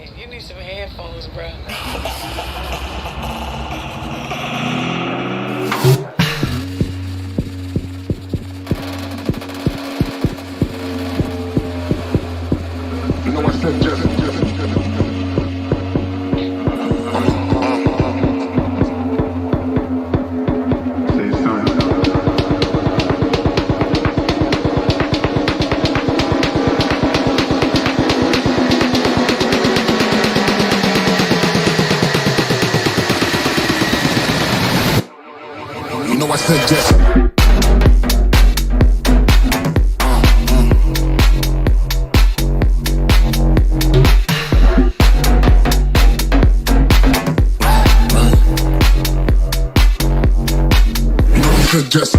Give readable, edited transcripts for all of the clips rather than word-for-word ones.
Man, you need some headphones, bro. You know I said just. I said just. Just.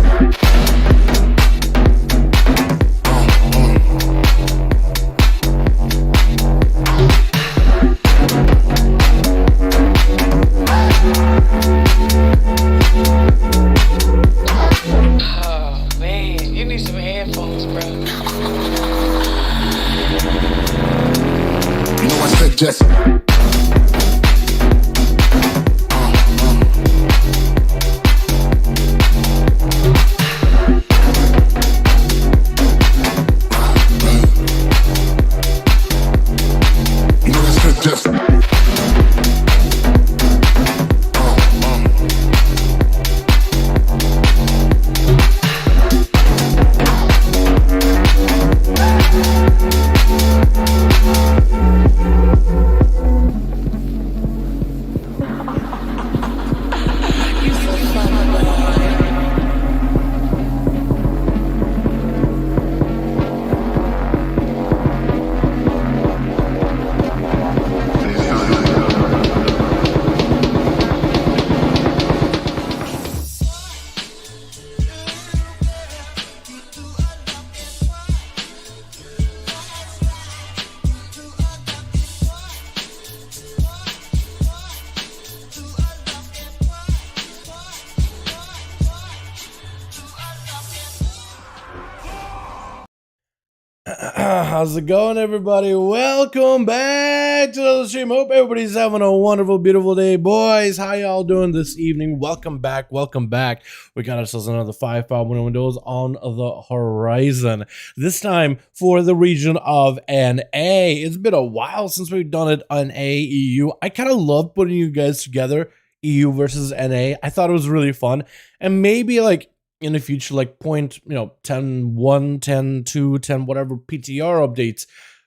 Just. How's it going, everybody? Welcome back to the stream. Hope everybody's having a wonderful, beautiful day. Boys, how y'all doing this evening? Welcome back. We got ourselves another 5V5 1v1 DUELS on the horizon. This time for the region of NA. It's been a while since we've done it on EU. I kind of love putting you guys together, EU versus NA. I thought it was really fun. And maybe like in the future, like 10, 1, 10, 2, 10, whatever PTR updates,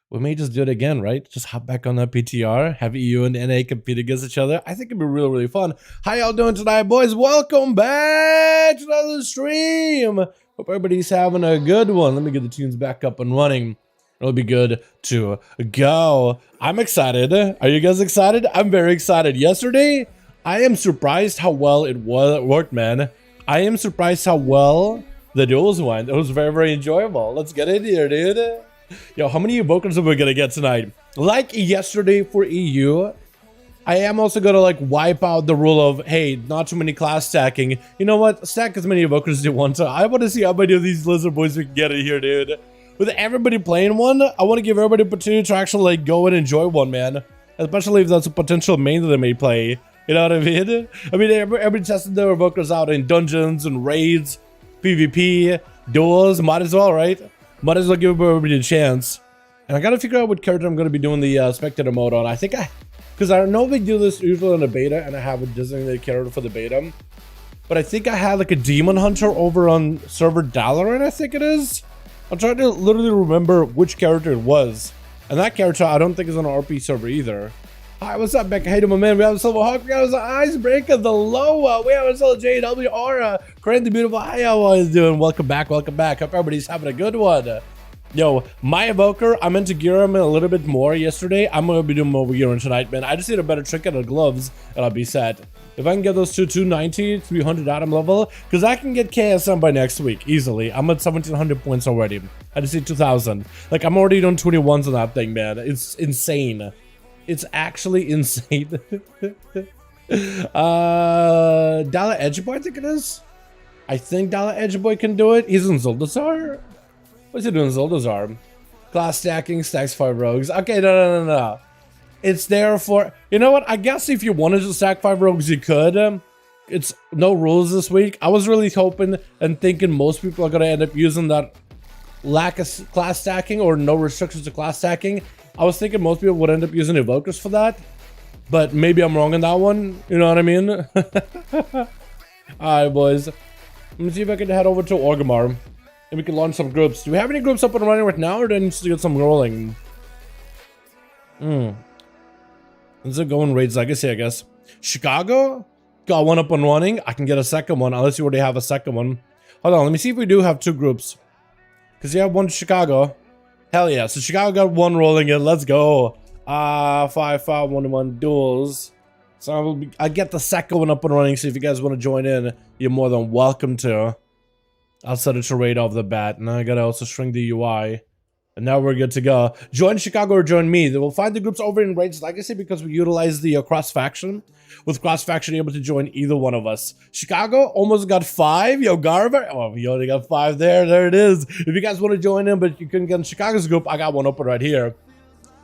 we may just do it again, right? Just hop back on that PTR, have EU and NA compete against each other. I think it'd be really, really fun. How y'all doing tonight, boys? Welcome back to another stream. Hope everybody's having a good one. Let me get the tunes back up and running. It'll be good to go. I'm excited. Are you guys excited? I'm very excited. Yesterday, I am surprised how well it worked, man. I am surprised how well the duels went. It was very, very enjoyable. Let's get in here, dude. Yo, how many Evokers are we gonna get tonight? Like yesterday for EU, I am also gonna like wipe out the rule of, hey, not too many class stacking. You know what? Stack as many Evokers as you want to. I want to see how many of these lizard boys we can get in here, dude. With everybody playing one, I want to give everybody an opportunity to actually like go and enjoy one, man. Especially if that's a potential main that they may play. You know what I mean? Everybody tested their Evokers out in dungeons and raids, PvP, duels. Might as well, right? Might as well give everybody a chance. And I gotta figure out what character I'm gonna be doing the spectator mode on. Because I know they do this usually in the beta, and I have a designated character for the beta. But I think I had like a demon hunter over on server Dalaran, I think it is. I'm trying to literally remember which character it was. And that character I don't think is on an RP server either. Hi, what's up, Becca? Hey, my man. We have a Silver Hawk. We have an Icebreaker, the Loa. We have a Silver JW Aura. Cranky Beautiful. How y'all guys doing? Welcome back. Hope everybody's having a good one. Yo, my Evoker, I meant to gear him a little bit more yesterday. I'm going to be doing more gearing tonight, man. I just need a better trick and the gloves, and I'll be set. If I can get those to 290, 300 atom level, because I can get KSM by next week, easily. I'm at 1,700 points already. I just need 2,000. Like, I'm already doing 21s on that thing, man. It's insane. It's actually insane. Dala Edgeboy, I think it is. I think Dala Edgeboy can do it. He's in Zuldazar. What's he doing in Zuldazar? Class stacking, stacks 5 rogues. Okay, no. It's there for, you know what? I guess if you wanted to stack 5 rogues, you could. It's no rules this week. I was really hoping and thinking most people are going to end up using that lack of class stacking or no restrictions to class stacking. I was thinking most people would end up using Evokers for that. But maybe I'm wrong on that one. You know what I mean? Alright, boys. Let me see if I can head over to Orgrimmar. And we can launch some groups. Do we have any groups up and running right now, or do I need to get some rolling? Is it going raids legacy, I guess? Chicago? Got one up and running. I can get a second one, unless you already have a second one. Hold on, let me see if we do have 2 groups. Because you have one Chicago. Hell yeah. So Chicago got one rolling in. Let's go. 5V5 1v1 Duels. So I get the second one up and running. So if you guys want to join in, you're more than welcome to. I'll set it to raid off the bat. Now I gotta also shrink the UI. And now we're good to go. Join Chicago or join me. We'll find the groups over in Raids Legacy because we utilize the cross-faction. With cross-faction, you're able to join either one of us. Chicago almost got 5. Yo, Garver. Oh, you only got 5 there. There it is. If you guys want to join in, but you couldn't get in Chicago's group, I got one open right here.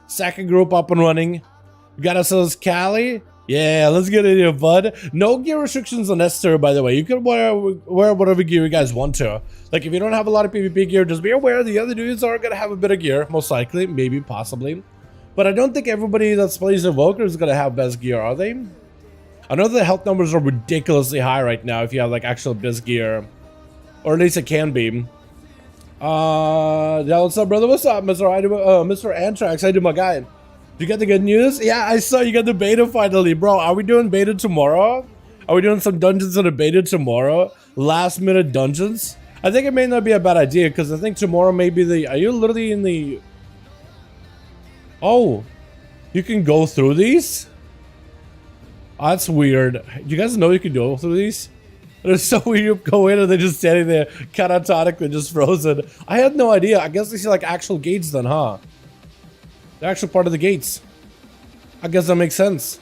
Second group up and running. We got ourselves Cali. Yeah, let's get in here, bud. No gear restrictions on necessary, by the way. You can wear whatever gear you guys want to. Like, if you don't have a lot of PvP gear, just be aware the other dudes are going to have a bit of gear. Most likely. Maybe, possibly. But I don't think everybody that plays Evoker is going to have best gear, are they? I know the health numbers are ridiculously high right now if you have, like, actual best gear. Or at least it can be. Yeah, what's up, brother? What's up, Mr. Antrax? How you doing, my guy? You get the good news? Yeah, I saw you got the beta finally, bro. Are we doing beta tomorrow? Are we doing some dungeons in the beta tomorrow? Last minute dungeons? I think it may not be a bad idea because I think tomorrow may be the... Are you literally in the... Oh, you can go through these? Oh, that's weird. You guys know you can go through these? It's so weird. You go in and they're just standing there catatonically just frozen. I had no idea. I guess these are like actual gates then, huh? They're actually part of the gates. I guess that makes sense.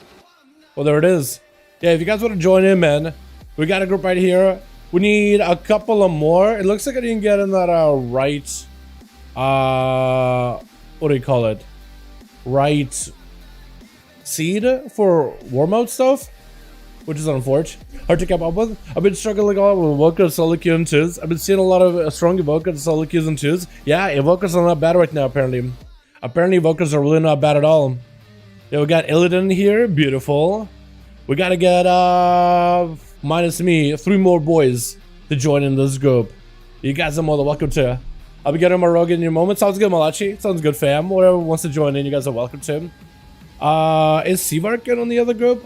Well, there it is. Yeah, if you guys want to join in, man, we got a group right here. We need a couple of more. It looks like I didn't get in that right. What do you call it? Right seed for war mode stuff, which is unfortunate. Hard to keep up with. I've been struggling a lot with Evokers, solo queues, and 2s. I've been seeing a lot of strong Evokers, solo queues, and 2s. Yeah, Evokers are not bad right now, apparently. Apparently, Evokers are really not bad at all. Yeah, we got Illidan here. Beautiful. We gotta get, minus me, 3 more boys to join in this group. You guys are more than welcome to. I'll be getting my rogue in your moment. Sounds good, Malachi. Sounds good, fam. Whatever wants to join in, you guys are welcome to. Is Seavark on the other group?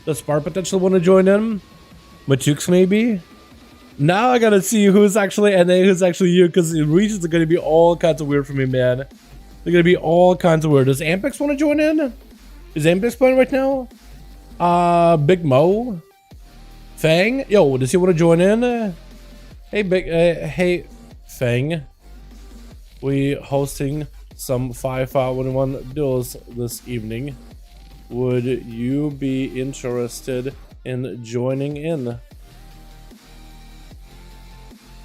Does Spark potential want to join in? Matukes, maybe? Now I gotta see who's actually NA, who's actually you, because the regions are gonna be all kinds of weird for me, man. They're gonna be all kinds of weird. Does Ampex want to join in? Is Ampex playing right now? Big Mo? Fang? Yo, does he want to join in? Hey, hey, Fang. We hosting some 5v5 1v1 duels this evening. Would you be interested in joining in?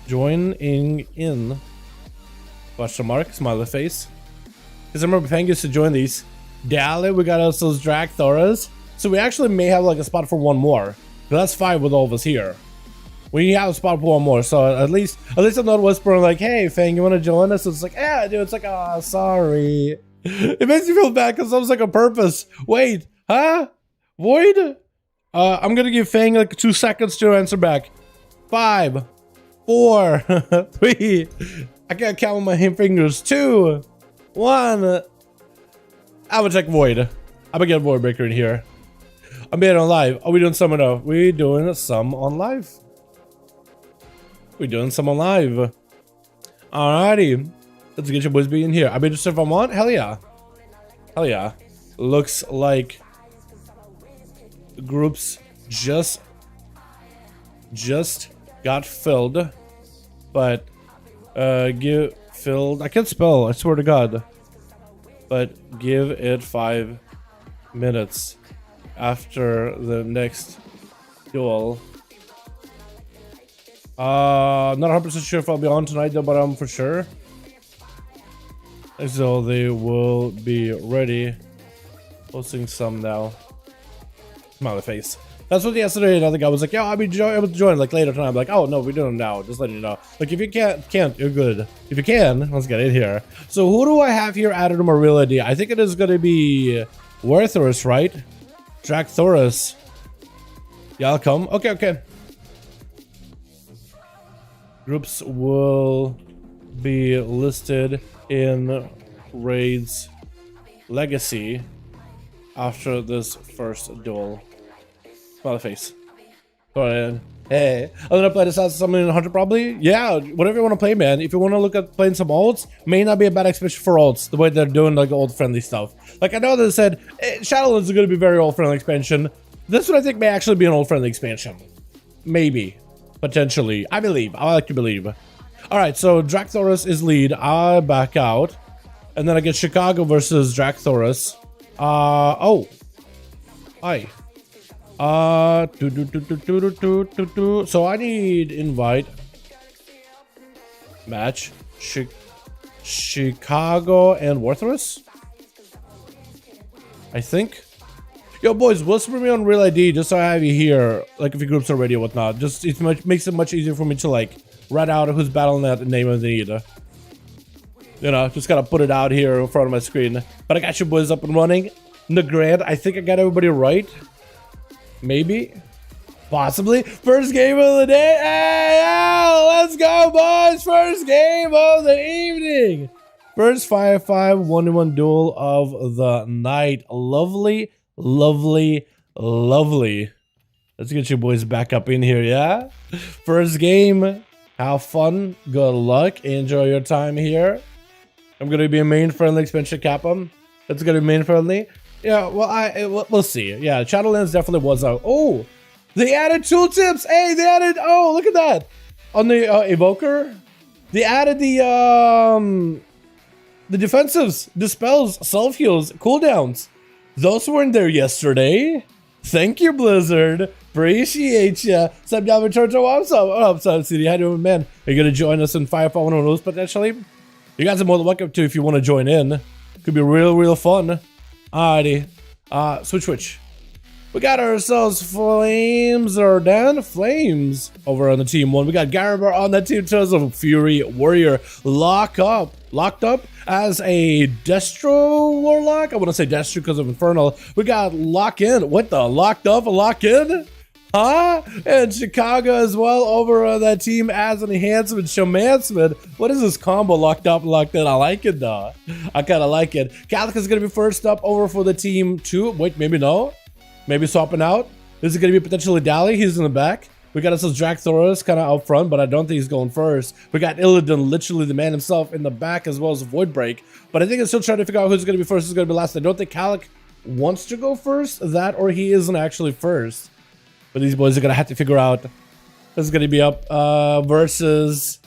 Joining in? Question mark, smiley face. Because I remember Fang used to join these. Dally, we got us those Drag Thoras. So we actually may have like a spot for one more. But that's 5 with all of us here. We have a spot for one more. So at least I'm not whispering like, hey Fang, you want to join us? It's like, yeah, dude. It's like, ah, oh, sorry. It makes me feel bad because I was like on purpose. Wait, huh? Void? I'm gonna give Fang like 2 seconds to answer back. 5, 4, 3. I can't count with my fingers. 2, 1. I'm gonna check Void. I'm gonna get Void Breaker in here. I'm being on live. Are we doing some on? We doing some on live. We doing some on live. Alrighty. Let's get your boys being here. I mean, if I'm on, hell yeah. Hell yeah. Looks like groups just got filled. But give filled. I can't spell, I swear to God. But give it 5 minutes after the next duel. Not 100% sure if I'll be on tonight though, but I'm for sure. So they will be ready Posting some now. Smiley face. That's what yesterday another guy was like, yeah, I'll be able to join like later tonight. I'm like, oh no, we're doing it now. Just letting you know. Like if you can't, you're good. If you can, let's get in here. So who do I have here added to my real ID? I think it is gonna be Wertherus, right? Dracthorus. Yeah, I'll come. Okay. Groups will be listed in Raid's Legacy after this first duel. Smiley face. Alright. Hey, I'm gonna play this as something in 100 probably. Yeah, whatever you want to play, man. If you want to look at playing some ults, may not be a bad expansion for ults. The way they're doing like old friendly stuff. Like I know they said Shadowlands is going to be very old friendly expansion. This one I think may actually be an old friendly expansion. Maybe, potentially. I believe. I like to believe. All right, so Dracthorus is lead. I back out, and then I get Chicago versus Dracthorus. Oh, hi. So I need invite match Chicago and Wertherus, I think. Yo boys, whisper me on real ID just so I have you here, like if your group's already or whatnot. Just it makes it much easier for me to like write out who's battling that name of the need. You know, just gotta put it out here in front of my screen. But I got you boys up and running. Nagrand, I think I got everybody right. Maybe, possibly. First game of the day. Hey, yo, let's go, boys. First game of the evening. First 5v5 1v1 duel of the night. Lovely. Let's get you boys back up in here, yeah? First game. Have fun. Good luck. Enjoy your time here. I'm going to be a main friendly expansion Kappa. It's going to be main friendly. Yeah, well, we'll see. Yeah, Shadowlands definitely was out. Oh, they added tooltips. Hey, they added. Oh, look at that on the Evoker. They added the defensives, dispels, self heals, cooldowns. Those weren't there yesterday. Thank you, Blizzard. Appreciate ya. Sub down return to what's up, City? How you doing, man? Are you gonna join us in 5v5 1v1 potentially? You guys are more than welcome to if you want to join in. Could be real fun. Alrighty, switch. We got ourselves Flames over on the team one. We got Garibar on that team two as a Fury Warrior. Locked up as a Destro Warlock. I want to say Destro because of Infernal. We got Lock In. What the? Locked up and Lock In? Huh? And Chicago as well over on that team as an enhancement, Shamansman. What is this combo? Locked up and locked in. I like it though. I kind of like it. Catholic is going to be first up over for the team two. Wait, maybe no. Maybe swapping out. This is going to be potentially Dally. He's in the back. We got ourselves Dracthorus kind of out front, but I don't think he's going first. We got Illidan, literally the man himself, in the back as well as Void Break. But I think I'm still trying to figure out who's going to be first, who's going to be last. I don't think Catholic wants to go first, that or he isn't actually first. But these boys are going to have to figure out. This is going to be up versus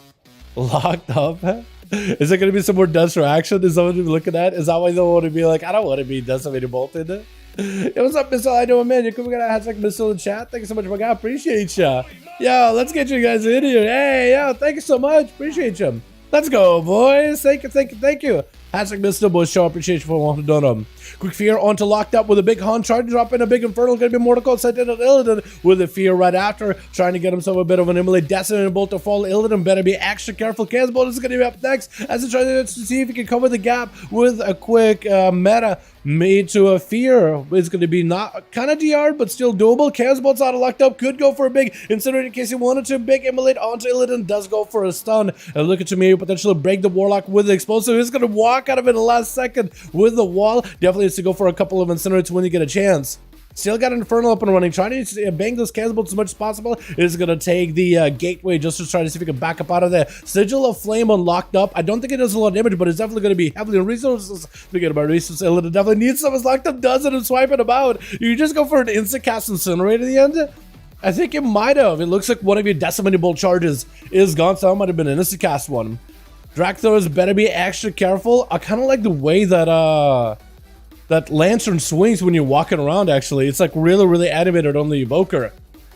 Locked Up. Is there going to be some more Destro action? Is someone looking at? Is that why they want to be like, I don't want to be decimated bolted? Yo, what's up, Missile? I know, man. You're coming to have like Missile in chat. Thank you so much, my guy. Appreciate ya. Yo, let's get you guys in here. Hey, yo, thank you so much. Appreciate you. Let's go, boys. Thank you. Hashtag Mr. Boys Show. Appreciate you for wanting to do them. Quick Fear onto Locked Up with a big Hunt. Trying to drop in a big Infernal. Gonna be Mortal Kombat sent in on Illidan with a Fear right after. Trying to get himself a bit of an immolate. Decimating Bolt to fall. Illidan better be extra careful. Casbolt is gonna be up next as he tries to see if he can cover the gap with a quick meta made to a Fear. It's gonna be not kind of DR, but still doable. Casbolt's out of Locked Up. Could go for a big incinerator in case he wanted to. Big immolate onto Illidan. Does go for a stun. And look at me potentially break the Warlock with the explosive. He's gonna walk out of it in the last second with the wall. Definitely needs to go for a couple of incinerators when you get a chance. Still got Infernal up and running. Trying to bang those Casbolts as much as possible. Is going to take the gateway just to try to see if he can back up out of there. Sigil of Flame unlocked up. I don't think it does a lot of damage, but it's definitely going to be heavily on resources. Forget about resources. It definitely needs some. It's locked up, does it, and swiping him out. You just go for an instant cast Incinerator at the end. I think it might have. It looks like one of your Decimating Bolt charges is gone, so that might have been an instant cast one. Dracthorus better be extra careful. I kind of like the way that that lantern swings when you're walking around, actually. It's like really animated on the Evoker.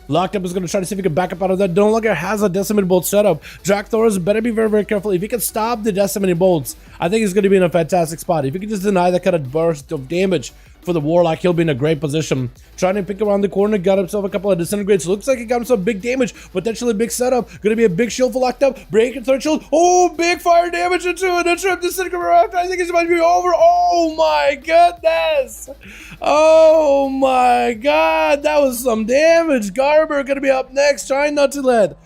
Locked Up is going to try to see if he can back up out of that. No longer has a Decimating Bolt setup. Dracthorus better be very careful. If he can stop the Decimating Bolts, I think he's going to be in a fantastic spot. If he can just deny that kind of burst of damage for the Warlock. He'll be in a great position. Trying to pick around the corner, got himself a couple of disintegrates. Looks like he got himself big damage, potentially big setup. Gonna be a big shield for locked up. Breaking third shield. Oh, big fire damage into it. A trip disintegrate. I think it's about to be over. Oh my goodness. Oh my god. That was some damage. Garber gonna be up next. Trying not to let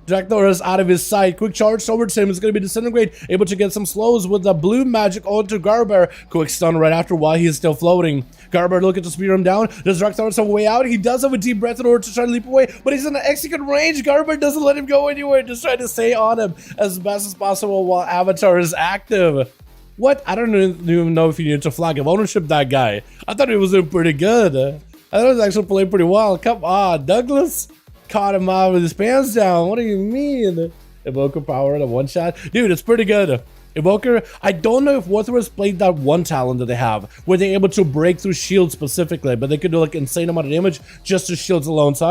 Drakthor is out of his sight. Quick charge towards him. It's going to be Disintegrate. Able to get some slows with the blue magic onto Garber. Quick stun right after while he is still floating. Garber looking to spear him down. Does Drakthor some way out? He does have a deep breath in order to try to leap away, but he's in an execute range. Garber doesn't let him go anywhere. Just trying to stay on him as best as possible while Avatar is active. What? I don't even know if you need to flag of ownership that guy. I thought he was doing pretty good. I thought he was actually playing pretty well. Come on, Douglas. Caught him out with his pants down. What do you mean? Evoker power, the one shot. Dude, it's pretty good. Evoker, I don't know if Warthros played that one talent that they have, where they're able to break through shields specifically, but they could do like insane amount of damage just to shields alone. So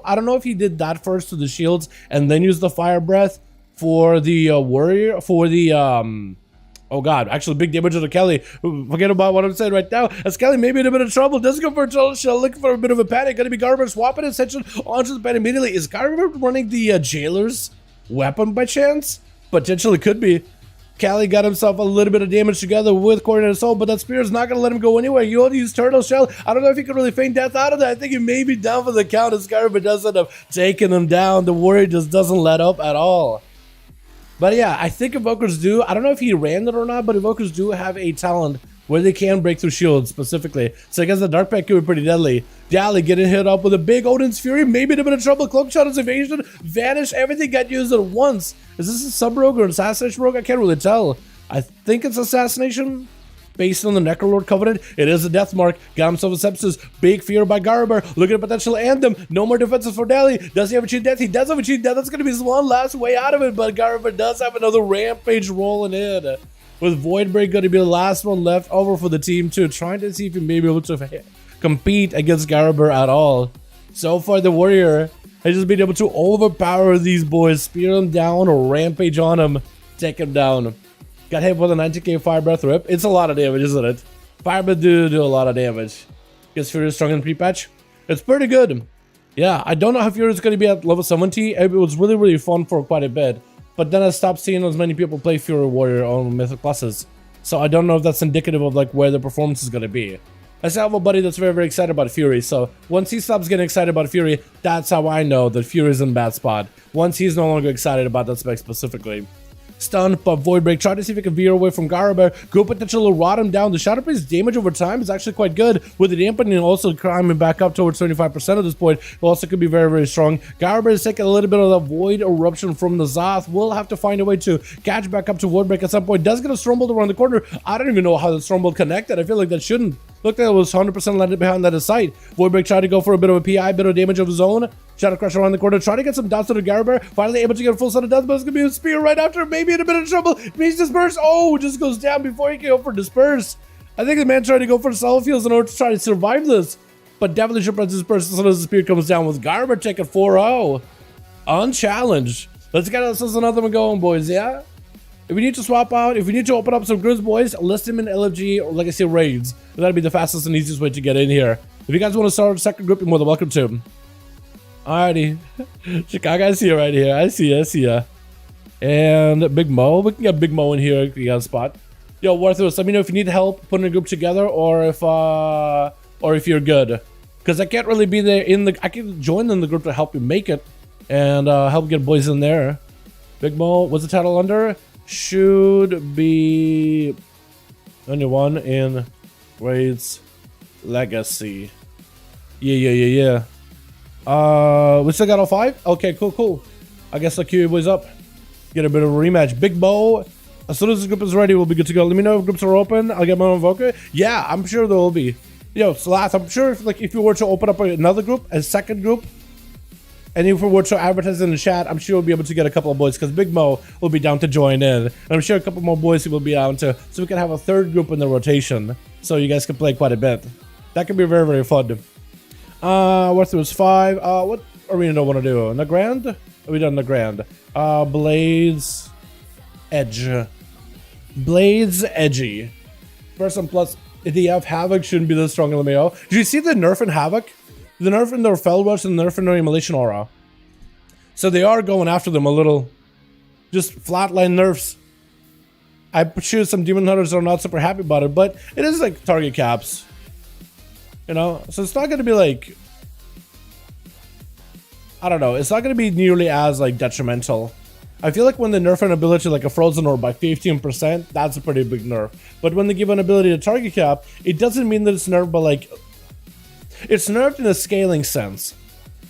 I don't know if he did that first to the shields and then use the fire breath for the warrior, for the oh god, actually big damage to Kelly. Forget about what I'm saying right now. As Kelly may be in a bit of trouble, does go for a total shell, looking for a bit of a panic. Gonna be Garber swapping his attention onto the pen immediately. Is Garber running the jailer's weapon by chance? Potentially could be. Kelly got himself a little bit of damage together with Coordinated Soul, but that spear is not gonna let him go anywhere. You only use Turtle Shell. I don't know if he could really feign death out of that. I think he may be down for the count as Garber does end up taking him down. The warrior just doesn't let up at all. But yeah, I think Evokers do. I don't know if he ran it or not, but Evokers do have a talent where they can break through shields specifically. So I guess the Dark Pack could be pretty deadly. Dally getting hit up with a big Odin's Fury, maybe in a bit of trouble. Cloak Shot is evasion, vanish, everything got used at once. Is this a sub rogue or an assassination rogue? I can't really tell. I think it's assassination. Based on the Necrolord Covenant, it is a death mark. Got himself a sepsis. Big fear by Garber. Looking at potential Anthem. No more defenses for Dally. Does he have a cheat death? He does have a cheat death. That's going to be his one last way out of it. But Garber does have another rampage rolling in. With Voidbreak going to be the last one left over for the team too. Trying to see if he may be able to compete against Garber at all. So far, the Warrior has just been able to overpower these boys. Spear them down or rampage on them. Take him down. Got hit with a 90k Fire Breath Rip. It's a lot of damage, isn't it? Fire Breath do a lot of damage. Gets Fury strong in pre-patch. It's pretty good. Yeah, I don't know how Fury is going to be at level 70. It was really, really fun for quite a bit. But then I stopped seeing as many people play Fury Warrior on Mythic classes. So I don't know if that's indicative of like where the performance is going to be. I still have a buddy that's very, very excited about Fury. So once he stops getting excited about Fury, that's how I know that Fury's in a bad spot. Once he's no longer excited about that spec specifically. Stun, but Void Break. Try to see if he can veer away from Garber. Go potential to rot him down. The Shadow Priest's damage over time is actually quite good. With the dampening and also climbing back up towards 25% at this point, it also could be very, very strong. Garber is taking a little bit of the Void Eruption from the Zoth. We'll have to find a way to catch back up to Void Break at some point. Does get a Strombolt around the corner. I don't even know how the Strombolt connected. I feel like that shouldn't. Looked like it was 100% landed behind that sight. Voidbreak tried to go for a bit of a PI, bit of damage of his own. Shadow Crush around the corner, trying to get some dots to the Garber. Finally able to get a full set of dots, but it's going to be a spear right after. Maybe in a bit of trouble. Means Disperse. Oh, just goes down before he can go for Disperse. I think the man tried to go for Solid Fields in order to try to survive this. But definitely should press Disperse as soon as the spear comes down with Garber taking 4-0. Unchallenged. Let's get ourselves another one going, boys, yeah? If we need to swap out, if we need to open up some groups, boys, list them in LFG or Legacy raids. That'll be the fastest and easiest way to get in here. If you guys want to start a second group, you're more than welcome to. Alrighty. Chicago, I see you right here. I see ya. And Big Mo. We can get Big Mo in here if you got a spot. Yo, Worthless, let me know if you need help putting a group together or if you're good. Because I can't really be there I can join in the group to help you make it and help get boys in there. Big Mo, what's the title under? Should be only one in Raids Legacy. Yeah. We still got all 5? Okay, cool. I guess I'll queue you boys up. Get a bit of a rematch. Big Bo, as soon as the group is ready, we'll be good to go. Let me know if groups are open. I'll get my own Evoker. Yeah, I'm sure there will be. Yo, Slath, I'm sure if you were to open up another group, a second group, and if we were to advertise in the chat, I'm sure we'll be able to get a couple of boys because Big Mo will be down to join in. And I'm sure a couple more boys will be down to, so we can have a third group in the rotation. So you guys can play quite a bit. That could be very, very fun. What's this? 5. What arena do I want to do? Nagrand? Are we done Nagrand? Blades Edge. Blades Edgy. Person plus the F Havoc shouldn't be this strong in the Mayo. Did you see the nerf in Havoc? The nerf in their Fell Rush and the nerf in their Immolation Aura. So they are going after them a little. Just flatline nerfs. I'm sure some Demon Hunters are not super happy about it, but it is like target caps. You know? So it's not going to be like... I don't know. It's not going to be nearly as like detrimental. I feel like when they nerf an ability like a Frozen Orb by 15%, that's a pretty big nerf. But when they give an ability to target cap, it doesn't mean that it's nerfed, but like... It's nerfed in a scaling sense.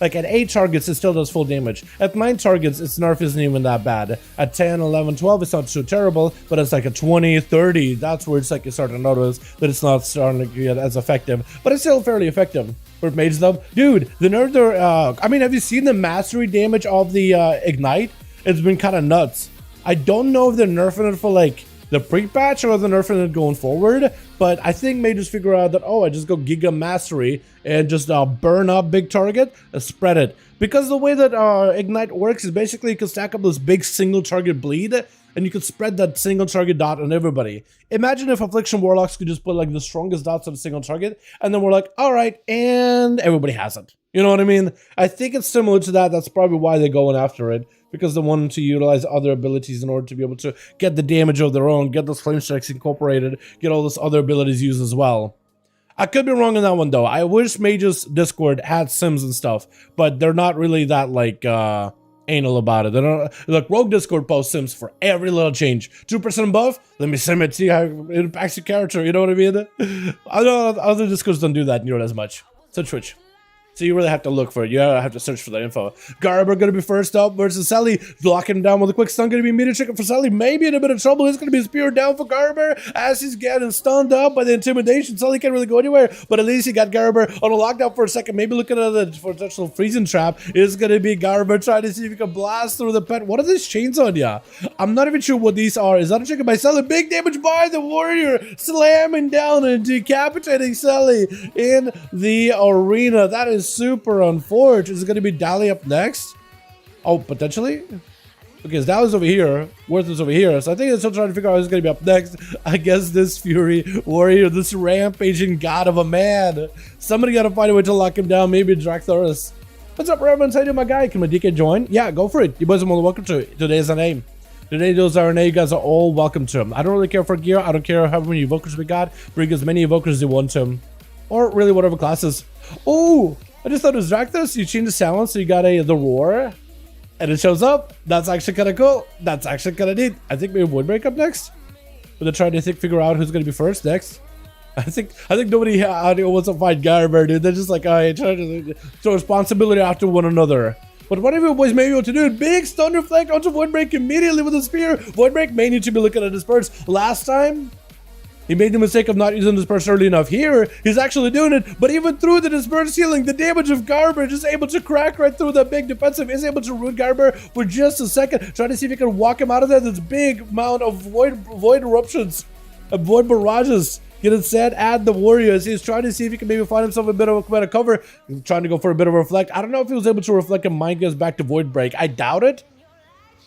Like at 8 targets, it still does full damage. At 9 targets, its nerf isn't even that bad. At 10, 11, 12, it's not too terrible, but it's like a 20, 30, that's where it's like you start to notice that it's not starting to get as effective. But it's still fairly effective. For Mage though, dude, the nerf there, I mean, have you seen the mastery damage of the Ignite? It's been kind of nuts. I don't know if they're nerfing it for like the pre-patch or they're nerfing it going forward, but I think may just figure out that, oh, I just go Giga Mastery and just burn up big target and spread it. Because the way that Ignite works is basically you can stack up this big single target bleed and you can spread that single target dot on everybody. Imagine if Affliction Warlocks could just put like the strongest dots on a single target and then we're like, all right, and everybody has it. You know what I mean? I think it's similar to that. That's probably why they're going after it. Because they want to utilize other abilities in order to be able to get the damage of their own, get those flame strikes incorporated, get all those other abilities used as well. I could be wrong on that one though. I wish Mage's Discord had sims and stuff, but they're not really that like anal about it. They don't look. Rogue Discord posts sims for every little change. 2% buff. Let me sim it. See how it impacts your character. You know what I mean? I know other Discords don't do that near as much. So Twitch. So you really have to look for it. You have to search for that info. Garber going to be first up versus Sally. Locking him down with a quick stun. Going to be meter chicken for Sally. Maybe in a bit of trouble. It's going to be a spear down for Garber as he's getting stunned up by the intimidation. Sally can't really go anywhere. But at least he got Garber on a lockdown for a second. Maybe looking at the potential freezing trap. It's going to be Garber trying to see if he can blast through the pet. What are these chains on ya? I'm not even sure what these are. Is that a chicken by Sally? Big damage by the warrior. Slamming down and decapitating Sally in the arena. That is super unfortunate. Is it going to be Dali up next? Oh, potentially? Because Dali's over here. Worth is over here. So I think they're still trying to figure out who's going to be up next. I guess this Fury warrior, this rampaging god of a man. Somebody got to find a way to lock him down. Maybe Drakthorus. What's up, Reverend? How you doing, my guy? Can my DK join? Yeah, go for it. You boys are more than welcome to it. Today's NA. Today, Duels NA, you guys are all welcome to him. I don't really care for gear. I don't care how many Evokers we got. Bring as many Evokers as you want to him. Or really whatever classes. Oh! I just thought it was Drakthos. You change the sound, so you got the roar, and it shows up. That's actually kind of cool. That's actually kind of neat. I think maybe Woodbreak up next. But they're trying to figure out who's going to be first next. I think nobody out here wants to fight Garber, dude. They're just like, all right, trying to throw responsibility after one another. But whatever you boys may be able to do, big stun reflect onto Voidbreak immediately with a spear. Voidbreak may need to be looking at his burst. Last time, he made the mistake of not using disperse early enough. Here, he's actually doing it, but even through the disperse healing, the damage of Garber is able to crack right through that big defensive, is able to root Garber for just a second, trying to see if he can walk him out of there. This big amount of void eruptions, void barrages. Get it said, add the warriors. He's trying to see if he can maybe find himself a bit of a cover. He's trying to go for a bit of a reflect. I don't know if he was able to reflect and mind goes back to void break. I doubt it.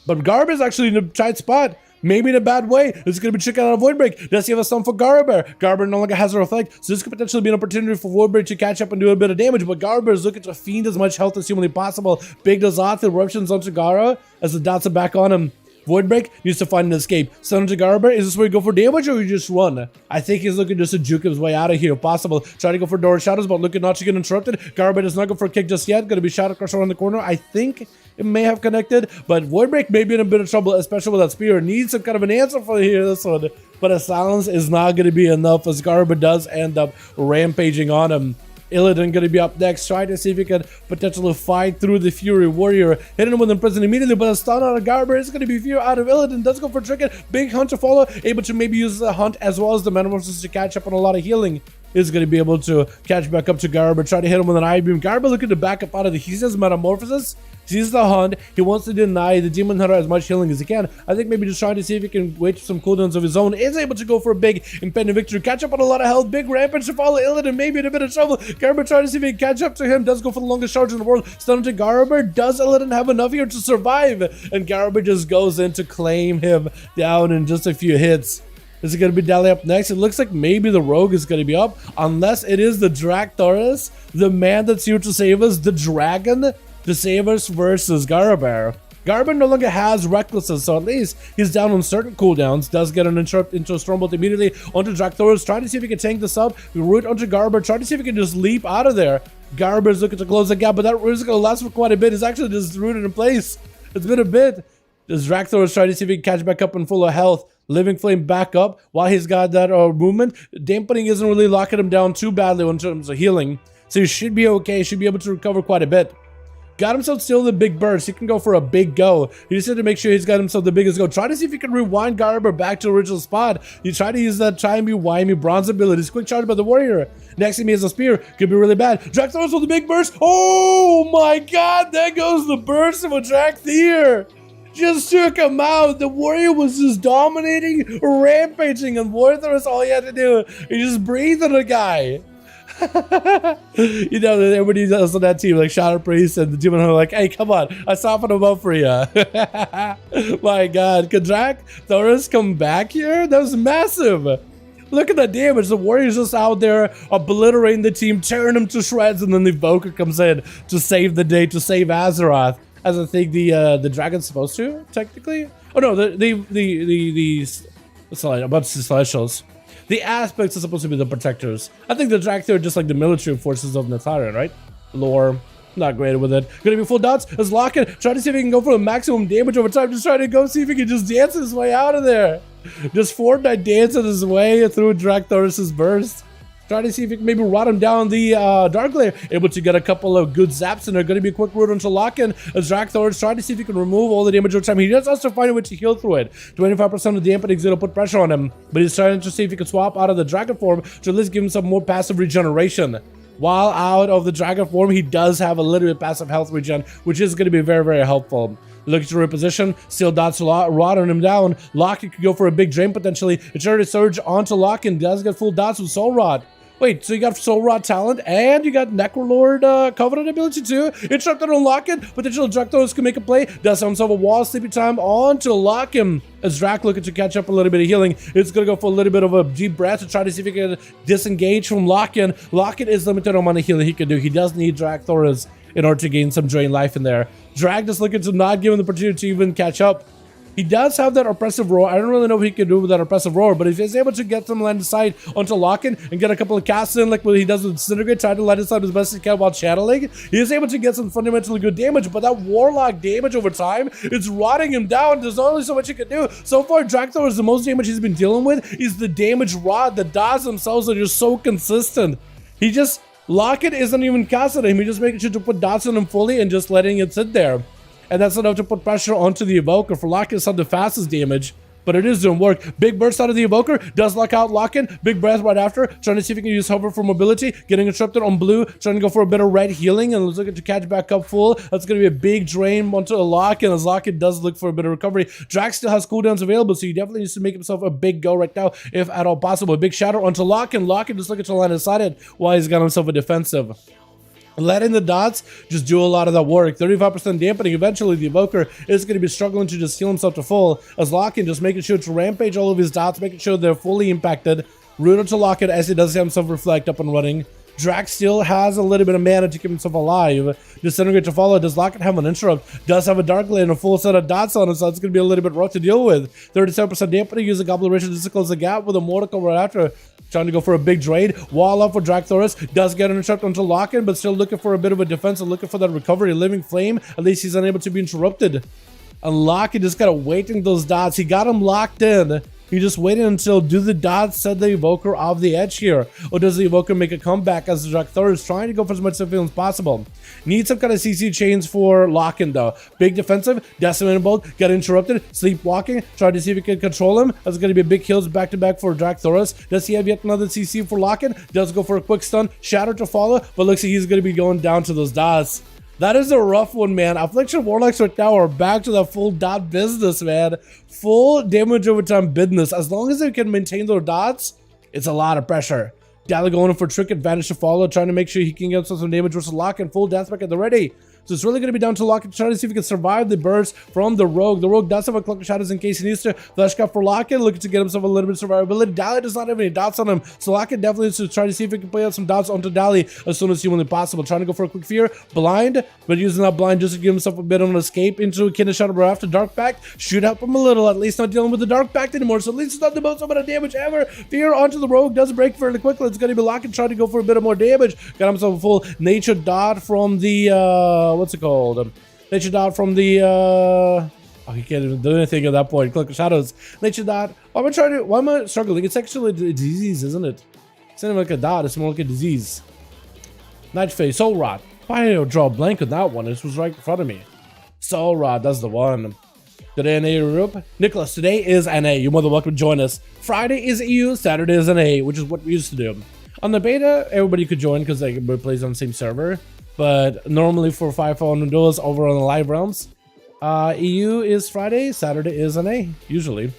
But Garber is actually in a tight spot. Maybe in a bad way. This is going to be checking out a Void Break. Does he have a stun for Garber? Garber no longer has a reflect, so this could potentially be an opportunity for Void Break to catch up and do a bit of damage, but Garber is looking to fiend as much health as humanly possible. Big Dazoth eruptions onto Gara as the dots are back on him. Void Break needs to find an escape. Stun onto Garber. Is this where you go for damage or you just run? I think he's looking just to juke his way out of here if possible. Trying to go for Door Shadows, but looking not to get interrupted. Garber does not go for a kick just yet. Going to be shot across around the corner. I think it may have connected, but Void Break may be in a bit of trouble, especially with that spear. Needs some kind of an answer for here, this one. But a silence is not going to be enough as Garber does end up rampaging on him. Illidan going to be up next, trying to see if he can potentially fight through the Fury Warrior. Hitting him with Imprison immediately, but a stun out of Garber is going to be few out of Illidan. Does go for Trinket. Big hunt to follow, able to maybe use the hunt as well as the Metamorphosis to catch up on a lot of healing. Is going to be able to catch back up to Garber, try to hit him with an eye beam. Garber looking to back up out of the He says Metamorphosis. Sees the hunt. He wants to deny the Demon Hunter as much healing as he can. I think maybe just trying to see if he can wait some cooldowns of his own. Is able to go for a big impending victory. Catch up on a lot of health. Big rampage to follow Illidan. Maybe in a bit of trouble. Garber trying to see if he can catch up to him. Does go for the longest charge in the world. Stun to Garber. Does Illidan have enough here to survive? And Garber just goes in to claim him down in just a few hits. Is it going to be Dali up next? It looks like maybe the Rogue is going to be up, unless it is the Dractaurus, the man that's here to save us, the Dragon, to save us versus Garber. Garber no longer has Recklessness, so at least he's down on certain cooldowns. Does get an interrupt into a Stormbolt immediately onto Dractaurus, trying to see if he can tank this up. We root onto Garber, trying to see if he can just leap out of there. Garber's looking to close the gap, but that root is going to last for quite a bit. It's actually just rooted in place. It's been a bit. Does Dractaurus try to see if he can catch back up and full of health? Living Flame back up while he's got that movement. Dampening isn't really locking him down too badly in terms of healing, so he should be okay. Should be able to recover quite a bit. Got himself still the big burst. He can go for a big go. He just had to make sure he's got himself the biggest go. Try to see if he can rewind Garber back to original spot. He tried to use that timey-wimey bronze abilities. Quick charge by the warrior. Next thing he has a spear. Could be really bad. Dractaurus with the big burst. Oh my god, there goes the burst of a Dracthyr. Just took him out. The warrior was just dominating, rampaging, and Warthorus, all he had to do is just breathe on the guy. You know, everybody else on that team, like Shadow Priest and the demon, are like, hey, come on, I softened him up for you. My god, could Dractaurus come back here? That was massive. Look at the damage. The warrior's just out there obliterating the team, tearing them to shreds, and then the Evoker comes in to save the day, to save Azeroth. As I think the dragon's supposed to, technically. Oh no, the Celestials. The aspects are supposed to be the protectors. I think the Dracthyr are just like the military forces of Natharan, right? Lore, not great with it. Gonna be full dots. Is Lock-in trying to see if he can go for the maximum damage over time. Just trying to go see if he can just dance his way out of there. Just Fortnite dancing his way through Dractaurus' burst. Trying to see if he can maybe rot him down the Dark Lair. Able to get a couple of good zaps, and they're going to be a quick route onto Lock-in as Dractaurus trying to see if he can remove all the damage over time. He does also find a way to heal through it. 25% of the dampening is going to put pressure on him, but he's trying to see if he can swap out of the Dragon form to at least give him some more passive regeneration. While out of the Dragon form, he does have a little bit passive health regen, which is going to be very, very helpful. Looking to reposition, still dots rotting him down. Lock-in could go for a big drain potentially. It's trying to surge onto Lock-in, does get full dots with Soul Rod. Wait, so you got Soul Rod talent, and you got Necrolord Covenant ability too? Interrupted on Lock-in, potential Dractaurus can make a play. Does have himself a wall sleepy time on to Lock-in. As Drac looking to catch up a little bit of healing, it's going to go for a little bit of a deep breath to try to see if he can disengage from Lock-in. Lock-in is limited on amount of healing he can do. He does need Dractaurus in order to gain some drain life in there. Drag just looking to not give him the opportunity to even catch up. He does have that oppressive roar. I don't really know what he can do with that oppressive roar, but if he's able to get some land aside onto Lock-in and get a couple of casts in, like what he does with Disintegrate, try to let it out as best he can while channeling, he is able to get some fundamentally good damage, but that Warlock damage over time, it's rotting him down. There's only so much he can do. So far, Dractaurus is the most damage he's been dealing with is the damage rod. The dots themselves are just so consistent. He just, Lock-in isn't even casting him. He's just making sure to put dots on him fully and just letting it sit there. And that's enough to put pressure onto the Evoker. For Lock-in, it's not the fastest damage, but it is doing work. Big burst out of the Evoker, does lock out Lock-in. Big breath right after, trying to see if he can use hover for mobility. Getting interrupted on blue, trying to go for a bit of red healing, and looking to catch back up full. That's going to be a big drain onto Lock-in, as Lock-in does look for a bit of recovery. Drax still has cooldowns available, so he definitely needs to make himself a big go right now, if at all possible. A big shatter onto Lock-in. Lock-in just looking to land inside it while he's got himself a defensive. Letting the dots just do a lot of that work. 35% dampening. Eventually, the Evoker is going to be struggling to just heal himself to full. As Lock-in just making sure to rampage all of his dots, making sure they're fully impacted. Rooted to Lock-in as he does have himself reflect up and running. Drax still has a little bit of mana to keep himself alive. Disintegrate to follow. Does Lock-in have an interrupt? Does have a Dark Lane and a full set of dots on it, so it's going to be a little bit rough to deal with. 37% dampening. Use a Goblin Ration just to close the gap with a Mortical right after. Trying to go for a big drain. Wall up for Dractaurus. Does get an interrupt onto Lock-in, but still looking for a bit of a defense and looking for that recovery. Living Flame. At least he's unable to be interrupted. And Lock-in just got to waiting those dots. He got him locked in. He just waited until, do the dots set the Evoker off the edge here? Or does the Evoker make a comeback as the Dractaurus is trying to go for as much stuff as possible? Need some kind of CC chains for Lock-in though. Big defensive, Decimating Bolt, got interrupted, Sleepwalking, trying to see if he can control him. That's going to be a big kills back to back for Dractaurus. Does he have yet another CC for Lock-in? Does go for a quick stun, Shatter to follow, but looks like he's going to be going down to those dots. That is a rough one, man. Affliction Warlocks right now are back to that full dot business, man. Full damage over time business. As long as they can maintain their dots, it's a lot of pressure. Dala going in for Trick Advantage to follow, trying to make sure he can get some damage versus Lock-in. Full deathback at the ready. So it's really going to be down to Locket to try to see if he can survive the burst from the Rogue. The Rogue does have a Cloak of Shadows in case he needs to flash cut for Locket, looking to get himself a little bit of survivability. Dali does not have any dots on him, so Locket definitely needs to try to see if he can play out some dots onto Dali as soon as humanly possible. Trying to go for a quick fear, blind, but using that blind just to give himself a bit of an escape into a Kid of Shadow after Dark Pact. Should help him a little, at least not dealing with the Dark Pact anymore, so at least it's not the most amount of damage ever. Fear onto the Rogue does break fairly quickly. It's going to be Locket trying to go for a bit of more damage. Got himself a full nature dot from the what's it called? Nature dot from the oh, he can't even do anything at that point. Click Shadows. Nature dot. Why am I struggling? It's actually a disease, isn't it? It's not even like a dot, it's more like a disease. Night Phase, Soul Rod. Why did I draw a blank on that one? This was right in front of me. Soul Rod, that's the one. Today NA Europe. Nicholas, today is NA. You're more than welcome to join us. Friday is EU, Saturday is NA, which is what we used to do. On the beta, everybody could join because they plays on the same server. But normally for 5v5 1v1 DUELS over on the live realms, EU is Friday, Saturday is NA, usually.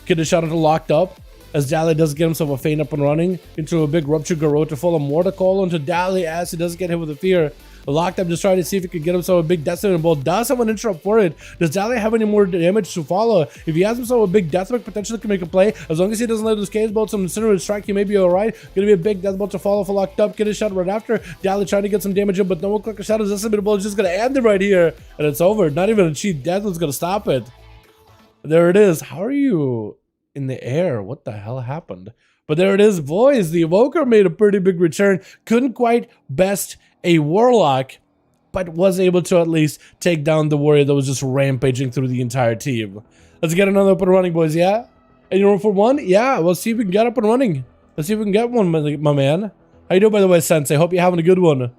Kid is shouted to Locked Up, as Dali does get himself a feint up and running into a big Rupture Garrote to follow Mortar Call into Dali as he does get hit with a fear. Locked Up just trying to see if he could get himself a big Destiny Bolt. Does have an interrupt for it. Does Dali have any more damage to follow? If he has himself a big Death Bolt, potentially can make a play. As long as he doesn't let those Case Bolts and Incinerate strike, he may be alright. Gonna be a big Death Bolt to follow for Locked Up. Get a shot right after. Dali trying to get some damage in, but no Click of Shadows. This Bolt is just gonna end it right here. And it's over. Not even a cheap Death was gonna stop it. There it is. How are you in the air? What the hell happened? But there it is, boys. The Evoker made a pretty big return. Couldn't quite best a Warlock, but was able to at least take down the warrior that was just rampaging through the entire team. Let's get another up and running, boys, yeah? And you're for one? Yeah, let's see if we can get up and running. Let's see if we can get one, my man. How you doing, by the way, Sensei? Hope you're having a good one.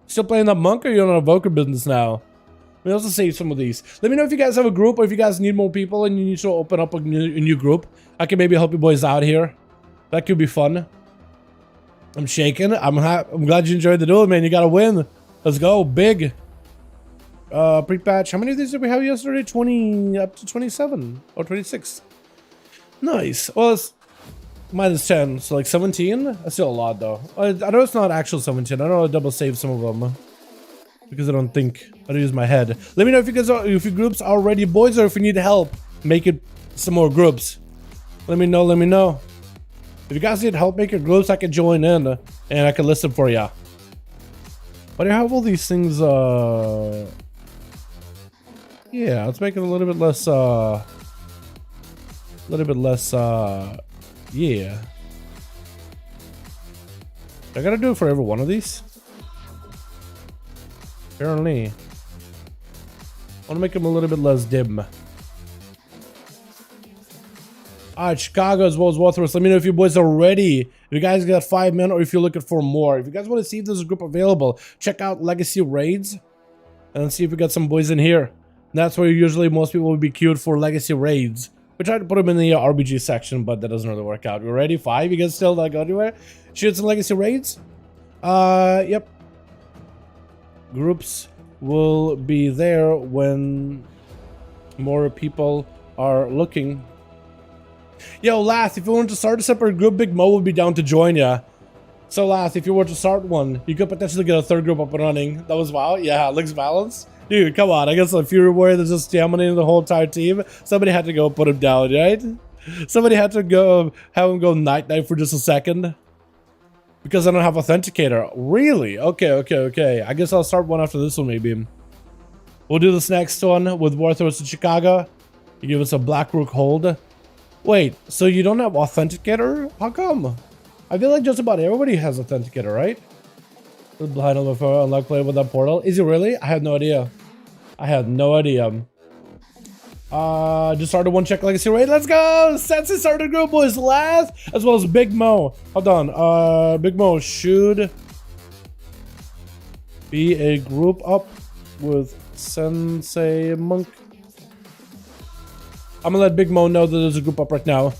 Still playing that monk, or are you on an Evoker business now? We also save some of these. Let me know if you guys have a group, or if you guys need more people and you need to open up a new group. I can maybe help you boys out here. That could be fun. I'm shaking. I'm glad you enjoyed the duel, man. You got to win. Let's go, big. Pre-patch. How many of these did we have yesterday? 20, up to 27 or 26. Nice. Well, it's minus 10, so like 17. That's still a lot, though. I know it's not actual 17. I know I double saved some of them because I don't use my head. Let me know if you guys if your groups are ready, boys, or if you need help, make it some more groups. Let me know. Let me know. If you guys need help making groups, I can join in and I can list them for ya. But I have all these things, yeah, let's make it a little bit less, yeah. I gotta do it for every one of these? Apparently. I want to make them a little bit less dim. Alright, Chicago as well as Warcraft. Let me know if you boys are ready. If you guys got 5 men or if you're looking for more. If you guys want to see if there's a group available, check out Legacy Raids. And see if we got some boys in here. And that's where usually most people would be queued for Legacy Raids. We tried to put them in the RBG section, but that doesn't really work out. We're ready? 5? You guys still not go anywhere? Shoot some Legacy Raids? Yep. Groups will be there when more people are looking. Yo, Lath, if you want to start a separate group, Big Mo will be down to join ya. So, Lath, if you were to start one, you could potentially get a third group up and running. That was WoW? Yeah, Link's Balance? Dude, come on. I guess a Fury Warrior that's just dominating the whole entire team. Somebody had to go put him down, right? Somebody had to go have him go night-night for just a second. Because I don't have Authenticator. Really? Okay. I guess I'll start one after this one, maybe. We'll do this next one with Warthros in Chicago. You give us a Black Rook hold. Wait, so you don't have Authenticator? How come? I feel like just about everybody has Authenticator, right? Blind on before unlock play with that portal. Is it really? I have no idea. Just started one check Legacy raid. Let's go! Sensei started a group, boys. Last, as well as Big Mo. Hold on. Big Mo should be a group up with Sensei Monk. I'm gonna let Big Mo know that there's a group up right now.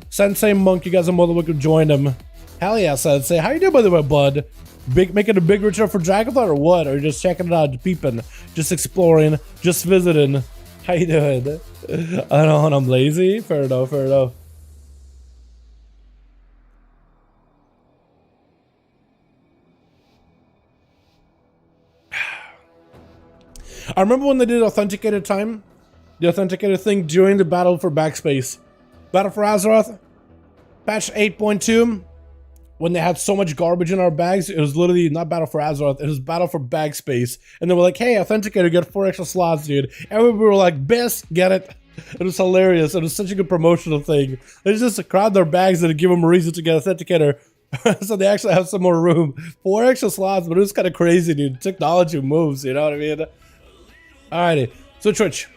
Sensei Monk, you guys are more than welcome to join him. Hell yeah, Sensei. How you doing, by the way, bud? Making a big return for Dragonflight or what? Or just checking it out, peeping, just exploring, just visiting? How you doing? I don't know, I'm lazy. Fair enough. I remember when they did authenticated time, the authenticated thing during the battle for backspace. Battle for Azeroth, patch 8.2, when they had so much garbage in our bags, it was literally not Battle for Azeroth, it was Battle for backspace. And they were like, hey, authenticator, get 4 extra slots, dude. Everybody were like, best, get it. It was hilarious. It was such a good promotional thing. They just crowd their bags and give them a reason to get authenticator. So they actually have some more room. 4 extra slots, but it was kind of crazy, dude. Technology moves, you know what I mean? Alrighty, so Twitch.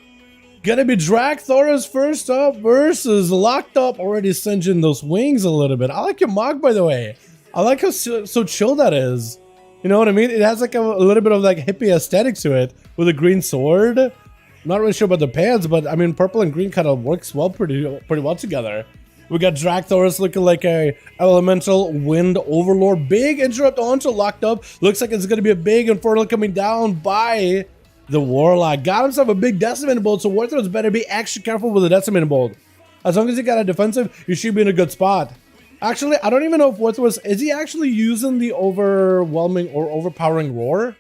Gonna be Dragthoros first up versus Locked Up, already singeing those wings a little bit. I like your mock, by the way. I like how so chill that is. You know what I mean? It has like a little bit of like hippie aesthetic to it with a green sword. Not really sure about the pants, but I mean, purple and green kind of works well, pretty well together. We got Dragthoros looking like a elemental wind overlord. Big interrupt onto Locked Up. Looks like it's gonna be a big inferno coming down by the Warlock. Got himself a big decimating bolt, so Warthros better be extra careful with the decimating bolt. As long as he got a defensive, you should be in a good spot. Actually, I don't even know if Warthros, is he actually using the overwhelming or overpowering roar?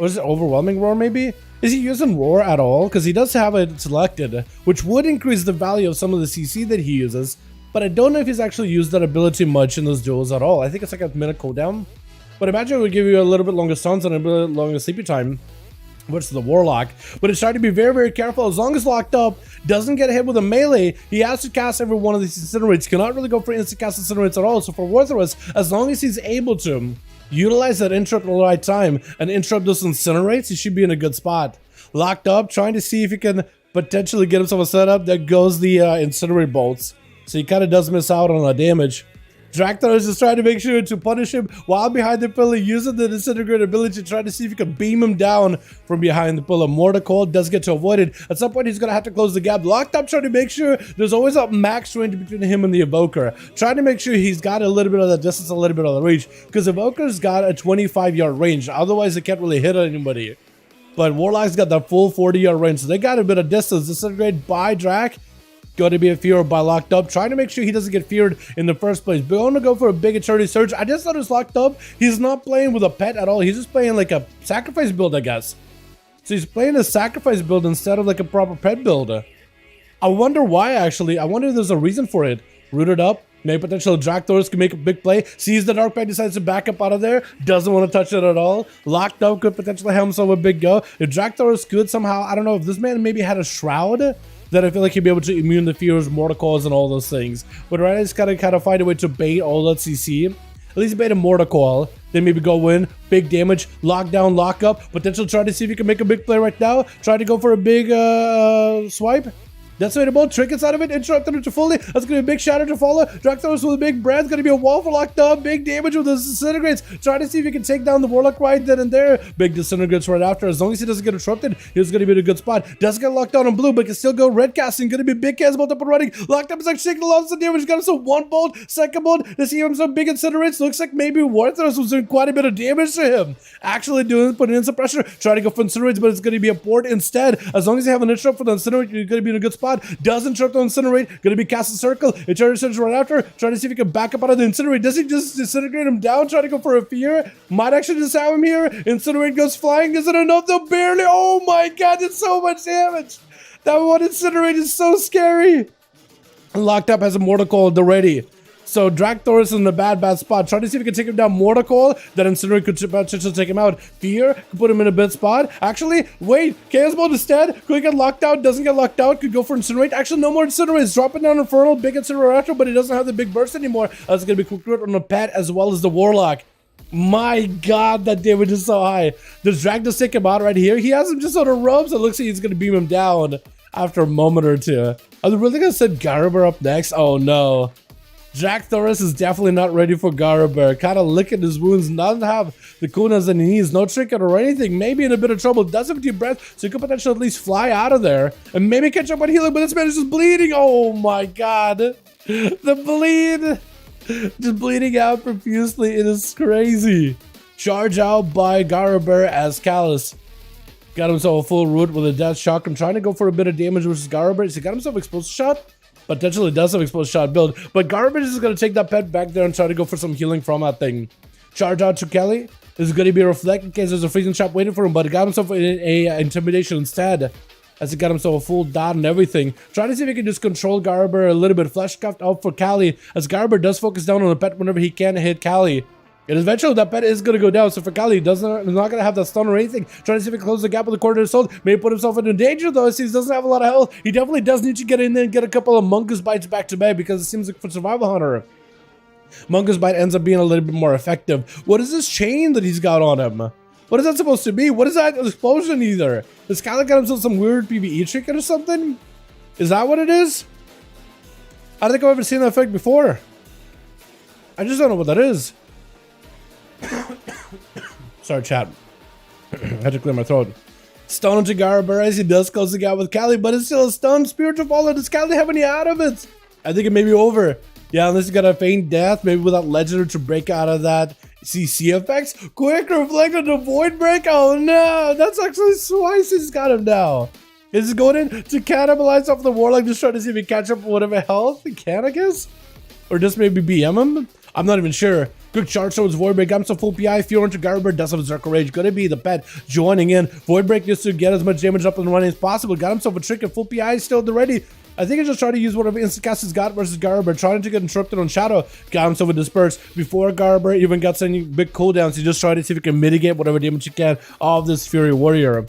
Or is it overwhelming roar maybe? Is he using roar at all? Because he does have it selected, which would increase the value of some of the CC that he uses, but I don't know if he's actually used that ability much in those duels at all. I think it's like a minute cooldown, but imagine it would give you a little bit longer stuns and a bit longer sleepy time. Which is the Warlock, but it's trying to be very, very careful. As long as Locked Up doesn't get hit with a melee, he has to cast every one of these incinerates. Cannot really go for instant cast incinerates at all. So for Warthros, as long as he's able to utilize that interrupt at the right time and interrupt those incinerates, he should be in a good spot. Locked Up, trying to see if he can potentially get himself a setup. There goes the incinerate bolts. So he kind of does miss out on the damage. Dragthoros is just trying to make sure to punish him while behind the pillar, using the disintegrate ability to try to see if he can beam him down from behind the pillar. Mortal does get to avoid it. At some point, he's going to have to close the gap. Locked Up, trying to make sure there's always a max range between him and the Evoker. Trying to make sure he's got a little bit of the distance, a little bit of the reach, because Evoker's got a 25-yard range. Otherwise, they can't really hit anybody. But Warlock's got that full 40-yard range, so they got a bit of distance. Disintegrate by Drac. Going to be a feared by Locked Up, trying to make sure he doesn't get feared in the first place. But going to go for a big eternity surge. I just noticed Locked Up, he's not playing with a pet at all. He's just playing like a sacrifice build, I guess. So he's playing a sacrifice build instead of like a proper pet build. I wonder why, actually. I wonder if there's a reason for it. Rooted up, maybe potential Dragthoros can make a big play. Sees the Dark Pet, decides to back up out of there. Doesn't want to touch it at all. Locked Up could potentially have himself a big go. If Dragthoros could somehow, I don't know, if this man maybe had a shroud, then I feel like he'd be able to immune the fears, mortal calls, and all those things. But right now he's gotta kind of find a way to bait all that CC. At least bait a mortal call. Then maybe go in, big damage, lock down, lock up. Potential try to see if he can make a big play right now. Try to go for a big swipe. That's the ball, trinkets out of it, interrupted it to fully. That's gonna be a big shatter to follow. Dragthoros with a big brand, gonna be a wall for Locked Up. Big damage with the disintegrates. Try to see if he can take down the Warlock right then and there. Big disintegrates right after. As long as he doesn't get interrupted, he's gonna be in a good spot. Doesn't get locked down on blue, but can still go red casting. Gonna be big cast bolt up and running. Locked Up is like shaking a lot of damage. Got himself one bolt, second bolt. They see him some big incinerates. Looks like maybe Warthros was doing quite a bit of damage to him. Actually putting in some pressure. Try to go for incinerates, but it's gonna be a port instead. As long as you have an interrupt for the incinerate, you're gonna be in a good spot. Doesn't interrupt on incinerate, gonna be cast a circle. Eternity surge right after, trying to see if he can back up out of the incinerate. Does he just disintegrate him down, try to go for a fear? Might actually just have him here. Incinerate goes flying. Is it enough? Though barely. Oh my god, it's so much damage. That one incinerate is so scary. Locked Up has a mortal coil already. So Dragthoros is in a bad spot. Trying to see if he can take him down. Mortal Coil. That Incinerate could potentially take him out. Fear could put him in a bad spot. Actually, wait. Chaos Bolt instead. Could get locked out. Doesn't get locked out. Could go for Incinerate. Actually, no more Incinerates. Dropping down Infernal. Big Incinerate after, but he doesn't have the big burst anymore. That's going to be quick root on the pet as well as the Warlock. My god, that damage is so high. Does Drag just take him out right here? He has him just on the ropes. It looks like he's going to beam him down after a moment or two. Are they really going to set Garaber up next? Oh no. Dragthoros is definitely not ready for Garaber. Kind of licking his wounds, doesn't have the coolness that he needs, no trinket or anything. Maybe in a bit of trouble, doesn't have deep breath, so he could potentially at least fly out of there and maybe catch up on healing, but this man is just bleeding. Oh my god. The bleed. Just bleeding out profusely. It is crazy. Charge out by Garaber as Callus. Got himself a full root with a death shock. I'm trying to go for a bit of damage versus Garaber. So he got himself explosive shot. Potentially does have explosive shot build, but Garbage is going to take that pet back there and try to go for some healing from that thing. Charge out to Kelly. This is going to be a reflect in case there's a freezing trap waiting for him, but he got himself a intimidation instead, as he got himself a full dot and everything. Trying to see if he can just control Garber a little bit. Flash cuffed out for Kali, as Garber does focus down on the pet whenever he can hit Kali. And eventually that pet is going to go down, so for Kali, he's not going to have that stun or anything. Trying to see if he can close the gap with the quarter of his soul. May put himself into danger though, as he doesn't have a lot of health. He definitely does need to get in there and get a couple of Mongoose Bites back to back, because it seems like for Survival Hunter, Mongoose Bite ends up being a little bit more effective. What is this chain that he's got on him? What is that supposed to be? What is that explosion either? Does Kali got himself some weird PvE trinket or something? Is that what it is? I don't think I've ever seen that effect before. I just don't know what that is. Sorry, chat. I had to clear my throat. Stun onto Garber as he does close the gap with Kali, but it's still a stun. Spiritual Follow. Does Kali have any out of it? I think it may be over. Yeah, unless you got a feign death, maybe without Legendary to break out of that CC effects. Quick reflect on the Void Break. Oh no, that's actually twice he's got him now. Is he going in to cannibalize off the Warlock, just trying to see if he catch up with whatever health he can, I guess? Or just maybe BM him? I'm not even sure. Quick charge towards Void Break, got some full PI, Fear into Garber, does have Berserker Rage. Gonna be the pet joining in. Void Break just to get as much damage up and running as possible. Got himself a trick and full PI still at the ready. I think he's just trying to use whatever instant cast he's got versus Garber, trying to get interrupted on Shadow. Got himself a Disperse before Garber even got any big cooldowns. He just tried to see if he can mitigate whatever damage he can of this Fury Warrior.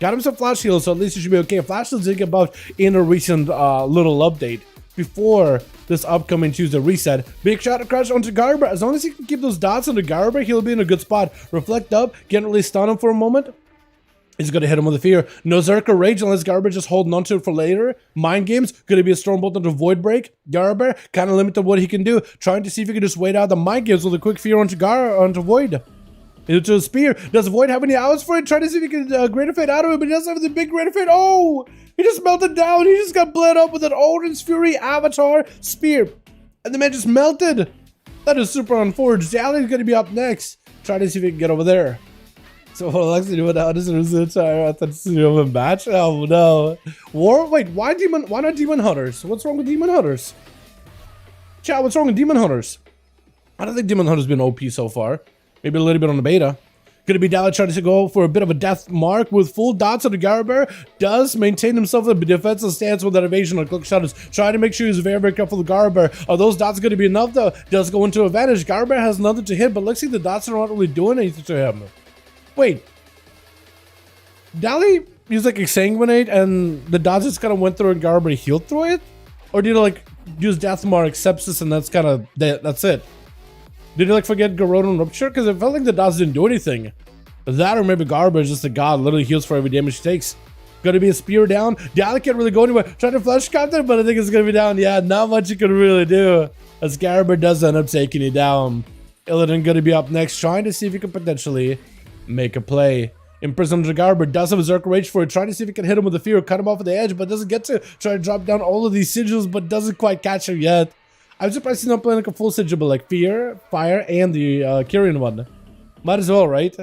Got himself Flash Heal, so at least he should be okay. Flash Heals did get buffed in a recent little update before this upcoming Tuesday reset. Big Shadow Crash onto Garber. As long as he can keep those dots on the Garber, he'll be in a good spot. Reflect up, can't really stun him for a moment. He's gonna hit him with a Fear. No Berserker Rage unless Garber just holding onto it for later. Mind Games, gonna be a Stormbolt onto Void Break. Garber, kind of limited what he can do. Trying to see if he can just wait out the Mind Games with a quick Fear onto Void. Into a Spear. Does Void have any hours for it? Trying to see if he can Greater Fate out of it, but he doesn't have the big Greater Fate. Oh! He just melted down. He just got bled up with an Odin's Fury Avatar Spear. And the man just melted. That is super unforged. Dalaran's gonna be up next. Try to see if he can get over there. So what Alexa doing now? This is the entire human match. Oh no! Wait, why not Demon Hunters? What's wrong with Demon Hunters? Chat, what's wrong with Demon Hunters? I don't think Demon Hunters been OP so far. Maybe a little bit on the beta. Gonna be Dalaran trying to go for a bit of a death mark with full dots on the Garber. Does maintain himself in a defensive stance with that evasion on Cloak Shadows. Trying to make sure he's very, very careful with Garber. Are those dots gonna be enough though? Does go into advantage. Garber has nothing to hit, but looks like the dots are not really doing anything to him. Wait. Dali used like Exsanguinate and the dots just kind of went through and Garber healed through it? Or did he like use Death Mark, Sepsis, and that's kind of that's it? Did he like forget Garodon Rupture? Because it felt like the dots didn't do anything. That or maybe Garber is just a god, literally heals for every damage he takes. Gonna be a Spear down. Dali can't really go anywhere. Trying to Flash Captain, but I think it's gonna be down. Yeah, not much you can really do. As Garber does end up taking it down. Illidan gonna be up next, trying to see if he can potentially make a play. Imprisoned Garber does have a Berserker Rage for it, trying to see if he can hit him with a Fear, cut him off at the edge, but doesn't get to. Try to drop down all of these sigils, but doesn't quite catch him yet. I'm surprised he's not playing like a full sigil, but like Fear, Fire, and the Kyrian one. Might as well, right?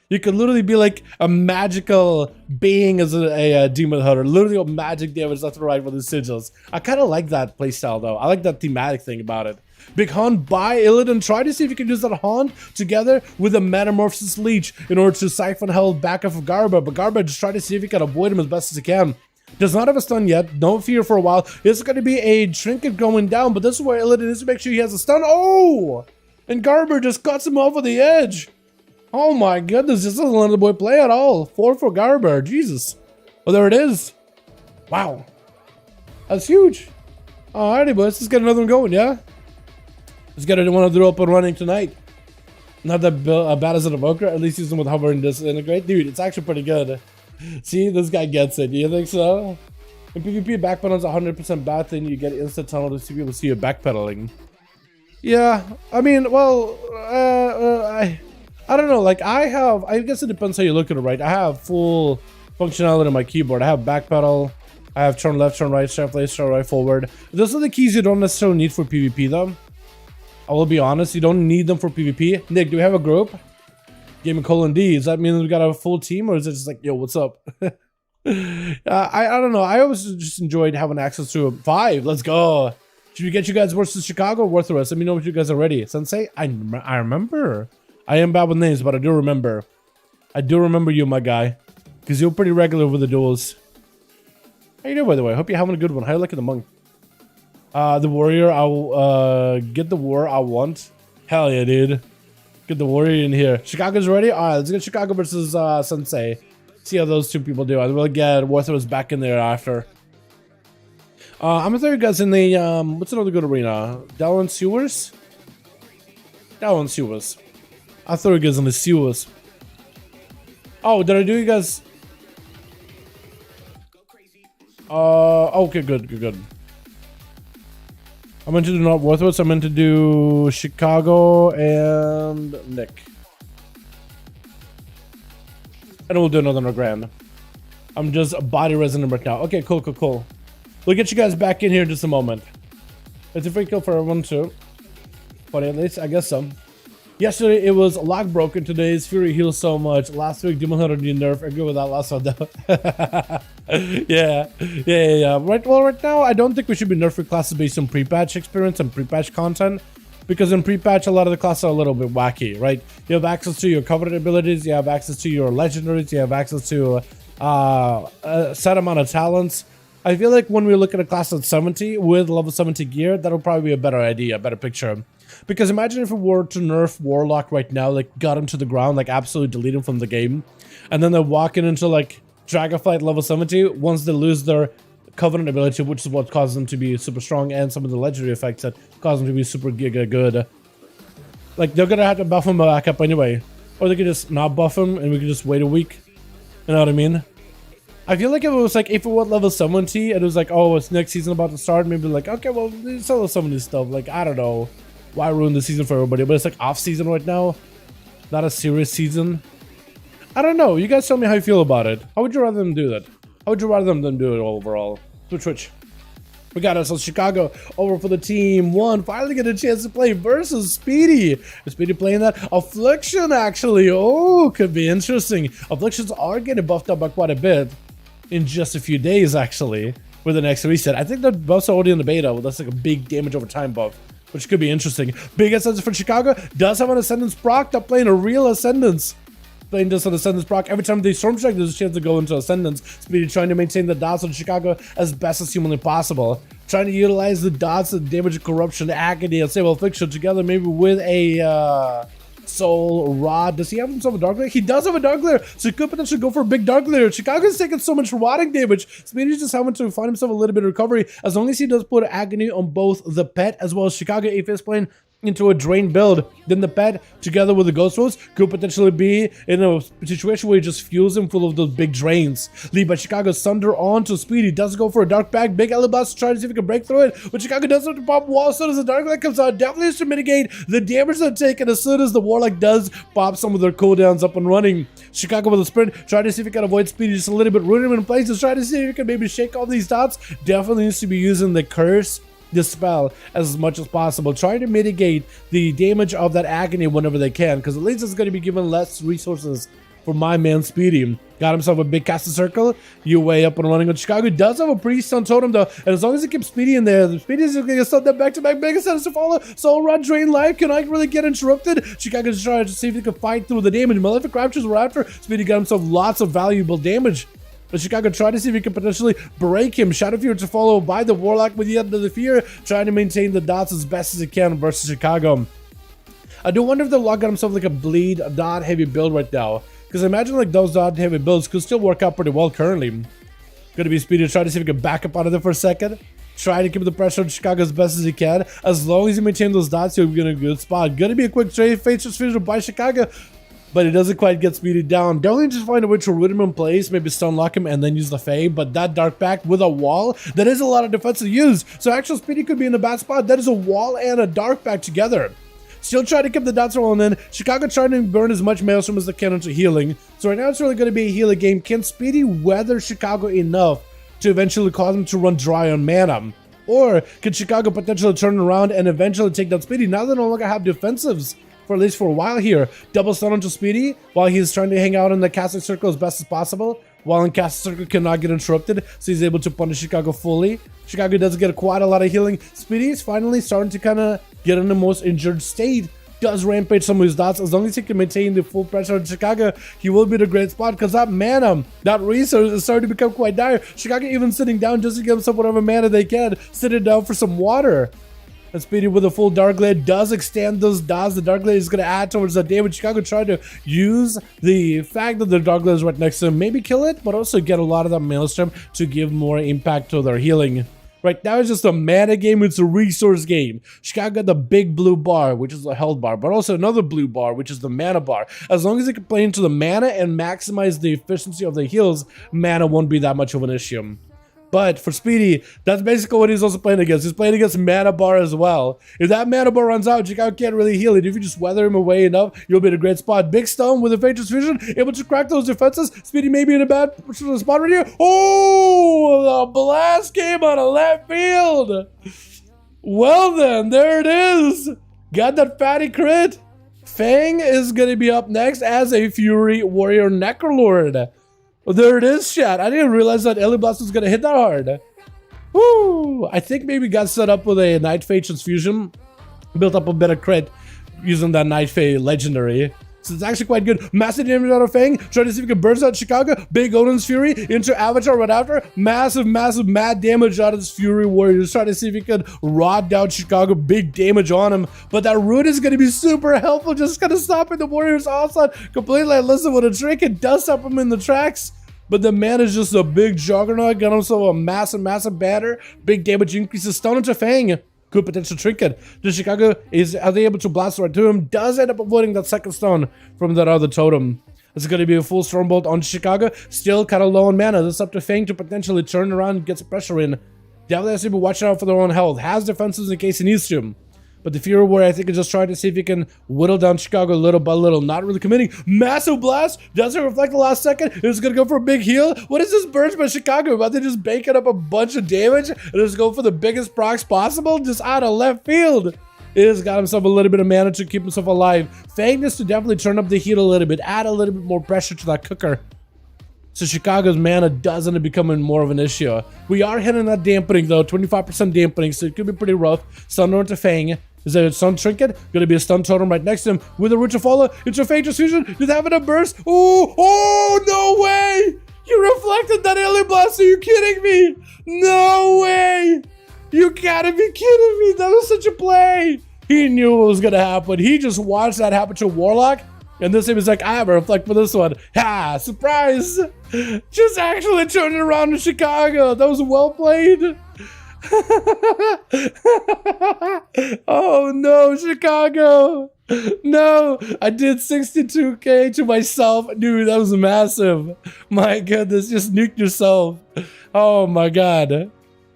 You could literally be like a magical being as a Demon Hunter. Literally a magic damage left and right with his sigils. I kind of like that playstyle though. I like that thematic thing about it. Big Hunt by Illidan. Try to see if you can use that Hunt together with a Metamorphosis Leech in order to siphon health back off of Garber. But Garber just try to see if he can avoid him as best as he can. Does not have a stun yet. No Fear for a while. It's going to be a trinket going down, but this is where Illidan needs to make sure he has a stun. Oh! And Garber just cuts him off of the edge. Oh my goodness, this doesn't let the boy play at all. 4 for Garber. Jesus. Well, there it is. Wow. That's huge. Alrighty, boys. Let's get another one going, yeah? Let's get one of the up and running tonight. Not that bad as an Evoker. At least using with hover and disintegrate. Dude, it's actually pretty good. See, this guy gets it. Do you think so? In PvP, backpedaling is 100% bad thing. You get instant tunnel to see people see you backpedaling. Yeah, I mean, well, I don't know. Like, I guess it depends how you look at it, right? I have full functionality on my keyboard. I have backpedal. I have turn left, turn right, shift left, turn right, forward. Those are the keys you don't necessarily need for PvP, though. I will be honest, you don't need them for PvP. Nick, do we have a group? Gaming :D. Does that mean we got a full team, or is it just like, yo, what's up? I don't know. I always just enjoyed having access to a 5. Let's go. Should we get you guys versus Chicago or Worthless? Let me know if you guys are ready. Sensei, I remember. I am bad with names, but I do remember. I do remember you, my guy. Because you're pretty regular with the duels. How you doing, by the way? Hope you're having a good one. How you liking the monk? The warrior, I'll get the war I want. Hell yeah, dude. Get the warrior in here. Chicago's ready? Alright, let's get Chicago versus Sensei. See how those two people do. I will get Warthros back in there after. I'm gonna throw you guys in the, what's another good arena? Dalaran Sewers? Dalaran Sewers. I'll throw you guys in the sewers. Oh, did I do you guys? Okay, good. I meant to do not Warthros. I meant to do Chicago and Nick. And we'll do another grand. I'm just body resonant right now. Okay, cool. We'll get you guys back in here in just a moment. It's a free kill for everyone too. But at least, I guess so. Yesterday it was lock broken. Today's Fury heals so much. Last week Demon Hunter did nerf. I agree with that last one though. yeah. Right now I don't think we should be nerfing classes based on pre-patch experience and pre-patch content. Because in pre-patch a lot of the classes are a little bit wacky, right? You have access to your coveted abilities, you have access to your legendaries, you have access to a set amount of talents. I feel like when we look at a class at 70 with level 70 gear, that'll probably be a better idea, a better picture. Because imagine if we were to nerf Warlock right now, like got him to the ground, like absolutely delete him from the game. And then they're walking into like Dragonflight level 70 once they lose their Covenant ability, which is what causes them to be super strong, and some of the legendary effects that cause them to be super giga good. Like, they're gonna have to buff him back up anyway. Or they could just not buff him and we could just wait a week. You know what I mean? I feel like if it was like, if it was level 70 and it was like, oh, it's next season about to start, maybe like, okay, well, sell some of this stuff. Like, I don't know. Why ruin the season for everybody? But it's like off season right now. Not a serious season. I don't know. You guys tell me how you feel about it. How would you rather them do that? How would you rather them do it overall? Twitch. We got ourselves Chicago over for the team one. Finally get a chance to play versus Speedy. Is Speedy playing that? Affliction, actually. Oh, could be interesting. Afflictions are getting buffed up by quite a bit in just a few days, actually, with the next reset. I think the buffs are already in the beta. Well, that's like a big damage over time buff, which could be interesting. Big Ascendance for Chicago does have an Ascendance proc. They're playing a real Ascendance. Playing just on Ascendance proc. Every time they Storm Strike, there's a chance to go into Ascendance. Speedy trying to maintain the dots on Chicago as best as humanly possible. Trying to utilize the dots and damage, corruption, agony, and stable affliction together, maybe with a soul rod. Does he have himself a dark layer? He does have a dark layer, so he could potentially go for a big dark layer. Chicago's taking so much rotting damage. Speedy's just having to find himself a little bit of recovery, as long as he does put agony on both the pet as well as Chicago. If he's playing into a drain build, then the pet together with the ghost rolls could potentially be in a situation where he just fuels him full of those big drains. Lead by Chicago, Sunder on to Speedy, does go for a dark bag, big Elibas trying to see if he can break through it, but Chicago does have to pop wall. So does the dark light comes out, definitely has to mitigate the damage they're taking as soon as the Warlock does pop some of their cooldowns up and running. Chicago with a sprint, trying to see if he can avoid Speedy just a little bit, root him in places, trying to see if he can maybe shake off these dots. Definitely needs to be using the curse dispel as much as possible, trying to mitigate the damage of that agony whenever they can, because at least it's going to be given less resources for my man Speedy. Got himself a big caster circle, UA up and running on Chicago. Does have a priest on totem though, and as long as he keeps Speedy in there, Speedy's going to start that back-to-back mega sentence to follow. Soul Rod drain life cannot really get interrupted. Chicago's trying to see if he can fight through the damage. Malefic Raptures were after. Speedy got himself lots of valuable damage. But Chicago tried to see if he could potentially break him. Shadow Fear to follow by the Warlock with the end of the fear, trying to maintain the dots as best as he can versus Chicago. I do wonder if the Warlock got himself like a bleed dot heavy build right now, because I imagine like those dot heavy builds could still work out pretty well currently. Gonna be Speedy to try to see if he can back up out of there for a second. Try to keep the pressure on Chicago as best as he can. As long as he maintains those dots, he'll be in a good spot. Gonna be a quick trade face transfusion by Chicago, but it doesn't quite get Speedy down. Definitely just find a way to root him in place, maybe stun lock him and then use the Fae, but that dark pack with a wall, that is a lot of defense to use. So actual Speedy could be in a bad spot. That is a wall and a dark pack together. Still trying to keep the dots rolling in. Chicago trying to burn as much Maelstrom as they can into healing. So right now it's really going to be a healing game. Can Speedy weather Chicago enough to eventually cause him to run dry on mana? Or can Chicago potentially turn around and eventually take down Speedy? Now they no longer have defensives, for at least for a while here. Double stun onto Speedy while he's trying to hang out in the casting circle as best as possible. While in casting circle cannot get interrupted, so he's able to punish Chicago fully. Chicago does get quite a lot of healing. Speedy is finally starting to kind of get in the most injured state. does rampage some of his dots. As long as he can maintain the full pressure on Chicago, he will be in a great spot, because that mana, that resource is starting to become quite dire. Chicago even sitting down just to give himself whatever mana they can, sitting down for some water. And Speedy with a full Dark Glade does extend those dots. The Dark Glade is going to add towards that damage. Chicago tried to use the fact that the Dark Glade is right next to him, maybe kill it, but also get a lot of that Maelstrom to give more impact to their healing. Right now it's just a mana game, it's a resource game. Chicago got the big blue bar, which is the health bar, but also another blue bar, which is the mana bar. As long as they can play into the mana and maximize the efficiency of the heals, mana won't be that much of an issue. But for Speedy, that's basically what he's also playing against. He's playing against mana bar as well. If that mana bar runs out, Chicago can't really heal it. If you just weather him away enough, you'll be in a great spot. Big Stone with a Faceless Fusion, able to crack those defenses. Speedy may be in a bad spot right here. Oh, the blast came on a left field. Well then, there it is. Got that fatty crit. Fang is going to be up next as a Fury Warrior Necrolord. Well, there it is, chat. I didn't realize that Ellie Blast was going to hit that hard. Woo! I think maybe got set up with a Night Faceless Fusion. Built up a bit of crit using that Night Fae legendary. So it's actually quite good. Massive damage out of Fang. Trying to see if he can burst out Chicago. Big Odin's Fury into Avatar right after. Massive mad damage out of this Fury Warrior. Just trying to see if he can rod down Chicago. Big damage on him. But that root is going to be super helpful. Just kind of stopping the Warrior's onslaught. Completely listen with a trick. It does stop him in the tracks. But the man is just a big juggernaut. Got himself a massive batter. Big damage increases. Stun into Fang. Good potential trinket. The Chicago are they able to blast right to him? Does end up avoiding that second stun from that other totem. It's going to be a full Stormbolt on Chicago. Still kind of low on mana. This is up to Fang to potentially turn around and get some pressure in. Definitely has to be watching out for their own health. Has defenses in case he needs to. But the Fury Warrior, I think, is just trying to see if he can whittle down Chicago little by little. Not really committing. Massive blast. Doesn't reflect the last second. It's going to go for a big heal. What is this burst by Chicago? About to just bake it up a bunch of damage and just go for the biggest procs possible? Just out of left field. He has got himself a little bit of mana to keep himself alive. Fang needs to definitely turn up the heat a little bit. Add a little bit more pressure to that cooker. So Chicago's mana does end up becoming more of an issue. We are hitting that dampening though. 25% dampening. So it could be pretty rough. Stun over to Fang. Is there a stun trinket? Gonna be a stun totem right next to him with a root to follow. It's a Faceless Fusion. Did that have a burst? Oh, no way! You reflected that alien blast. Are you kidding me? No way! You gotta be kidding me. That was such a play. He knew what was gonna happen. He just watched that happen to Warlock. And this time he's like, I have a reflect for this one. Ha! Surprise! Just actually turning around to Chicago. That was well played. Oh no, Chicago. No, I did 62k to myself. Dude, that was massive. My goodness, just nuked yourself. Oh my god.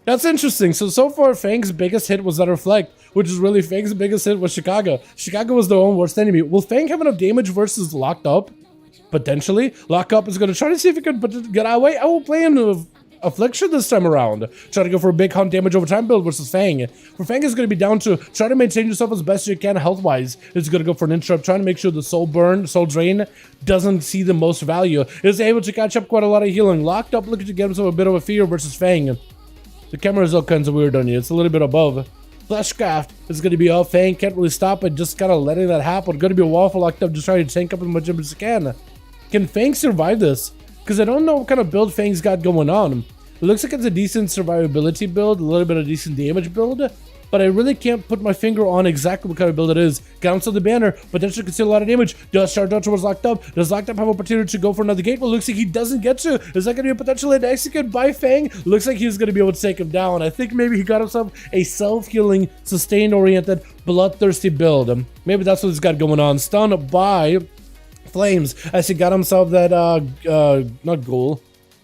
That's interesting. So far, Fang's biggest hit was that reflect, which is really Fang's biggest hit was Chicago. Chicago was their own worst enemy. Will Fang have enough damage versus Locked Up? Potentially. Lock Up is going to try to see if he can get out of the way. I will play him to Affliction this time around. Try to go for a big hunt damage over time build versus Fang. For Fang is going to be down to try to maintain yourself as best you can health-wise. It's going to go for an interrupt, trying to make sure the soul drain doesn't see the most value. Is able to catch up quite a lot of healing. Locked Up looking to get himself a bit of a fear versus Fang. The camera is all kinds of weird on you. It's a little bit above. Fleshcraft is going to be off. Fang can't really stop it. Just kind of letting that happen. Going to be a wall for Locked Up. Just trying to tank up as much damage as he can. Can Fang survive this? Because I don't know what kind of build Fang's got going on. It looks like it's a decent survivability build, a little bit of decent damage build, but I really can't put my finger on exactly what kind of build it is. Counts on the banner, potentially can see a lot of damage. Does charge out towards Locked Up. Does Locked Up have opportunity to go for another gate? Well, looks like he doesn't get to. Is that going to be a potential hit execute by Fang? Looks like he's going to be able to take him down. I think maybe he got himself a self-healing, sustained-oriented, bloodthirsty build. Maybe that's what he's got going on. Stunned by Flames as he got himself that, not ghoul.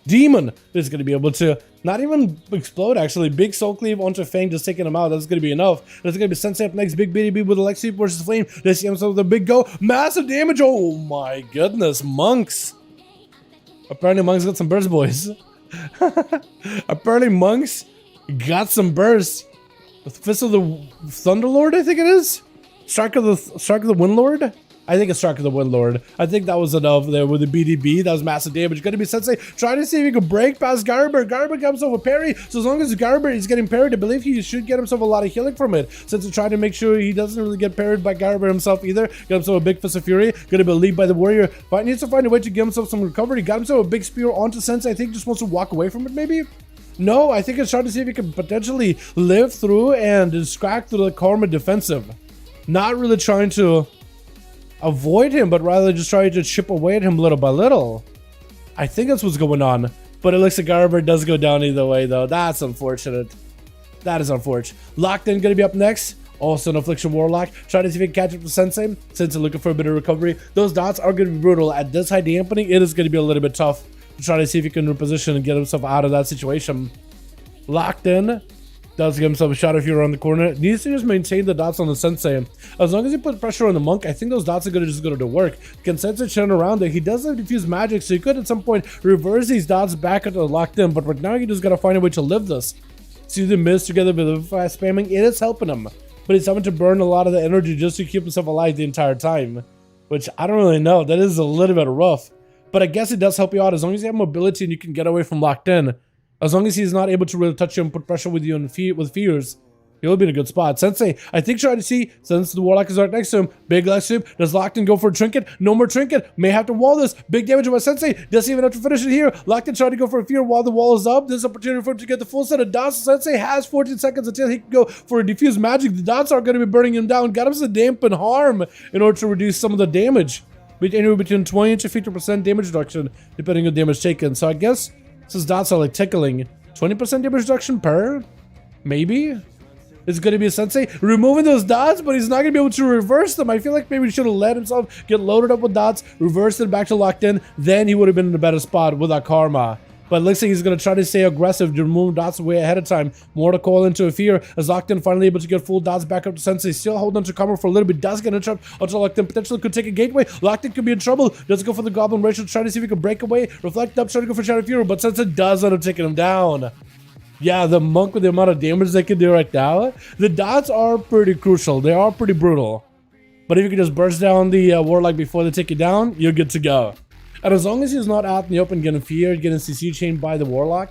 Demon is going to be able to not even explode, actually. Big Soul Cleave onto Fang, just taking him out. That's going to be enough. There's going to be Sensei up next. Big BDB with Alexi versus Flame. They see himself with a big go. Massive damage. Oh my goodness. Monks. Apparently Monks got some burst, boys. Apparently Monks got some burst. With Fist of the Thunderlord, I think it is. Strike of the Windlord. I think it's Strike of the Windlord. I think that was enough there with the BDB. That was massive damage. Gonna be Sensei trying to see if he can break past Garber. Garber comes over parry. So as long as Garber is getting parried, I believe he should get himself a lot of healing from it. Sensei trying to make sure he doesn't really get parried by Garber himself either. Get himself a big Fist of Fury. Gonna be lead by the Warrior. But needs to find a way to give himself some recovery. Got himself a big spear onto Sensei. I think just wants to walk away from it maybe. No, I think it's trying to see if he can potentially live through and distract through the Karma defensive. Not really trying to avoid him, but rather just trying to chip away at him little by little. I think that's what's going on. But it looks like Garber does go down either way, though. That's unfortunate. That is unfortunate. Locked in, gonna be up next. Also an Affliction Warlock. Trying to see if he can catch up to Sensei. Sensei looking for a bit of recovery. Those dots are gonna be brutal. At this high dampening, it is gonna be a little bit tough to try to see if he can reposition and get himself out of that situation. Locked in. Does give himself a shot if you're on the corner. Needs to just maintain the dots on the Sensei. As long as he puts pressure on the Monk, I think those dots are gonna just go to work. Can Sensei turn around it? He does have diffuse magic, so he could at some point reverse these dots back into the locked in, but right now he just gotta find a way to live this. See the Mist together with the fast spamming, it is helping him. But he's having to burn a lot of the energy just to keep himself alive the entire time. Which I don't really know. That is a little bit rough. But I guess it does help you out as long as you have mobility and you can get away from locked in. As long as he's not able to really touch you and put pressure with you and with fears, he'll be in a good spot. Sensei, I think trying to see, since the Warlock is right next to him, big left soup, does Locked in go for a trinket? No more trinket, may have to wall this. Big damage by Sensei, doesn't even have to finish it here. Locked in trying to go for a fear while the wall is up. There's opportunity for him to get the full set of dots. Sensei has 14 seconds until he can go for a diffuse magic. The dots are going to be burning him down. Got him some dampen harm in order to reduce some of the damage. Anywhere between 20 to 50% damage reduction, depending on damage taken. So I guess since dots are like tickling, 20% damage reduction per? Maybe? It's going to be a Sensei removing those dots, but he's not going to be able to reverse them. I feel like maybe he should have let himself get loaded up with dots, reversed it back to locked in, then he would have been in a better spot with that Karma. But it looks like he's going to try to stay aggressive to remove dots way ahead of time. More to call into a fear as Locked in finally able to get full dots back up to Sensei. Still holding on to Karma for a little bit. Does get interrupt until Locked in potentially could take a gateway. Locked in could be in trouble. Does go for the Goblin Ratio to try to see if he can break away. Reflect up, trying to go for Shadow Fury, but Sensei does end up taking him down. Yeah, the Monk with the amount of damage they can do right now. The dots are pretty crucial. They are pretty brutal. But if you can just burst down the Warlock before they take you down, you're good to go. And as long as he's not out in the open getting feared, getting CC chained by the Warlock,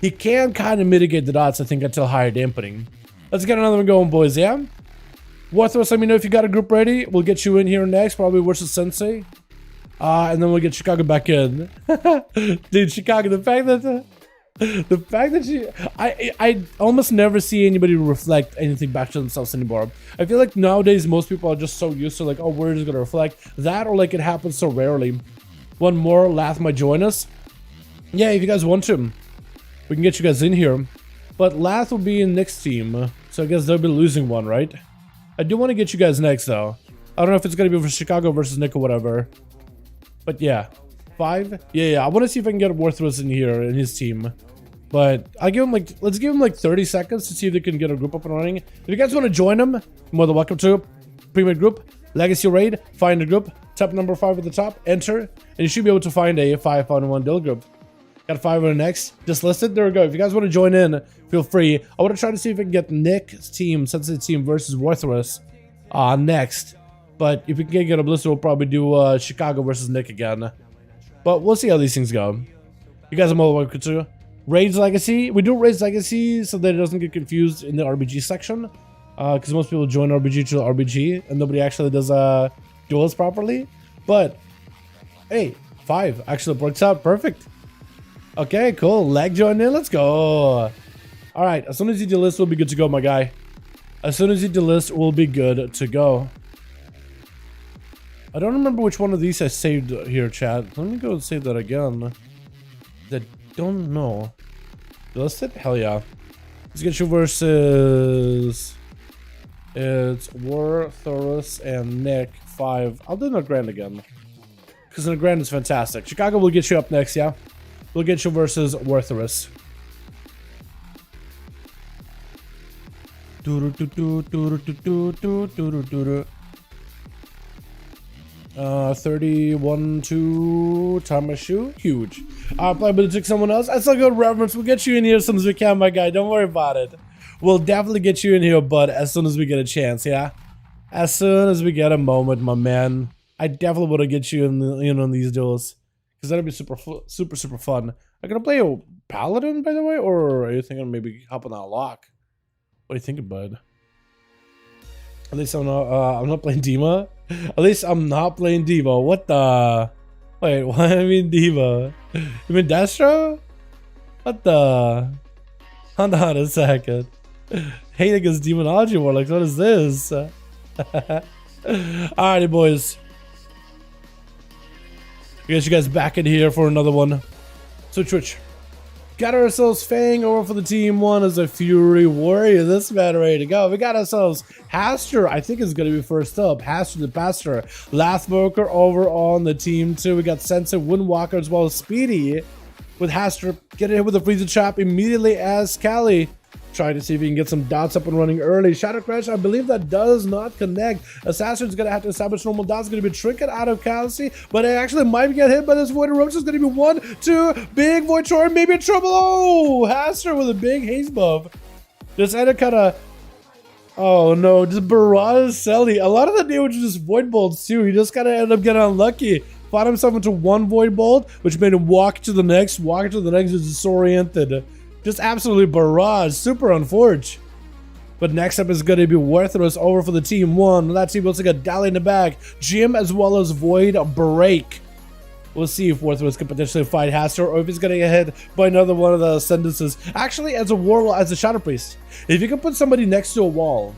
he can kind of mitigate the dots, I think, until higher dampening. Let's get another one going, boys, yeah? Warthros, let me know if you got a group ready. We'll get you in here next, probably versus Sensei. And then we'll get Chicago back in. Dude, Chicago, the fact that she... I almost never see anybody reflect anything back to themselves anymore. I feel like nowadays most people are just so used to like, oh, we're just gonna reflect. That or like it happens so rarely. One more, Lath might join us. Yeah, if you guys want to, we can get you guys in here. But Lath will be in next team, so I guess they'll be losing one, right? I do want to get you guys next, though. I don't know if it's going to be for Chicago versus Nick or whatever. But yeah, 5? Yeah, I want to see if I can get Warthros in here in his team. But I'll give him like, let's give him like 30 seconds to see if they can get a group up and running. If you guys want to join them, you're more than welcome to. Pre-made group, Legacy Raid, find a group. Tap number 5 at the top, enter, and you should be able to find a 5v1 duel group. Got 5 on the next, just listed. There we go. If you guys want to join in, feel free. I want to try to see if I can get Nick's team, Sensei team versus Warthros next. But if we can get a blister, we'll probably do Chicago versus Nick again. But we'll see how these things go. You guys are more welcome to. Raids Legacy. We do Raids Legacy so that it doesn't get confused in the RBG section. Because most people join RBG to RBG and nobody actually does duels properly. But hey, 5 actually works out perfect. Okay, cool. Leg join in. Let's go. All right, as soon as you delist, we'll be good to go, my guy. As soon as you delist, we'll be good to go. I don't remember which one of these I saved here, chat. Let me go and save that again. I don't know. Delisted? Hell yeah. Let's get you versus... It's Warthros and Nick 5. I'll do Grand again. Because Grand is fantastic. Chicago will get you up next, yeah? We'll get you versus Warthros. 31-2 time shoe. Huge. Playable to take someone else. That's a good reference. We'll get you in here as soon as we can, my guy. Don't worry about it. We'll definitely get you in here, bud, as soon as we get a chance, yeah? As soon as we get a moment, my man. I definitely want to get you in on these duels because that'd be super fun. I'm gonna play a paladin, by the way, or are you thinking maybe hop on that lock? What are you thinking, bud? At least I'm not playing Dima. At least I'm not playing Diva. What the? Wait, what do I mean Diva? You mean Destro? What the? Hold on a second. Hate against Demonology Warlocks. What is this? Alrighty, boys. I guess you guys back in here for another one. So Twitch. Got ourselves Fang over for the team one as a Fury Warrior. This man ready to go. We got ourselves Haster, I think is going to be first up. Haster the Pastor. Lathworker over on the team two. We got Sensei, Windwalker, as well as Speedy. With Haster getting hit with a Freezer Chop immediately as Callie. Trying to see if he can get some dots up and running early. Shadow Crash, I believe that does not connect. Assassin's going to have to establish normal dots. Going to be trinket out of Calcie, but it actually might get hit by this Void Eruption. It's going to be 1, 2, big Void Charm, maybe in trouble. Oh, Haster with a big haze buff. Just ended kind of, oh no, just barrage Selly. A lot of the damage is just Void Bolts too. He just kind of ended up getting unlucky. Fought himself into one Void Bolt, which made him walk to the next, is disoriented. Just absolutely barrage, super unfortunate. But next up is going to be Worthless over for the team one. That team looks like a Dally in the back. Jim as well as Void Break. We'll see if Worthless can potentially fight Haster or if he's going to get hit by another one of the Ascendances. Actually, as a Warlock, as a Shadow Priest, if you can put somebody next to a wall,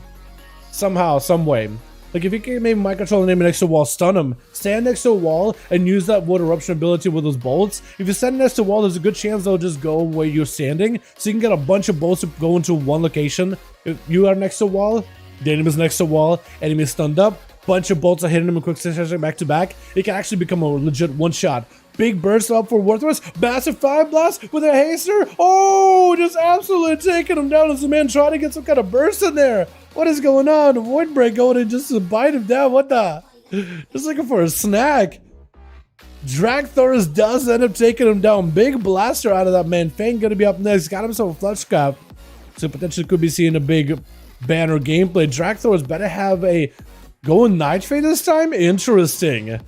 somehow, some way, like if you can maybe my controller name next to a wall, stun him, stand next to a wall and use that Void Eruption ability with those bolts. If you stand next to a wall, there's a good chance they'll just go where you're standing. So you can get a bunch of bolts to go into one location. If you are next to a wall, the enemy is next to a wall, enemy is stunned up, bunch of bolts are hitting him in quick succession back to back. It can actually become a legit one shot. Big burst up for Worthless. Massive 5 blast with a haster. Oh, just absolutely taking him down as the man trying to get some kind of burst in there. What is going on? Void Break going in just to bite him down. What the? Just looking for a snack. Dragthorus does end up taking him down. Big blaster out of that man. Fang gonna be up next. Got himself a Fletch Cap. So potentially could be seeing a big banner gameplay. Dragthorus better have a going Night Fade this time. Interesting.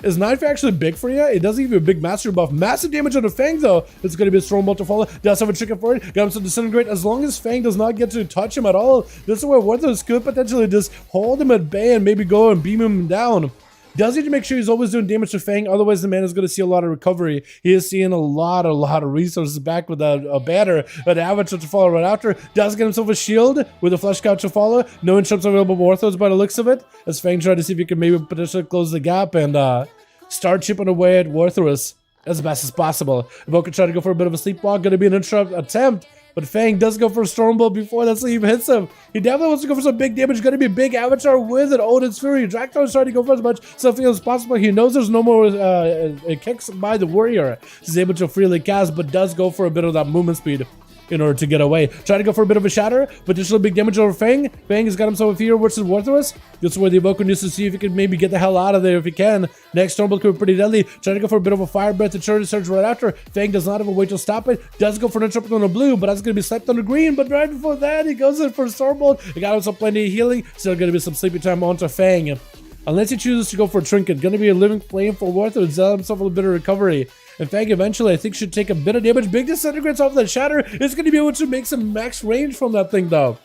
Is Knife actually big for you? It doesn't give you a big mastery buff. Massive damage on the Fang though. It's going to be a strong bolt to follow. Does have a chicken for it. Got him some disintegrate. As long as Fang does not get to touch him at all, this is where Worthless could potentially just hold him at bay and maybe go and beam him down. Does need to make sure he's always doing damage to Fang, otherwise the man is going to see a lot of recovery. He is seeing a lot of resources back with a banner, an avatar to follow right after. Does get himself a shield with a flesh couch to follow. No interrupts available for Orthos by the looks of it, as Fang tried to see if he could maybe potentially close the gap and start chipping away at Worthless as best as possible. Evoker tried to go for a bit of a sleepwalk, going to be an interrupt attempt. But Fang does go for a Stormbolt before that sleep hits him. He definitely wants to go for some big damage. Going to be a big avatar with an Odin's Fury. Dracthor is trying to go for as much something as possible. He knows there's no more kicks by the warrior. He's able to freely cast, but does go for a bit of that movement speed in order to get away. Try to go for a bit of a shatter, but additional big damage over Fang. Fang has got himself a fear versus Worthless. This is where the Evoker needs to see if he can maybe get the hell out of there if he can. Next Stormbolt could be pretty deadly. Try to go for a bit of a Fire Breath to surge right after. Fang does not have a way to stop it. Does go for an interrupt on the blue, but that's going to be slept on the green. But right before that, he goes in for a Stormbolt. He got himself plenty of healing. Still going to be some sleepy time onto Fang. Unless he chooses to go for a Trinket. Going to be a Living Flame for Worthless. Allow himself a little bit of recovery. And Fang eventually, I think, should take a bit of damage. Big disintegrates off that shatter. It's going to be able to make some max range from that thing, though.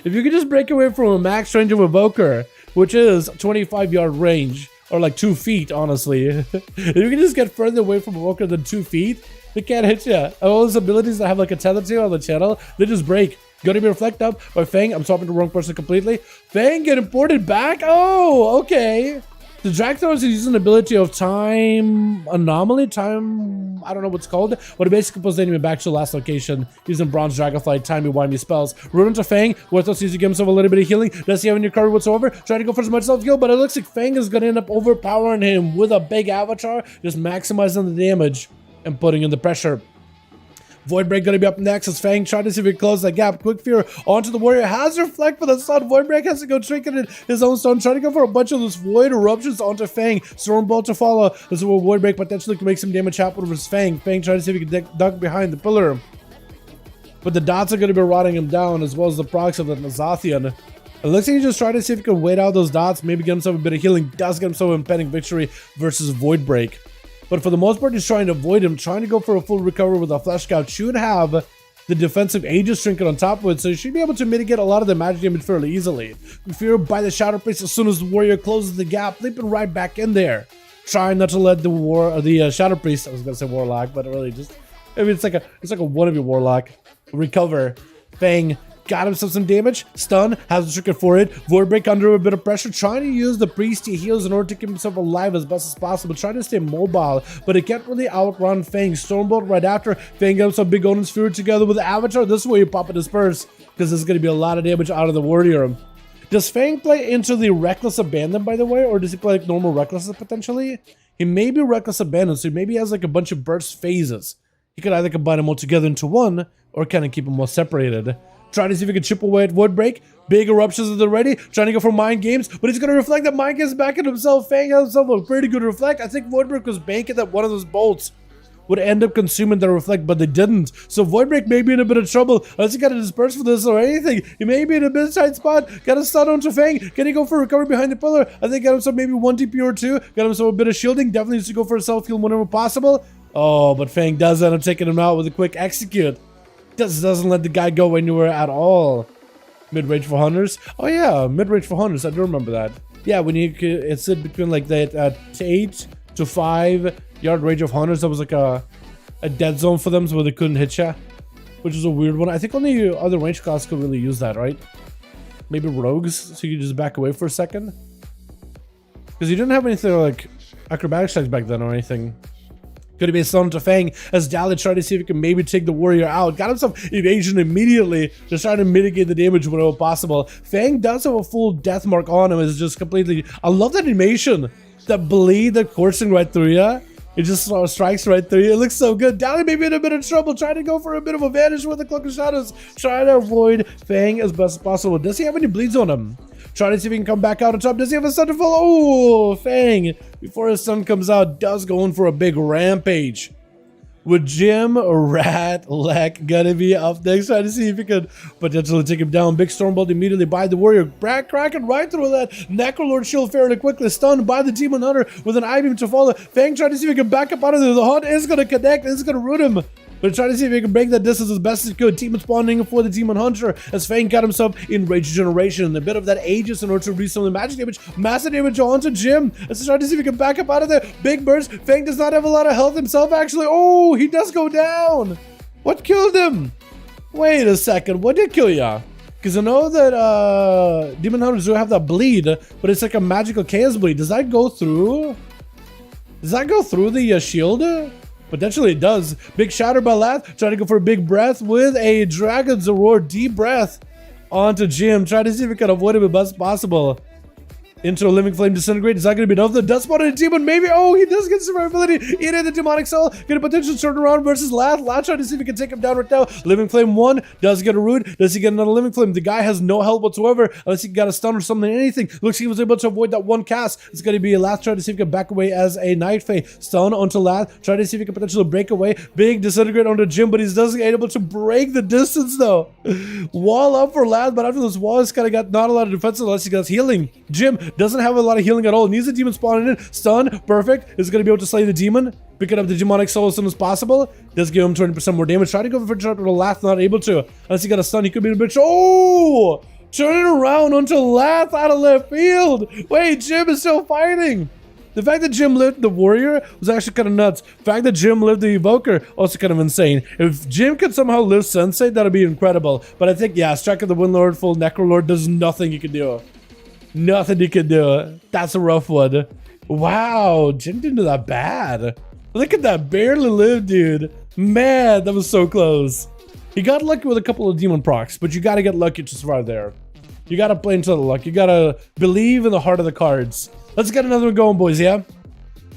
If you could just break away from a max range of Evoker, which is 25-yard range, or like 2 feet, honestly. If you can just get further away from Evoker than 2 feet, they can't hit you. All those abilities that have like a tether tail on the channel, they just break. Going to be reflected up by Fang. I'm swapping the wrong person completely. Fang get imported back? Oh, okay. The Dracthor is using the ability of time anomaly, I don't know what's called, but it basically pulls the enemy back to the last location using Bronze Dragonflight, timey-wimey spells. Rune to Fang, Worthless needs to give himself a little bit of healing. Does he have any recovery whatsoever? Trying to go for as much self-heal, but it looks like Fang is going to end up overpowering him with a big avatar, just maximizing the damage and putting in the pressure. Void Break going to be up next as Fang trying to see if he can close that gap. Quick Fear onto the warrior. Has reflect for the stun. Void Break has to go trinket in his own stun. Trying to go for a bunch of those Void Eruptions onto Fang. Stormbolt to follow. This is where Void Break potentially can make some damage happen with his Fang. Fang trying to see if he can duck behind the pillar. But the dots are going to be rotting him down as well as the procs of the Nazathian. It looks like he's just trying to see if he can wait out those dots, maybe get himself a bit of healing, does get himself impending victory versus Void Break. But for the most part, he's trying to avoid him, trying to go for a full recovery with a Flesh Scout. Should have the defensive Aegis Trinket on top of it, so you should be able to mitigate a lot of the magic damage fairly easily. Feared by the Shadow Priest as soon as the Warrior closes the gap, leaping right back in there. Trying not to let the Shadow Priest, I was gonna say Warlock, but really just, I mean, it's like a 1v Warlock, recover. Fang got himself some damage, stun, has the Trinket for it, Void Break under a bit of pressure, trying to use the Priest he heals in order to keep himself alive as best as possible, trying to stay mobile, but it can't really outrun Fang. Stormbolt right after, Fang got some big Odin Sphere together with the Avatar. This is where you pop it disperse, because there's going to be a lot of damage out of the Warrior. Does Fang play into the Reckless Abandon, by the way, or does he play like normal Reckless potentially? He may be Reckless Abandon, so maybe he has like a bunch of burst phases. He could either combine them all together into one, or kind of keep them all separated. Trying to see if he can chip away at Void Break. Big eruptions at the ready. Trying to go for Mind Games, but he's going to reflect that Mind Games back at himself. Fang has himself a pretty good reflect. I think Void Break was banking that one of those bolts would end up consuming the reflect, but they didn't. So Void Break may be in a bit of trouble. Unless he got to disperse for this or anything. He may be in a bit tight spot. Got a stun onto Fang. Can he go for a recovery behind the pillar? I think got himself maybe 1 TP or 2. Got himself a bit of shielding. Definitely needs to go for a self-heal whenever possible. Oh, but Fang does end up taking him out with a quick execute. Doesn't let the guy go anywhere at all. Mid-range for hunters. Oh yeah, mid-range for hunters. I do remember that. Yeah, when you could, it's between like that 8 to 5 yard range of hunters. That was like a dead zone for them, so where they couldn't hit you, which is a weird one. I think only other range class could really use that, right? Maybe rogues, so you just back away for a second. Because you didn't have anything like acrobatic strikes back then or anything. Could have been stun to Fang as Dalaran tried to see if he can maybe take the Warrior out. Got himself evasion immediately, just trying to mitigate the damage whenever possible. Fang does have a full death mark on him. It's just completely... I love that animation. That bleed that coursing right through you. It just strikes right through you. It looks so good. Dalaran may be in a bit of trouble, trying to go for a bit of a vanish with the Cloak of Shadows. Trying to avoid Fang as best as possible. Does he have any bleeds on him? Trying to see if he can come back out on top. Does he have a stun to follow? Oh, Fang, before his stun comes out, does go in for a big rampage. With Jim Ratlek gonna be up next, trying to see if he could potentially take him down. Big Stormbolt immediately by the Warrior. Cracking right through that Necrolord shield fairly quickly. Stunned by the Demon Hunter with an I-beam to follow. Fang trying to see if he can back up out of there. The Hunt is gonna connect. It's gonna root him. But trying to see if he can break that distance as best as he could. Demon spawning for the Demon Hunter as Fang got himself in Rage Generation. A bit of that Aegis in order to reach some of the magic damage. Massive damage onto Jim. As he's trying to see if he can back up out of there. Big burst. Fang does not have a lot of health himself, actually. Oh, he does go down. What killed him? Wait a second. What did kill ya? Because I know that Demon Hunters do have that bleed, but it's like a magical chaos bleed. Does that go through? Does that go through the shield? Potentially it does. Big shatter by Lath. Trying to go for a big breath with a Dragon's Roar deep breath onto Jim. Trying to see if he can avoid it as best possible. Into a Living Flame Disintegrate. Is that going to be enough? The Dust Spot and a Demon. Maybe. Oh, he does get survivability. In the Demonic Soul. Get a potential turn around versus Lath. Lath trying to see if he can take him down right now. Living Flame 1. Does get a root. Does he get another Living Flame? The guy has no health whatsoever. Unless he got a stun or something. Anything. Looks like he was able to avoid that one cast. It's going to be a Lath trying to see if he can back away as a Night Fae. Stun onto Lath. Trying to see if he can potentially break away. Big Disintegrate onto Jim, but he doesn't able to break the distance though. Wall up for Lath, but after this wall, he's kind of got not a lot of defense unless he got healing. Jim doesn't have a lot of healing at all. Needs a demon spawning in. Stun. Perfect. Is going to be able to slay the demon. Picking up the demonic soul as soon as possible. Does give him 20% more damage. Try to go for the Lath. Not able to. Unless he got a stun. He could be a bitch. Oh! Turning around onto Lath out of left field. Wait, Jim is still fighting. The fact that Jim lived the Warrior was actually kind of nuts. The fact that Jim lived the Evoker, also kind of insane. If Jim could somehow live Sensei, that would be incredible. But I think, yeah, Strike of the Windlord, full Necrolord, there's nothing you can do. Nothing you can do. That's a rough one. Wow, Jim didn't do that bad. Look at that, barely lived, dude. Man, that was so close. He got lucky with a couple of demon procs, but you gotta get lucky to survive there. You gotta play into the luck. You gotta believe in the heart of the cards. Let's get another one going, boys, yeah?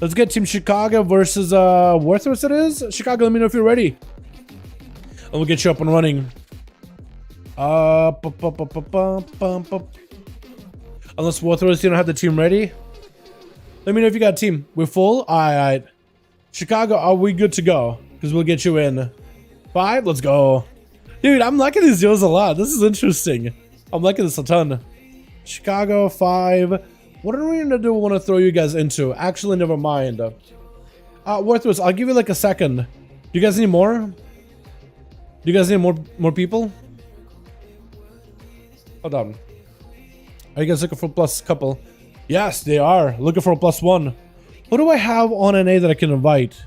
Let's get Team Chicago versus Warthros it is. Chicago, let me know if you're ready. And we'll get you up and running. Unless Warthros, you don't have the team ready. Let me know if you got a team. We're full? Alright. Chicago, are we good to go? Because we'll get you in. 5, let's go. Dude, I'm liking these deals a lot. This is interesting. I'm liking this a ton. Chicago 5. What are we gonna do? I want to throw you guys into. Actually, never mind. Worthless. I'll give you like a second. Do you guys need more? Do you guys need more people? Hold on. Are you guys looking for a plus couple? Yes, they are. Looking for a +1. Who do I have on NA that I can invite?